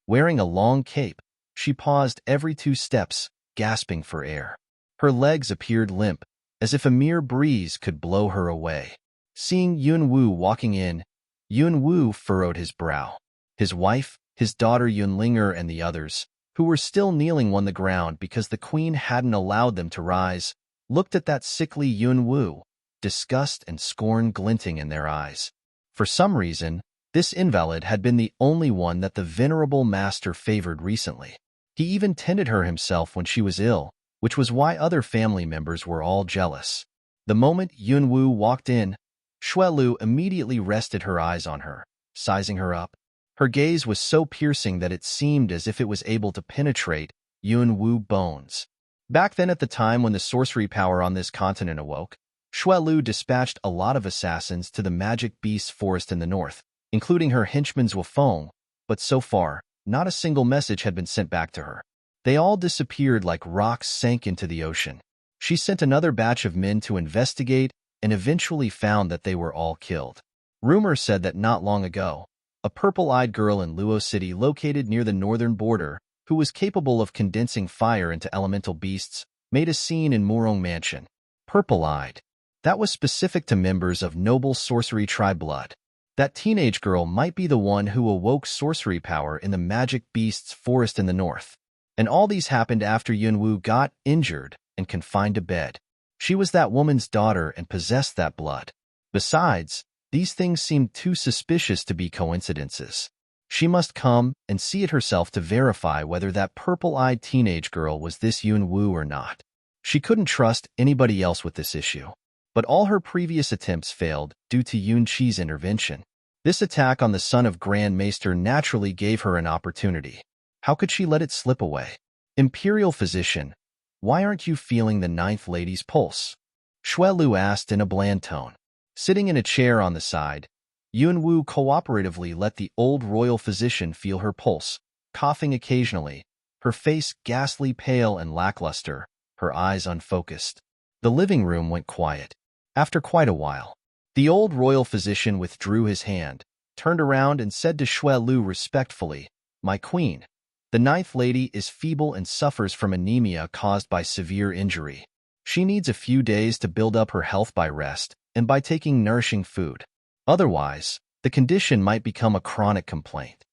Wearing a long cape, she paused every 2 steps, gasping for air. Her legs appeared limp, as if a mere breeze could blow her away. Seeing Yun Wu walking in, Yun Wu furrowed his brow. His wife, his daughter Yunlinger, and the others, who were still kneeling on the ground because the queen hadn't allowed them to rise, looked at that sickly Yun Wu, disgust and scorn glinting in their eyes. For some reason, this invalid had been the only one that the venerable master favored recently. He even tended her himself when she was ill, which was why other family members were all jealous. The moment Yun Wu walked in, Xue Lu immediately rested her eyes on her, sizing her up. Her gaze was so piercing that it seemed as if it was able to penetrate Yun Wu bones. Back then, at the time when the sorcery power on this continent awoke, Xue Lu dispatched a lot of assassins to the magic beast forest in the north, including her henchman Zhuofeng, but so far, not a single message had been sent back to her. They all disappeared like rocks sank into the ocean. She sent another batch of men to investigate and eventually found that they were all killed. Rumor said that not long ago, a purple-eyed girl in Luo City located near the northern border, who was capable of condensing fire into elemental beasts, made a scene in Murong Mansion. Purple-eyed. That was specific to members of noble sorcery tribe blood. That teenage girl might be the one who awoke sorcery power in the magic beasts forest in the north. And all these happened after Yun Wu got injured and confined to bed. She was that woman's daughter and possessed that blood. Besides, these things seemed too suspicious to be coincidences. She must come and see it herself to verify whether that purple-eyed teenage girl was this Yun Wu or not. She couldn't trust anybody else with this issue. But all her previous attempts failed due to Yun Qi's intervention. This attack on the son of Grand Maester naturally gave her an opportunity. How could she let it slip away? Imperial physician, why aren't you feeling the ninth lady's pulse? Xue Lu asked in a bland tone. Sitting in a chair on the side, Yunwu cooperatively let the old royal physician feel her pulse, coughing occasionally, her face ghastly pale and lackluster, her eyes unfocused. The living room went quiet. After quite a while, the old royal physician withdrew his hand, turned around and said to Xue Lu respectfully, "My queen, the ninth lady is feeble and suffers from anemia caused by severe injury. She needs a few days to build up her health by rest and by taking nourishing food. Otherwise, the condition might become a chronic complaint."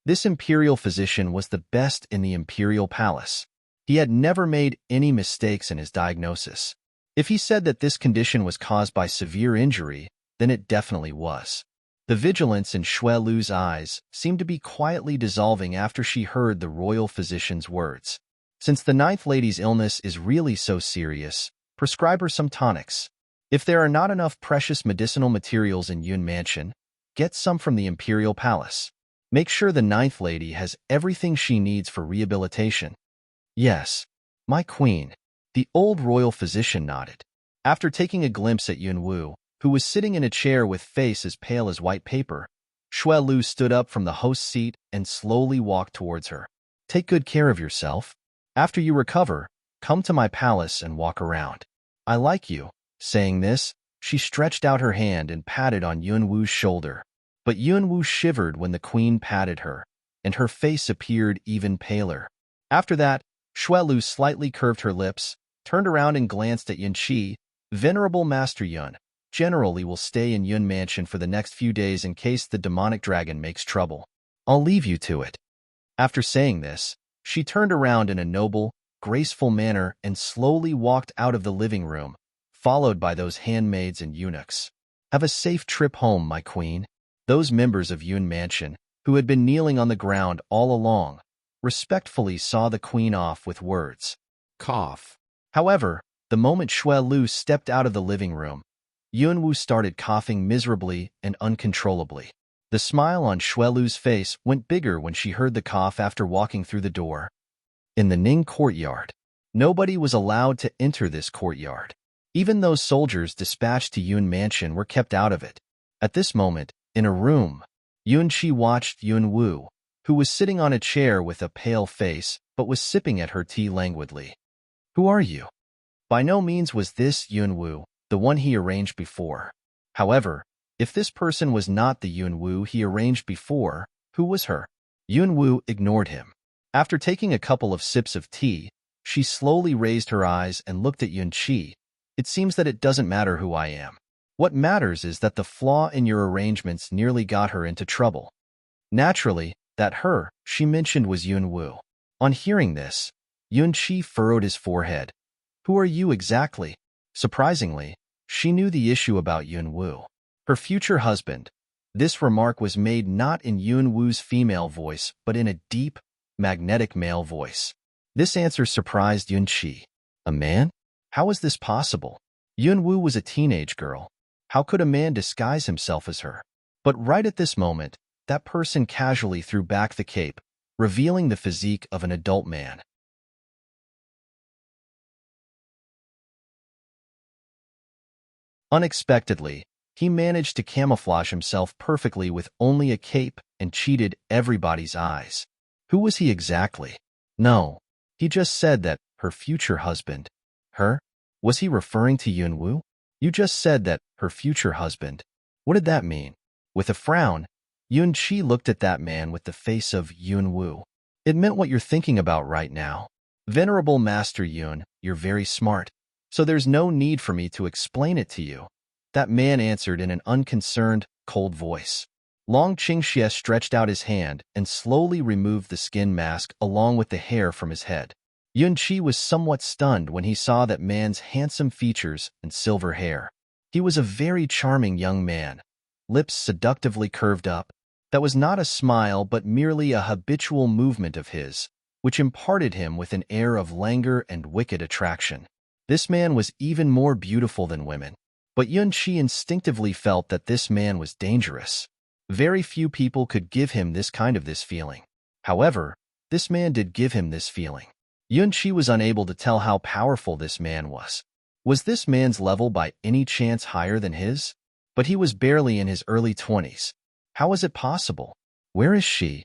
This imperial physician was the best in the imperial palace. He had never made any mistakes in his diagnosis. If he said that this condition was caused by severe injury, then it definitely was. The vigilance in Xue Lu's eyes seemed to be quietly dissolving after she heard the royal physician's words. Since the ninth lady's illness is really so serious, prescribe her some tonics. If there are not enough precious medicinal materials in Yun Mansion, get some from the imperial palace. Make sure the ninth lady has everything she needs for rehabilitation. Yes, my queen. The old royal physician nodded. After taking a glimpse at Yunwu, who was sitting in a chair with face as pale as white paper, Xue Lu stood up from the host's seat and slowly walked towards her. Take good care of yourself. After you recover, come to my palace and walk around. I like you. Saying this, she stretched out her hand and patted on Yunwu's shoulder. But Yunwu shivered when the queen patted her, and her face appeared even paler. After that, Xue Lu slightly curved her lips, turned around and glanced at Yunqi. Venerable Master Yun, generally will stay in Yun Mansion for the next few days in case the demonic dragon makes trouble. I'll leave you to it. After saying this, she turned around in a noble, graceful manner and slowly walked out of the living room, followed by those handmaids and eunuchs. Have a safe trip home, my queen. Those members of Yun Mansion, who had been kneeling on the ground all along, respectfully saw the queen off with words. Cough. However, the moment Xue Lu stepped out of the living room, Yunwu started coughing miserably and uncontrollably. The smile on Xue Lu's face went bigger when she heard the cough after walking through the door. In the Ning courtyard, nobody was allowed to enter this courtyard. Even those soldiers dispatched to Yun Mansion were kept out of it. At this moment, in a room, Yunqi watched Yunwu, who was sitting on a chair with a pale face but was sipping at her tea languidly. Who are you? By no means was this Yunwu, the one he arranged before. However, if this person was not the Yunwu he arranged before, who was her? Yunwu ignored him. After taking a couple of sips of tea, she slowly raised her eyes and looked at Yunqi. It seems that it doesn't matter who I am. What matters is that the flaw in your arrangements nearly got her into trouble. Naturally, that her she mentioned was Yunwu. On hearing this, Yunqi furrowed his forehead. Who are you exactly? Surprisingly, she knew the issue about Yunwu. Her future husband. This remark was made not in Yunwu's female voice, but in a deep, magnetic male voice. This answer surprised Yunqi. A man? How is this possible? Yunwu was a teenage girl. How could a man disguise himself as her? But right at this moment, that person casually threw back the cape, revealing the physique of an adult man. Unexpectedly, he managed to camouflage himself perfectly with only a cape and cheated everybody's eyes. Who was he exactly? No, he just said that, her future husband. Her? Was he referring to Yunwu? You just said that, her future husband. What did that mean? With a frown, Yunqi looked at that man with the face of Yunwu. It meant what you're thinking about right now. Venerable Master Yun, you're very smart, so there's no need for me to explain it to you. That man answered in an unconcerned, cold voice. Long Qingxie stretched out his hand and slowly removed the skin mask along with the hair from his head. Yunqi was somewhat stunned when he saw that man's handsome features and silver hair. He was a very charming young man, lips seductively curved up. That was not a smile but merely a habitual movement of his, which imparted him with an air of languor and wicked attraction. This man was even more beautiful than women, but Yunqi instinctively felt that this man was dangerous. Very few people could give him this feeling. However, this man did give him this feeling. Yunqi was unable to tell how powerful this man was. Was this man's level by any chance higher than his? But he was barely in his early 20s. How was it possible? Where is she?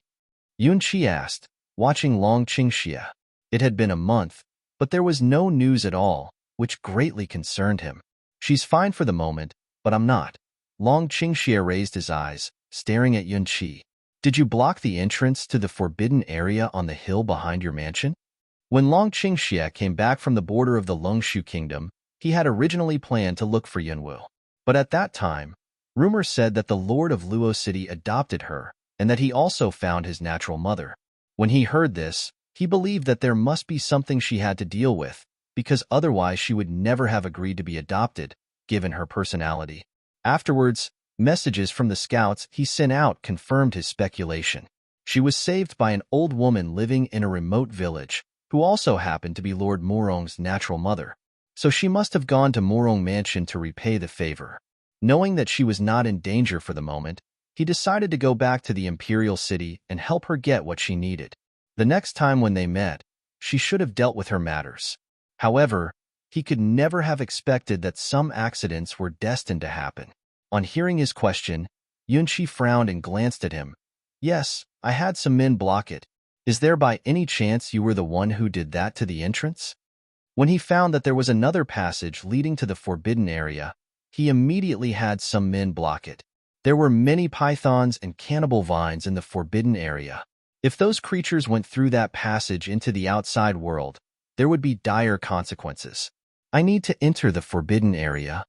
Yunqi asked, watching Long Qingxia. It had been a month, but there was no news at all, which greatly concerned him. She's fine for the moment, but I'm not. Long Qingxia raised his eyes, staring at Yunqi. Did you block the entrance to the forbidden area on the hill behind your mansion? When Long Qingxia came back from the border of the Longshu kingdom, he had originally planned to look for Yunwu. But at that time, rumor said that the lord of Luo City adopted her, and that he also found his natural mother. When he heard this, he believed that there must be something she had to deal with, because otherwise she would never have agreed to be adopted, given her personality. Afterwards, messages from the scouts he sent out confirmed his speculation. She was saved by an old woman living in a remote village, who also happened to be Lord Murong's natural mother. So she must have gone to Murong Mansion to repay the favor. Knowing that she was not in danger for the moment, he decided to go back to the imperial city and help her get what she needed. The next time when they met, she should have dealt with her matters. However, he could never have expected that some accidents were destined to happen. On hearing his question, Yunqi frowned and glanced at him. Yes, I had some men block it. Is there by any chance you were the one who did that to the entrance? When he found that there was another passage leading to the forbidden area, he immediately had some men block it. There were many pythons and cannibal vines in the forbidden area. If those creatures went through that passage into the outside world, there would be dire consequences. I need to enter the forbidden area.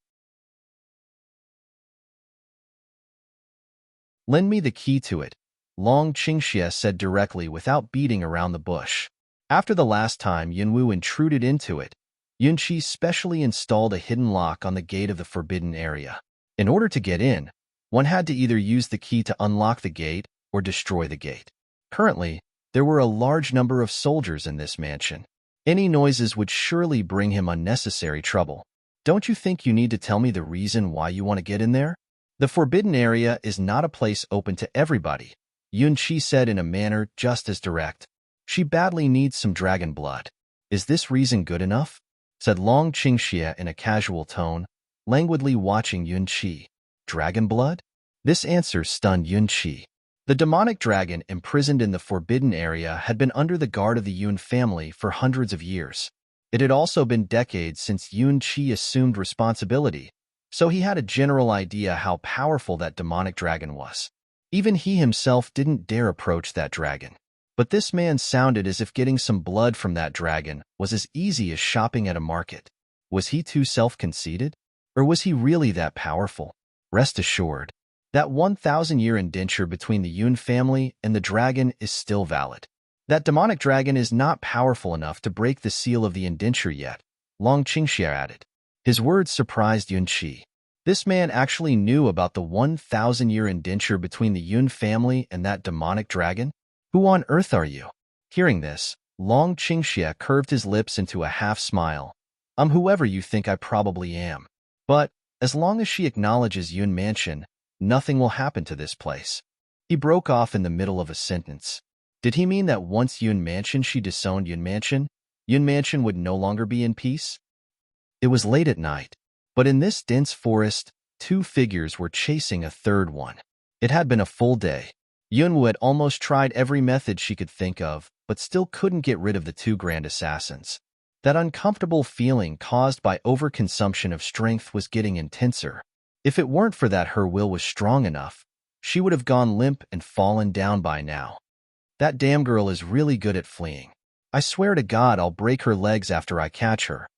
Lend me the key to it, Long Qingxia said directly without beating around the bush. After the last time Yunwu intruded into it, Yunqi specially installed a hidden lock on the gate of the forbidden area. In order to get in, one had to either use the key to unlock the gate or destroy the gate. Currently, there were a large number of soldiers in this mansion. Any noises would surely bring him unnecessary trouble. Don't you think you need to tell me the reason why you want to get in there? The forbidden area is not a place open to everybody, Yunqi said in a manner just as direct. She badly needs some dragon blood. Is this reason good enough? Said Long Qingxia in a casual tone, languidly watching Yunqi. Dragon blood? This answer stunned Yunqi. The demonic dragon imprisoned in the forbidden area had been under the guard of the Yun family for hundreds of years. It had also been decades since Yunqi assumed responsibility, so he had a general idea how powerful that demonic dragon was. Even he himself didn't dare approach that dragon. But this man sounded as if getting some blood from that dragon was as easy as shopping at a market. Was he too self-conceited? Or was he really that powerful? Rest assured, that 1,000-year indenture between the Yun family and the dragon is still valid. That demonic dragon is not powerful enough to break the seal of the indenture yet, Long Qingxia added. His words surprised Yunqi. This man actually knew about the 1,000-year indenture between the Yun family and that demonic dragon? Who on earth are you? Hearing this, Long Qingxia curved his lips into a half-smile. I'm whoever you think I probably am. But, as long as she acknowledges Yun Mansion, nothing will happen to this place. He broke off in the middle of a sentence. Did he mean that once Yun Mansion she disowned Yun Mansion would no longer be in peace? It was late at night, but in this dense forest, two figures were chasing a third one. It had been a full day. Yunwu had almost tried every method she could think of, but still couldn't get rid of the two grand assassins. That uncomfortable feeling caused by overconsumption of strength was getting intenser. If it weren't for that her will was strong enough, she would have gone limp and fallen down by now. That damn girl is really good at fleeing. I swear to God I'll break her legs after I catch her.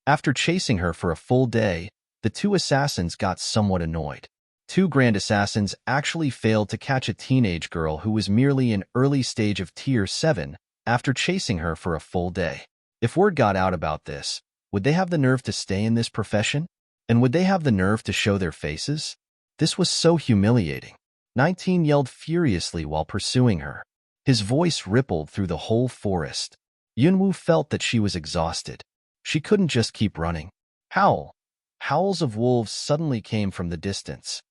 After chasing her for a full day, the two assassins got somewhat annoyed. Two grand assassins actually failed to catch a teenage girl who was merely in early stage of Tier 7 after chasing her for a full day. If word got out about this, would they have the nerve to stay in this profession? And would they have the nerve to show their faces? This was so humiliating. 19 yelled furiously while pursuing her. His voice rippled through the whole forest. Yunwu felt that she was exhausted. She couldn't just keep running. Howl! Howls of wolves suddenly came from the distance.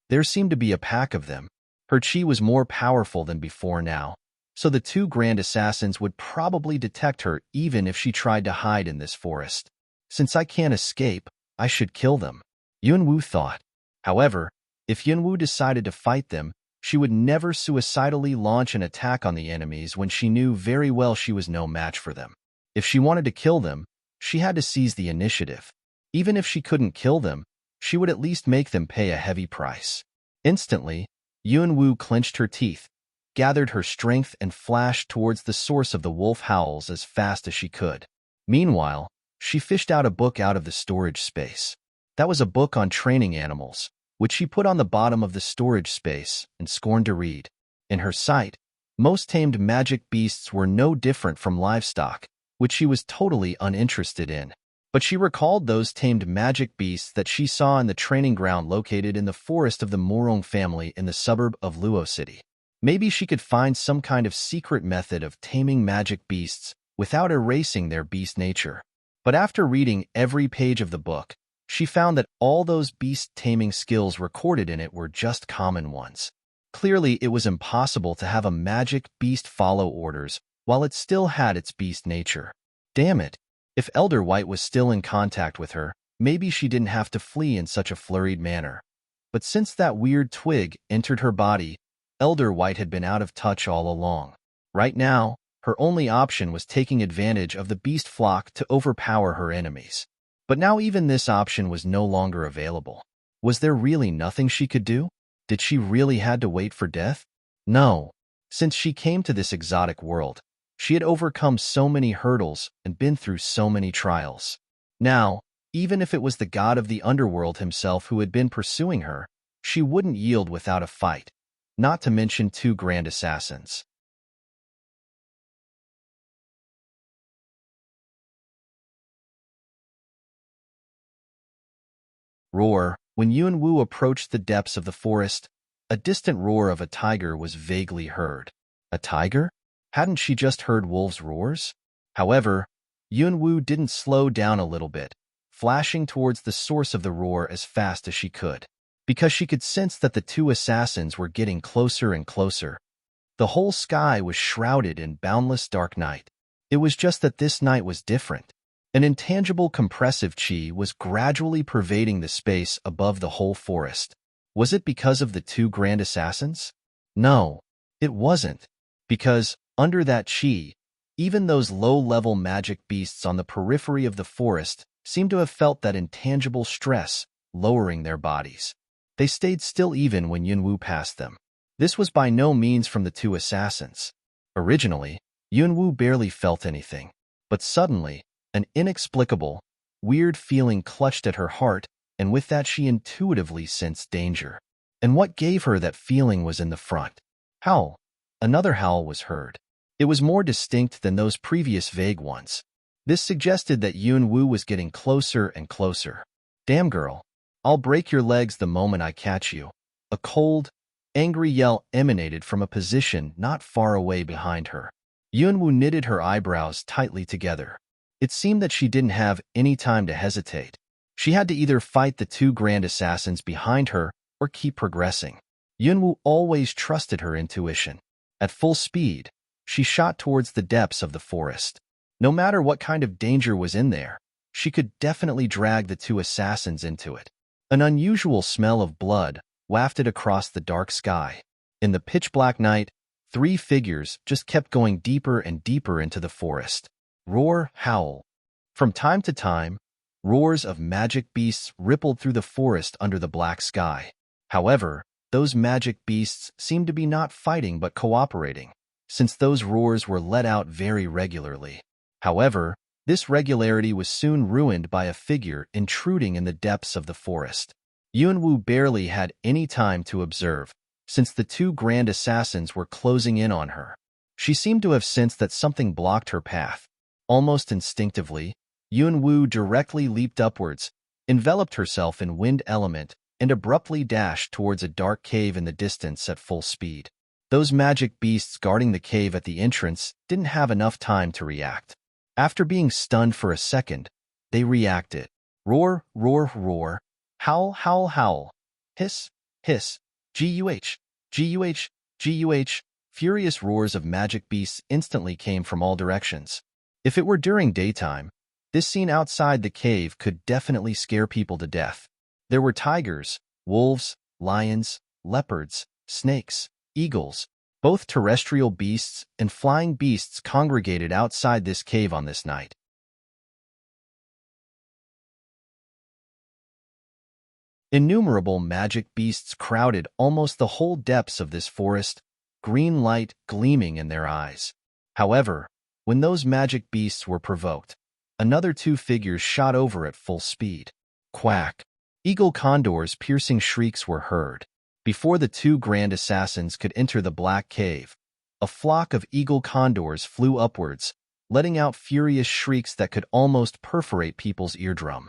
There seemed to be a pack of them. Her chi was more powerful than before now, so the two grand assassins would probably detect her even if she tried to hide in this forest. Since I can't escape, I should kill them, Yunwu thought. However, if Yunwu decided to fight them, she would never suicidally launch an attack on the enemies when she knew very well she was no match for them. If she wanted to kill them, she had to seize the initiative. Even if she couldn't kill them, she would at least make them pay a heavy price. Instantly, Yunwu clenched her teeth, gathered her strength and flashed towards the source of the wolf howls as fast as she could. Meanwhile, she fished out a book out of the storage space. That was a book on training animals, which she put on the bottom of the storage space and scorned to read. In her sight, most tamed magic beasts were no different from livestock, which she was totally uninterested in. But she recalled those tamed magic beasts that she saw in the training ground located in the forest of the Morong family in the suburb of Luo City. Maybe she could find some kind of secret method of taming magic beasts without erasing their beast nature. But after reading every page of the book, she found that all those beast-taming skills recorded in it were just common ones. Clearly, it was impossible to have a magic beast follow orders while it still had its beast nature. Damn it! If Elder White was still in contact with her, maybe she didn't have to flee in such a flurried manner. But since that weird twig entered her body, Elder White had been out of touch all along. Right now, her only option was taking advantage of the beast flock to overpower her enemies. But now even this option was no longer available. Was there really nothing she could do? Did she really had to wait for death? No. Since she came to this exotic world, she had overcome so many hurdles and been through so many trials. Now, even if it was the god of the underworld himself who had been pursuing her, she wouldn't yield without a fight, not to mention two grand assassins. Roar. When Yunwu approached the depths of the forest, a distant roar of a tiger was vaguely heard. A tiger? Hadn't she just heard wolves' roars? However, Yunwu didn't slow down a little bit, flashing towards the source of the roar as fast as she could. Because she could sense that the two assassins were getting closer and closer. The whole sky was shrouded in boundless dark night. It was just that this night was different. An intangible compressive chi was gradually pervading the space above the whole forest. Was it because of the two grand assassins? No, it wasn't. Because, under that chi, even those low-level magic beasts on the periphery of the forest seemed to have felt that intangible stress, lowering their bodies. They stayed still even when Yunwu passed them. This was by no means from the two assassins. Originally, Yunwu barely felt anything. But suddenly, an inexplicable, weird feeling clutched at her heart, and with that she intuitively sensed danger. And what gave her that feeling was in the front. Howl. Another howl was heard. It was more distinct than those previous vague ones. This suggested that Yunwu was getting closer and closer. Damn girl, I'll break your legs the moment I catch you. A cold, angry yell emanated from a position not far away behind her. Yunwu knitted her eyebrows tightly together. It seemed that she didn't have any time to hesitate. She had to either fight the two grand assassins behind her or keep progressing. Yunwu always trusted her intuition. At full speed, she shot towards the depths of the forest. No matter what kind of danger was in there, she could definitely drag the two assassins into it. An unusual smell of blood wafted across the dark sky. In the pitch-black night, three figures just kept going deeper and deeper into the forest. Roar, howl. From time to time, roars of magic beasts rippled through the forest under the black sky. However, those magic beasts seemed to be not fighting but cooperating, since those roars were let out very regularly. However, this regularity was soon ruined by a figure intruding in the depths of the forest. Yunwu barely had any time to observe, since the two grand assassins were closing in on her. She seemed to have sensed that something blocked her path. Almost instinctively, Yunwu directly leaped upwards, enveloped herself in wind element, and abruptly dashed towards a dark cave in the distance at full speed. Those magic beasts guarding the cave at the entrance didn't have enough time to react. After being stunned for a second, they reacted. Roar, roar, roar. Howl, howl, howl. Hiss, hiss. Guh, guh, guh. furious roars of magic beasts instantly came from all directions. If it were during daytime, this scene outside the cave could definitely scare people to death. There were tigers, wolves, lions, leopards, snakes, eagles, both terrestrial beasts and flying beasts congregated outside this cave on this night. Innumerable magic beasts crowded almost the whole depths of this forest, green light gleaming in their eyes. However, when those magic beasts were provoked, another two figures shot over at full speed. Quack! Eagle condors' piercing shrieks were heard. Before the two grand assassins could enter the black cave, a flock of eagle condors flew upwards, letting out furious shrieks that could almost perforate people's eardrum.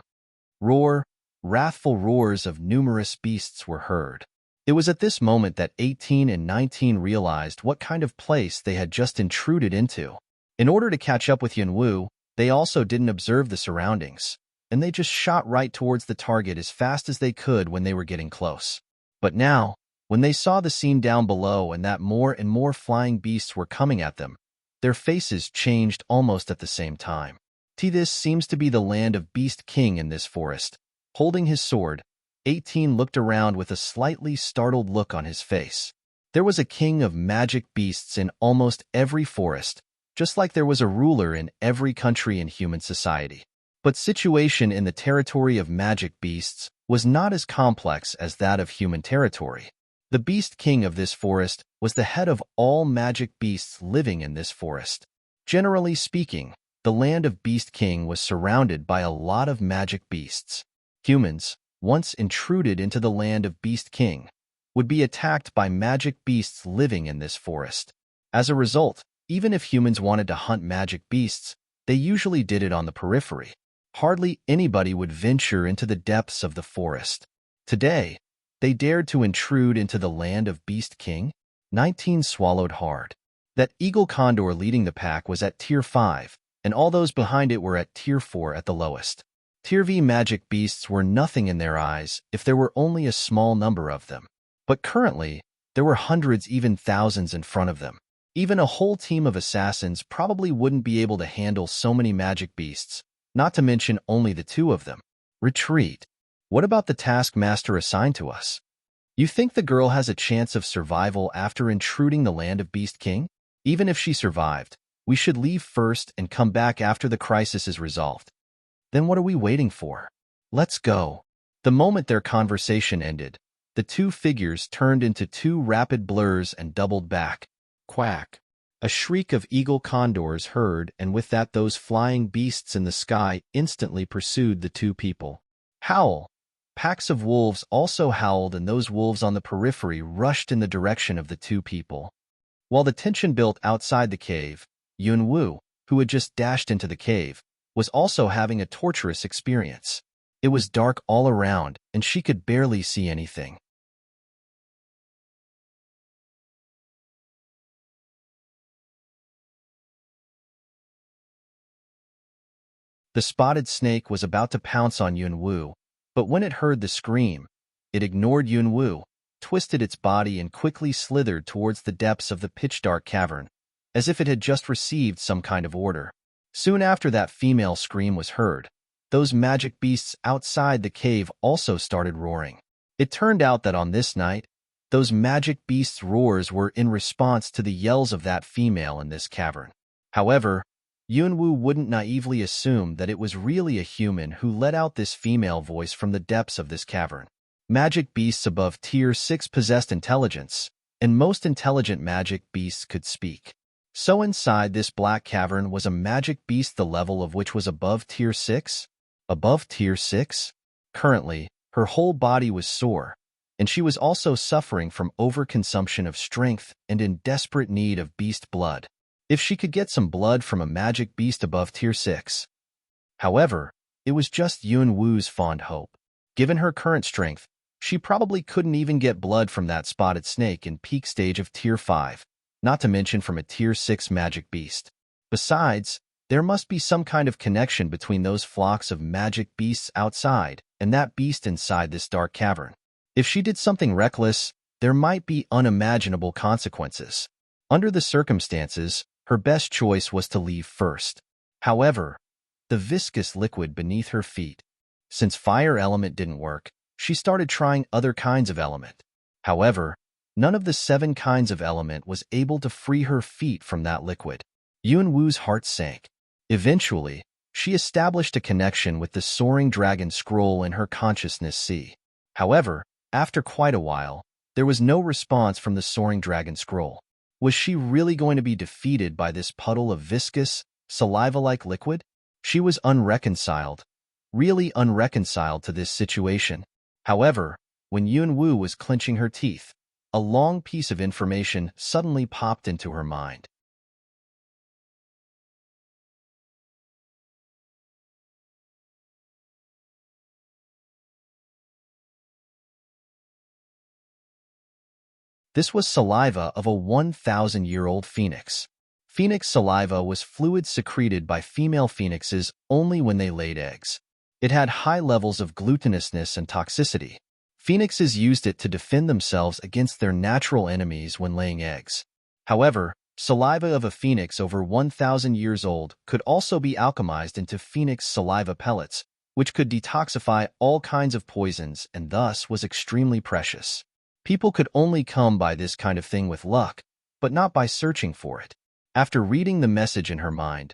Roar! Wrathful roars of numerous beasts were heard. It was at this moment that 18 and 19 realized what kind of place they had just intruded into. In order to catch up with Yunwu, they also didn't observe the surroundings, and they just shot right towards the target as fast as they could when they were getting close. But now, when they saw the scene down below and that more and more flying beasts were coming at them, their faces changed almost at the same time. This seems to be the land of Beast King in this forest. Holding his sword, 18 looked around with a slightly startled look on his face. There was a king of magic beasts in almost every forest, just like there was a ruler in every country in human society. But situation in the territory of magic beasts was not as complex as that of human territory. The Beast King of this forest was the head of all magic beasts living in this forest. Generally speaking, the land of Beast King was surrounded by a lot of magic beasts. Humans, once intruded into the land of Beast King, would be attacked by magic beasts living in this forest. As a result, even if humans wanted to hunt magic beasts, they usually did it on the periphery. Hardly anybody would venture into the depths of the forest. Today, they dared to intrude into the land of Beast King. 19 swallowed hard. That eagle condor leading the pack was at Tier 5, and all those behind it were at Tier 4 at the lowest. Tier V magic beasts were nothing in their eyes if there were only a small number of them. But currently, there were hundreds, even thousands in front of them. Even a whole team of assassins probably wouldn't be able to handle so many magic beasts, not to mention only the two of them. Retreat. What about the taskmaster assigned to us? You think the girl has a chance of survival after intruding the land of Beast King? Even if she survived, we should leave first and come back after the crisis is resolved. Then what are we waiting for? Let's go. The moment their conversation ended, the two figures turned into two rapid blurs and doubled back. Quack! A shriek of eagle condors heard, and with that those flying beasts in the sky instantly pursued the two people. Howl! Packs of wolves also howled, and those wolves on the periphery rushed in the direction of the two people. While the tension built outside the cave, Yunwu, who had just dashed into the cave, was also having a torturous experience. It was dark all around, and she could barely see anything. The spotted snake was about to pounce on Yunwu, but when it heard the scream, it ignored Yunwu, twisted its body and quickly slithered towards the depths of the pitch-dark cavern, as if it had just received some kind of order. Soon after that female scream was heard, those magic beasts outside the cave also started roaring. It turned out that on this night, those magic beasts' roars were in response to the yells of that female in this cavern. However, Yunwu wouldn't naively assume that it was really a human who let out this female voice from the depths of this cavern. Magic beasts above Tier 6 possessed intelligence, and most intelligent magic beasts could speak. So inside this black cavern was a magic beast the level of which was above Tier 6? Above Tier 6? Currently, her whole body was sore, and she was also suffering from overconsumption of strength and in desperate need of beast blood. If she could get some blood from a magic beast above Tier 6. However, it was just Yunwu's fond hope. Given her current strength, she probably couldn't even get blood from that spotted snake in peak stage of Tier 5. Not to mention from a Tier 6 magic beast. Besides, there must be some kind of connection between those flocks of magic beasts outside and that beast inside this dark cavern. If she did something reckless, there might be unimaginable consequences. Under the circumstances, her best choice was to leave first. However, the viscous liquid beneath her feet. Since fire element didn't work, she started trying other kinds of element. However, none of the 7 kinds of element was able to free her feet from that liquid. Yuanwu's heart sank. Eventually, she established a connection with the soaring dragon scroll in her consciousness sea. However, after quite a while, there was no response from the soaring dragon scroll. Was she really going to be defeated by this puddle of viscous, saliva-like liquid? She was really unreconciled to this situation. However, when Yuanwu was clenching her teeth, a long piece of information suddenly popped into her mind. This was saliva of a 1,000-year-old phoenix. Phoenix saliva was fluid secreted by female phoenixes only when they laid eggs. It had high levels of gluteinousness and toxicity. Phoenixes used it to defend themselves against their natural enemies when laying eggs. However, saliva of a phoenix over 1,000 years old could also be alchemized into phoenix saliva pellets, which could detoxify all kinds of poisons and thus was extremely precious. People could only come by this kind of thing with luck, but not by searching for it. After reading the message in her mind,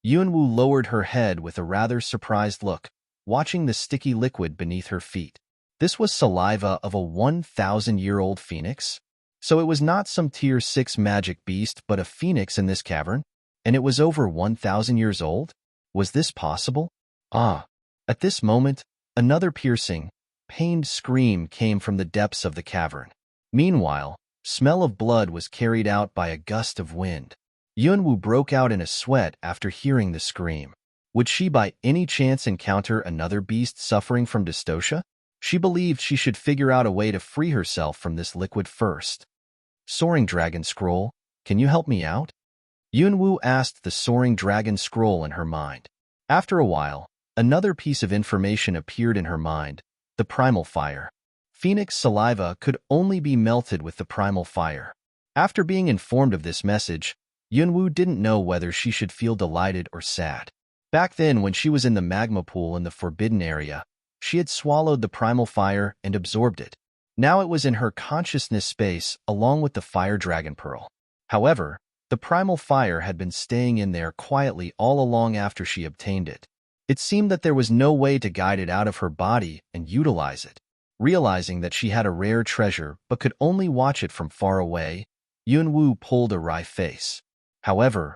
Yuanwu lowered her head with a rather surprised look, watching the sticky liquid beneath her feet. This was saliva of a 1,000-year-old phoenix? So it was not some tier 6 magic beast but a phoenix in this cavern? And it was over 1,000 years old? Was this possible? Ah! At this moment, another piercing, pained scream came from the depths of the cavern. Meanwhile, smell of blood was carried out by a gust of wind. Yuanwu broke out in a sweat after hearing the scream. Would she by any chance encounter another beast suffering from dystocia? She believed she should figure out a way to free herself from this liquid first. Soaring Dragon Scroll, can you help me out? Yuanwu asked the Soaring Dragon Scroll in her mind. After a while, another piece of information appeared in her mind, the primal fire. Phoenix saliva could only be melted with the primal fire. After being informed of this message, Yuanwu didn't know whether she should feel delighted or sad. Back then, when she was in the magma pool in the forbidden area, she had swallowed the primal fire and absorbed it. Now it was in her consciousness space along with the fire dragon pearl. However, the primal fire had been staying in there quietly all along after she obtained it. It seemed that there was no way to guide it out of her body and utilize it. Realizing that she had a rare treasure but could only watch it from far away, Yuanwu pulled a wry face. However,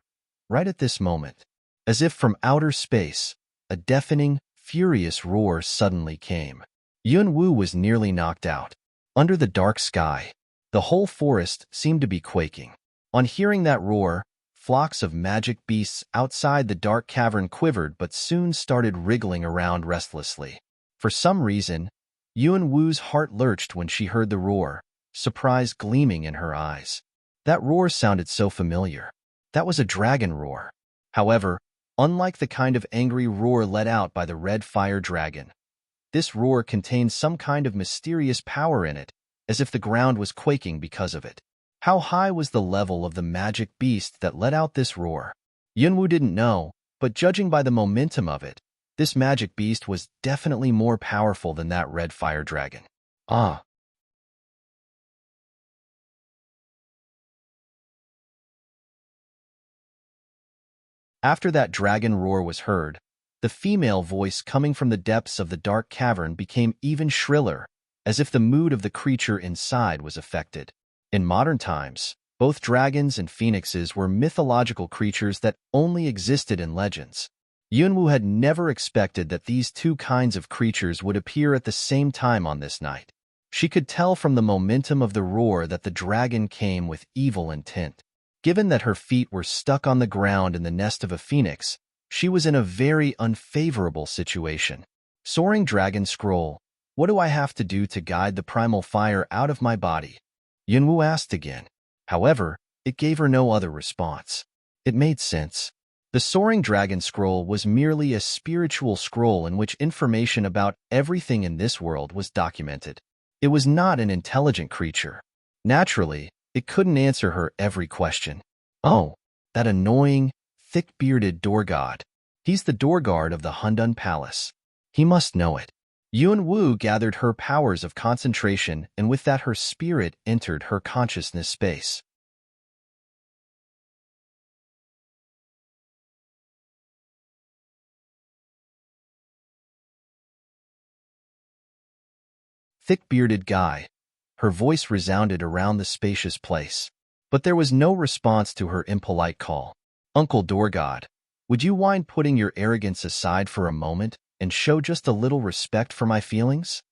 right at this moment, as if from outer space, a deafening, furious roar suddenly came. Yuanwu was nearly knocked out. Under the dark sky, the whole forest seemed to be quaking. On hearing that roar, flocks of magic beasts outside the dark cavern quivered but soon started wriggling around restlessly. For some reason, Yuanwu's heart lurched when she heard the roar, surprise gleaming in her eyes. That roar sounded so familiar. That was a dragon roar. However, unlike the kind of angry roar let out by the red fire dragon, this roar contained some kind of mysterious power in it, as if the ground was quaking because of it. How high was the level of the magic beast that let out this roar? Yuanwu didn't know, but judging by the momentum of it, this magic beast was definitely more powerful than that red fire dragon. Ah! After that dragon roar was heard, the female voice coming from the depths of the dark cavern became even shriller, as if the mood of the creature inside was affected. In modern times, both dragons and phoenixes were mythological creatures that only existed in legends. Yuanwu had never expected that these two kinds of creatures would appear at the same time on this night. She could tell from the momentum of the roar that the dragon came with evil intent. Given that her feet were stuck on the ground in the nest of a phoenix, she was in a very unfavorable situation. Soaring Dragon Scroll, what do I have to do to guide the primal fire out of my body? Yuanwu asked again. However, it gave her no other response. It made sense. The Soaring Dragon Scroll was merely a spiritual scroll in which information about everything in this world was documented. It was not an intelligent creature. Naturally, It couldn't answer her every question. Oh, that annoying, thick-bearded door god. He's the door guard of the Hundun Palace. He must know it. Yuan Wu gathered her powers of concentration, and with that her spirit entered her consciousness space. Thick-bearded guy. Her voice resounded around the spacious place. But there was no response to her impolite call. Uncle Dorgod, would you mind putting your arrogance aside for a moment and show just a little respect for my feelings?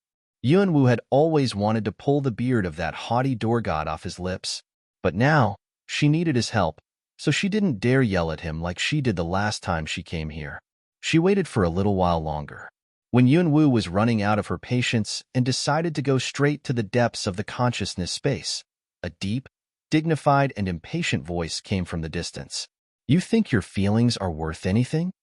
Yuan Wu had always wanted to pull the beard of that haughty Dorgod off his lips, but now she needed his help, so she didn't dare yell at him like she did the last time she came here. She waited for a little while longer. When Yuan Wu was running out of her patience and decided to go straight to the depths of the consciousness space, a deep, dignified and impatient voice came from the distance. You think your feelings are worth anything?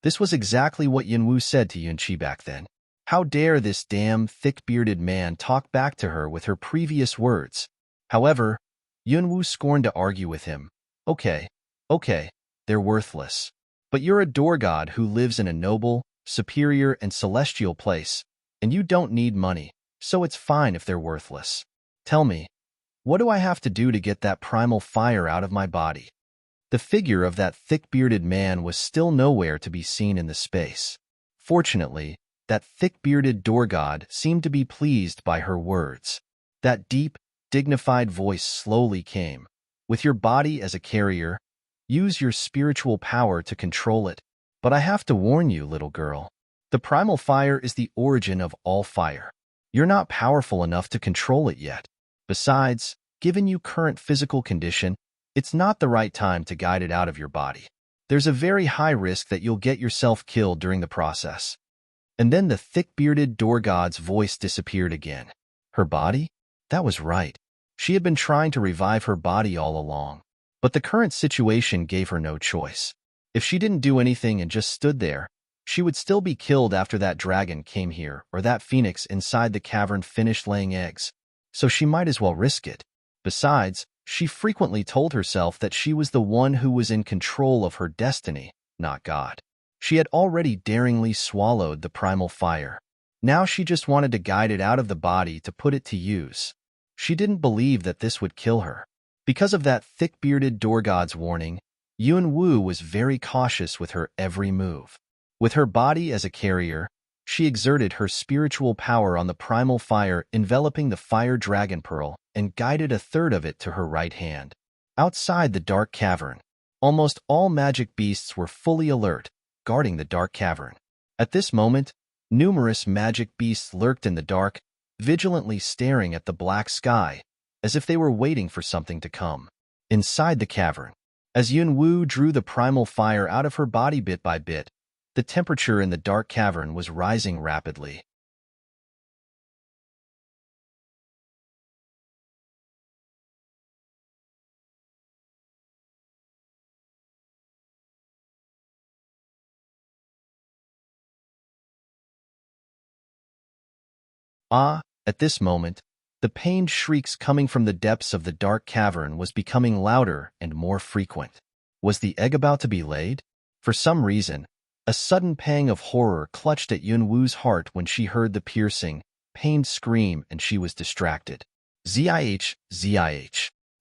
This was exactly what Yuan Wu said to Yunqi back then. How dare this damn thick-bearded man talk back to her with her previous words? However, Yuan Wu scorned to argue with him. Okay, they're worthless. But you're a door god who lives in a noble, superior and celestial place, and you don't need money, so it's fine if they're worthless. Tell me, what do I have to do to get that primal fire out of my body? The figure of that thick-bearded man was still nowhere to be seen in the space. Fortunately, that thick-bearded door god seemed to be pleased by her words. That deep, dignified voice slowly came. With your body as a carrier, use your spiritual power to control it. But I have to warn you, little girl. The primal fire is the origin of all fire. You're not powerful enough to control it yet. Besides, given your current physical condition, it's not the right time to guide it out of your body. There's a very high risk that you'll get yourself killed during the process. And then the thick-bearded door god's voice disappeared again. Her body? That was right. She had been trying to revive her body all along. But the current situation gave her no choice. If she didn't do anything and just stood there, she would still be killed after that dragon came here or that phoenix inside the cavern finished laying eggs. So she might as well risk it. Besides, she frequently told herself that she was the one who was in control of her destiny, not God. She had already daringly swallowed the primal fire. Now she just wanted to guide it out of the body to put it to use. She didn't believe that this would kill her. Because of that thick-bearded door god's warning, Yuan Wu was very cautious with her every move. With her body as a carrier, she exerted her spiritual power on the primal fire enveloping the fire dragon pearl and guided a third of it to her right hand. Outside the dark cavern, almost all magic beasts were fully alert, guarding the dark cavern. At this moment, numerous magic beasts lurked in the dark, vigilantly staring at the black sky, as if they were waiting for something to come. Inside the cavern, as Yuan Wu drew the primal fire out of her body bit by bit, the temperature in the dark cavern was rising rapidly. At this moment, the pained shrieks coming from the depths of the dark cavern was becoming louder and more frequent. Was the egg about to be laid? For some reason, a sudden pang of horror clutched at Yuan Wu's heart when she heard the piercing, pained scream and she was distracted. Zih.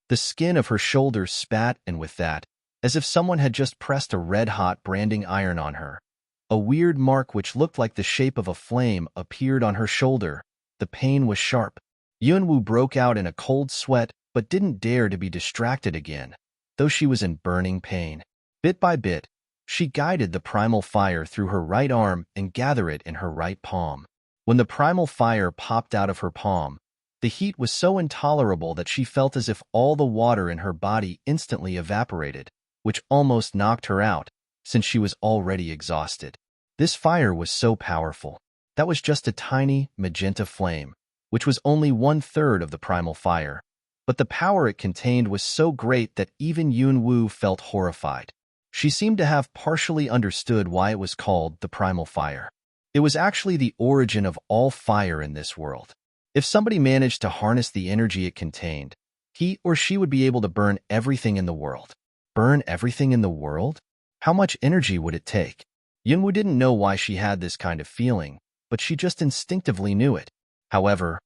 The skin of her shoulder spat and with that, as if someone had just pressed a red-hot branding iron on her. A weird mark which looked like the shape of a flame appeared on her shoulder. The pain was sharp. Yuan Wu broke out in a cold sweat but didn't dare to be distracted again, though she was in burning pain. Bit by bit, she guided the primal fire through her right arm and gathered it in her right palm. When the primal fire popped out of her palm, the heat was so intolerable that she felt as if all the water in her body instantly evaporated, which almost knocked her out, since she was already exhausted. This fire was so powerful. That was just a tiny, magenta flame, which was only 1/3 of the primal fire, but the power it contained was so great that even Yuan Wu felt horrified. She seemed to have partially understood why it was called the primal fire. It was actually the origin of all fire in this world. If somebody managed to harness the energy it contained, He or she would be able to burn everything in the world. Burn everything in the world? How much energy would it take? Yunwoo didn't know why she had this kind of feeling, but she just instinctively knew it. However,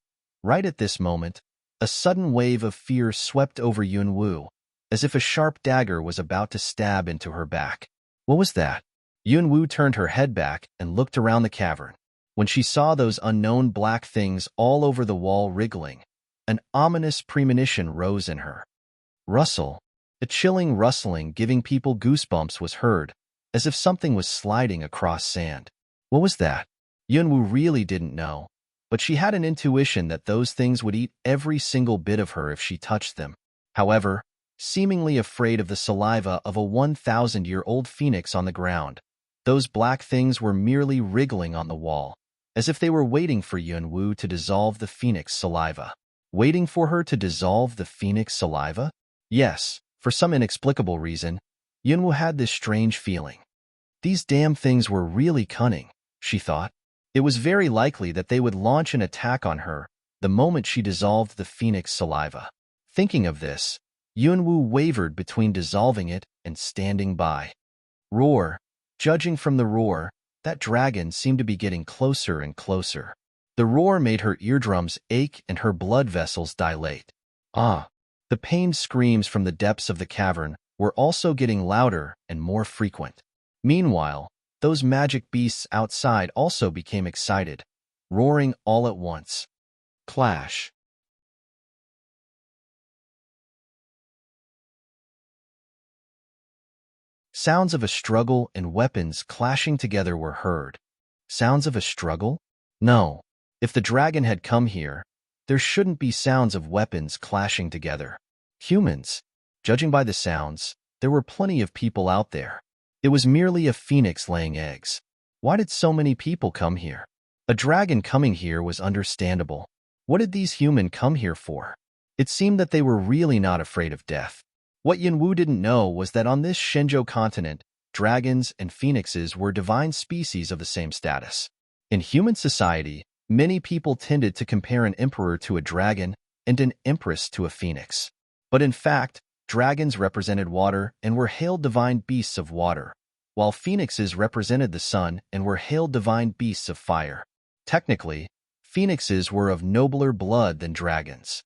right at this moment, a sudden wave of fear swept over Yunwoo, as if a sharp dagger was about to stab into her back. What was that? Yunwoo turned her head back and looked around the cavern. When she saw those unknown black things all over the wall wriggling, an ominous premonition rose in her. Rustle. A chilling rustling giving people goosebumps was heard, as if something was sliding across sand. What was that? Yunwoo really didn't know, but she had an intuition that those things would eat every single bit of her if she touched them. However, seemingly afraid of the saliva of a 1,000-year-old phoenix on the ground, those black things were merely wriggling on the wall, as if they were waiting for Yunwoo to dissolve the phoenix saliva. Waiting for her to dissolve the phoenix saliva? Yes, for some inexplicable reason, Yunwoo had this strange feeling. These damn things were really cunning, she thought. It was very likely that they would launch an attack on her the moment she dissolved the phoenix saliva. Thinking of this, Yunwoo wavered between dissolving it and standing by. Roar. Judging from the roar, that dragon seemed to be getting closer and closer. The roar made her eardrums ache and her blood vessels dilate. Ah! The pained screams from the depths of the cavern were also getting louder and more frequent. Meanwhile, those magic beasts outside also became excited, roaring all at once. Clash. Sounds of a struggle and weapons clashing together were heard. Sounds of a struggle? No. If the dragon had come here, there shouldn't be sounds of weapons clashing together. Humans. Judging by the sounds, there were plenty of people out there. It was merely a phoenix laying eggs. Why did so many people come here? A dragon coming here was understandable. What did these humans come here for? It seemed that they were really not afraid of death. What Yunwoo didn't know was that on this Shenzhou continent, dragons and phoenixes were divine species of the same status. In human society, many people tended to compare an emperor to a dragon and an empress to a phoenix. But in fact, dragons represented water and were hailed divine beasts of water, while phoenixes represented the sun and were hailed divine beasts of fire. Technically, phoenixes were of nobler blood than dragons.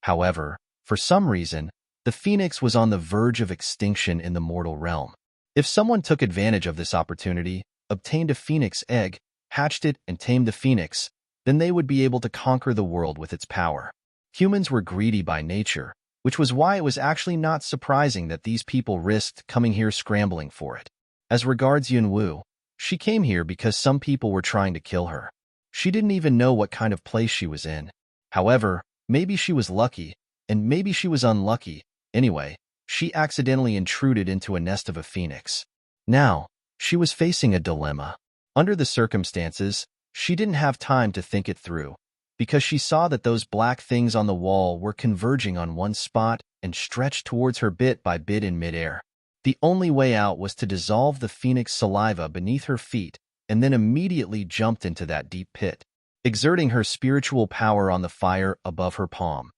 However, for some reason, the phoenix was on the verge of extinction in the mortal realm. If someone took advantage of this opportunity, obtained a phoenix egg, hatched it, and tamed the phoenix, then they would be able to conquer the world with its power. Humans were greedy by nature, which was why it was actually not surprising that these people risked coming here scrambling for it. As regards Yunwoo, she came here because some people were trying to kill her. She didn't even know what kind of place she was in. However, maybe she was lucky, and maybe she was unlucky. Anyway, she accidentally intruded into a nest of a phoenix. Now, she was facing a dilemma. Under the circumstances, she didn't have time to think it through, because she saw that those black things on the wall were converging on one spot and stretched towards her bit by bit in midair. The only way out was to dissolve the phoenix saliva beneath her feet and then immediately jumped into that deep pit. Exerting her spiritual power on the fire above her palm,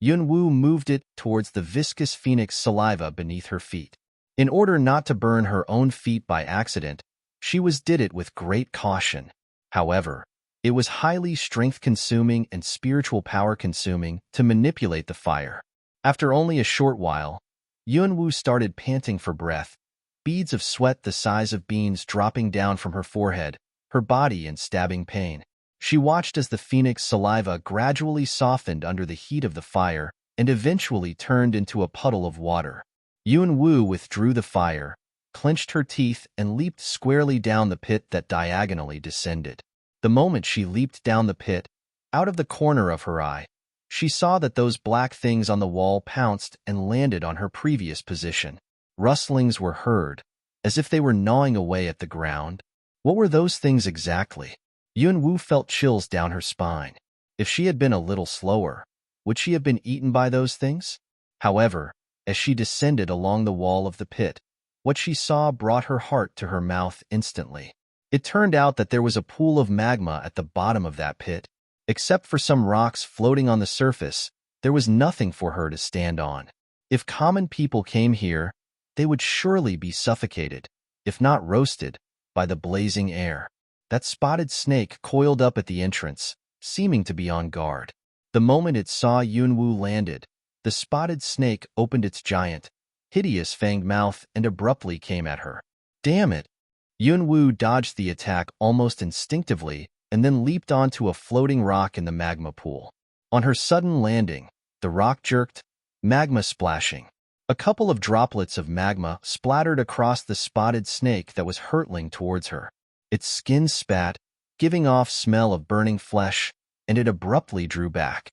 Yunwoo moved it towards the viscous phoenix saliva beneath her feet. In order not to burn her own feet by accident, she did it with great caution. However, it was highly strength-consuming and spiritual power-consuming to manipulate the fire. After only a short while, Yunwoo started panting for breath, beads of sweat the size of beans dropping down from her forehead, her body in stabbing pain. She watched as the phoenix saliva gradually softened under the heat of the fire and eventually turned into a puddle of water. Yunwoo withdrew the fire, clenched her teeth, and leaped squarely down the pit that diagonally descended. The moment she leaped down the pit, out of the corner of her eye, she saw that those black things on the wall pounced and landed on her previous position. Rustlings were heard, as if they were gnawing away at the ground. What were those things exactly? Yunwoo felt chills down her spine. If she had been a little slower, would she have been eaten by those things? However, as she descended along the wall of the pit, What she saw brought her heart to her mouth instantly. It turned out that there was a pool of magma at the bottom of that pit. Except for some rocks floating on the surface, there was nothing for her to stand on. If common people came here, they would surely be suffocated, if not roasted, by the blazing air. That spotted snake coiled up at the entrance, seeming to be on guard. The moment it saw Yunwu landed, the spotted snake opened its giant, hideous fanged mouth and abruptly came at her. Damn it! Yunwu dodged the attack almost instinctively and then leaped onto a floating rock in the magma pool. On her sudden landing, the rock jerked, magma splashing. A couple of droplets of magma splattered across the spotted snake that was hurtling towards her. Its skin spat, giving off smell of burning flesh, and it abruptly drew back.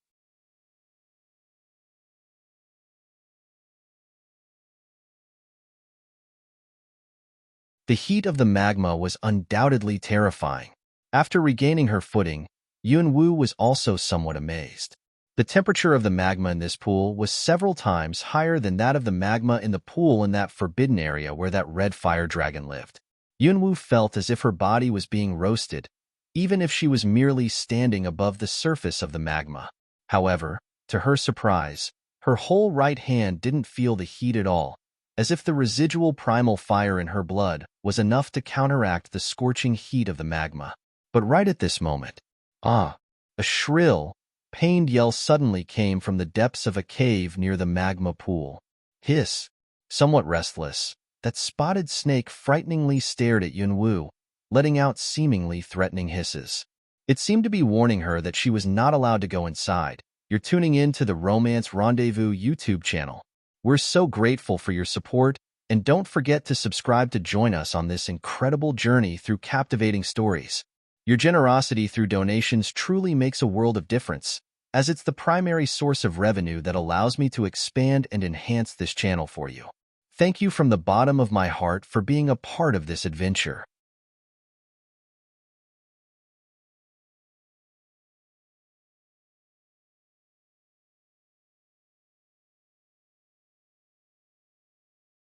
The heat of the magma was undoubtedly terrifying. After regaining her footing, Yunwu was also somewhat amazed. The temperature of the magma in this pool was several times higher than that of the magma in the pool in that forbidden area where that red fire dragon lived. Yunwu felt as if her body was being roasted, even if she was merely standing above the surface of the magma. However, to her surprise, her whole right hand didn't feel the heat at all, as if the residual primal fire in her blood was enough to counteract the scorching heat of the magma. But right at this moment, a shrill, pained yell suddenly came from the depths of a cave near the magma pool. Hiss! Somewhat restless, that spotted snake frighteningly stared at Yunwu, letting out seemingly threatening hisses. It seemed to be warning her that she was not allowed to go inside. You're tuning in to the Romance Rendezvous YouTube channel. We're so grateful for your support, and don't forget to subscribe to join us on this incredible journey through captivating stories. Your generosity through donations truly makes a world of difference, as it's the primary source of revenue that allows me to expand and enhance this channel for you. Thank you from the bottom of my heart for being a part of this adventure.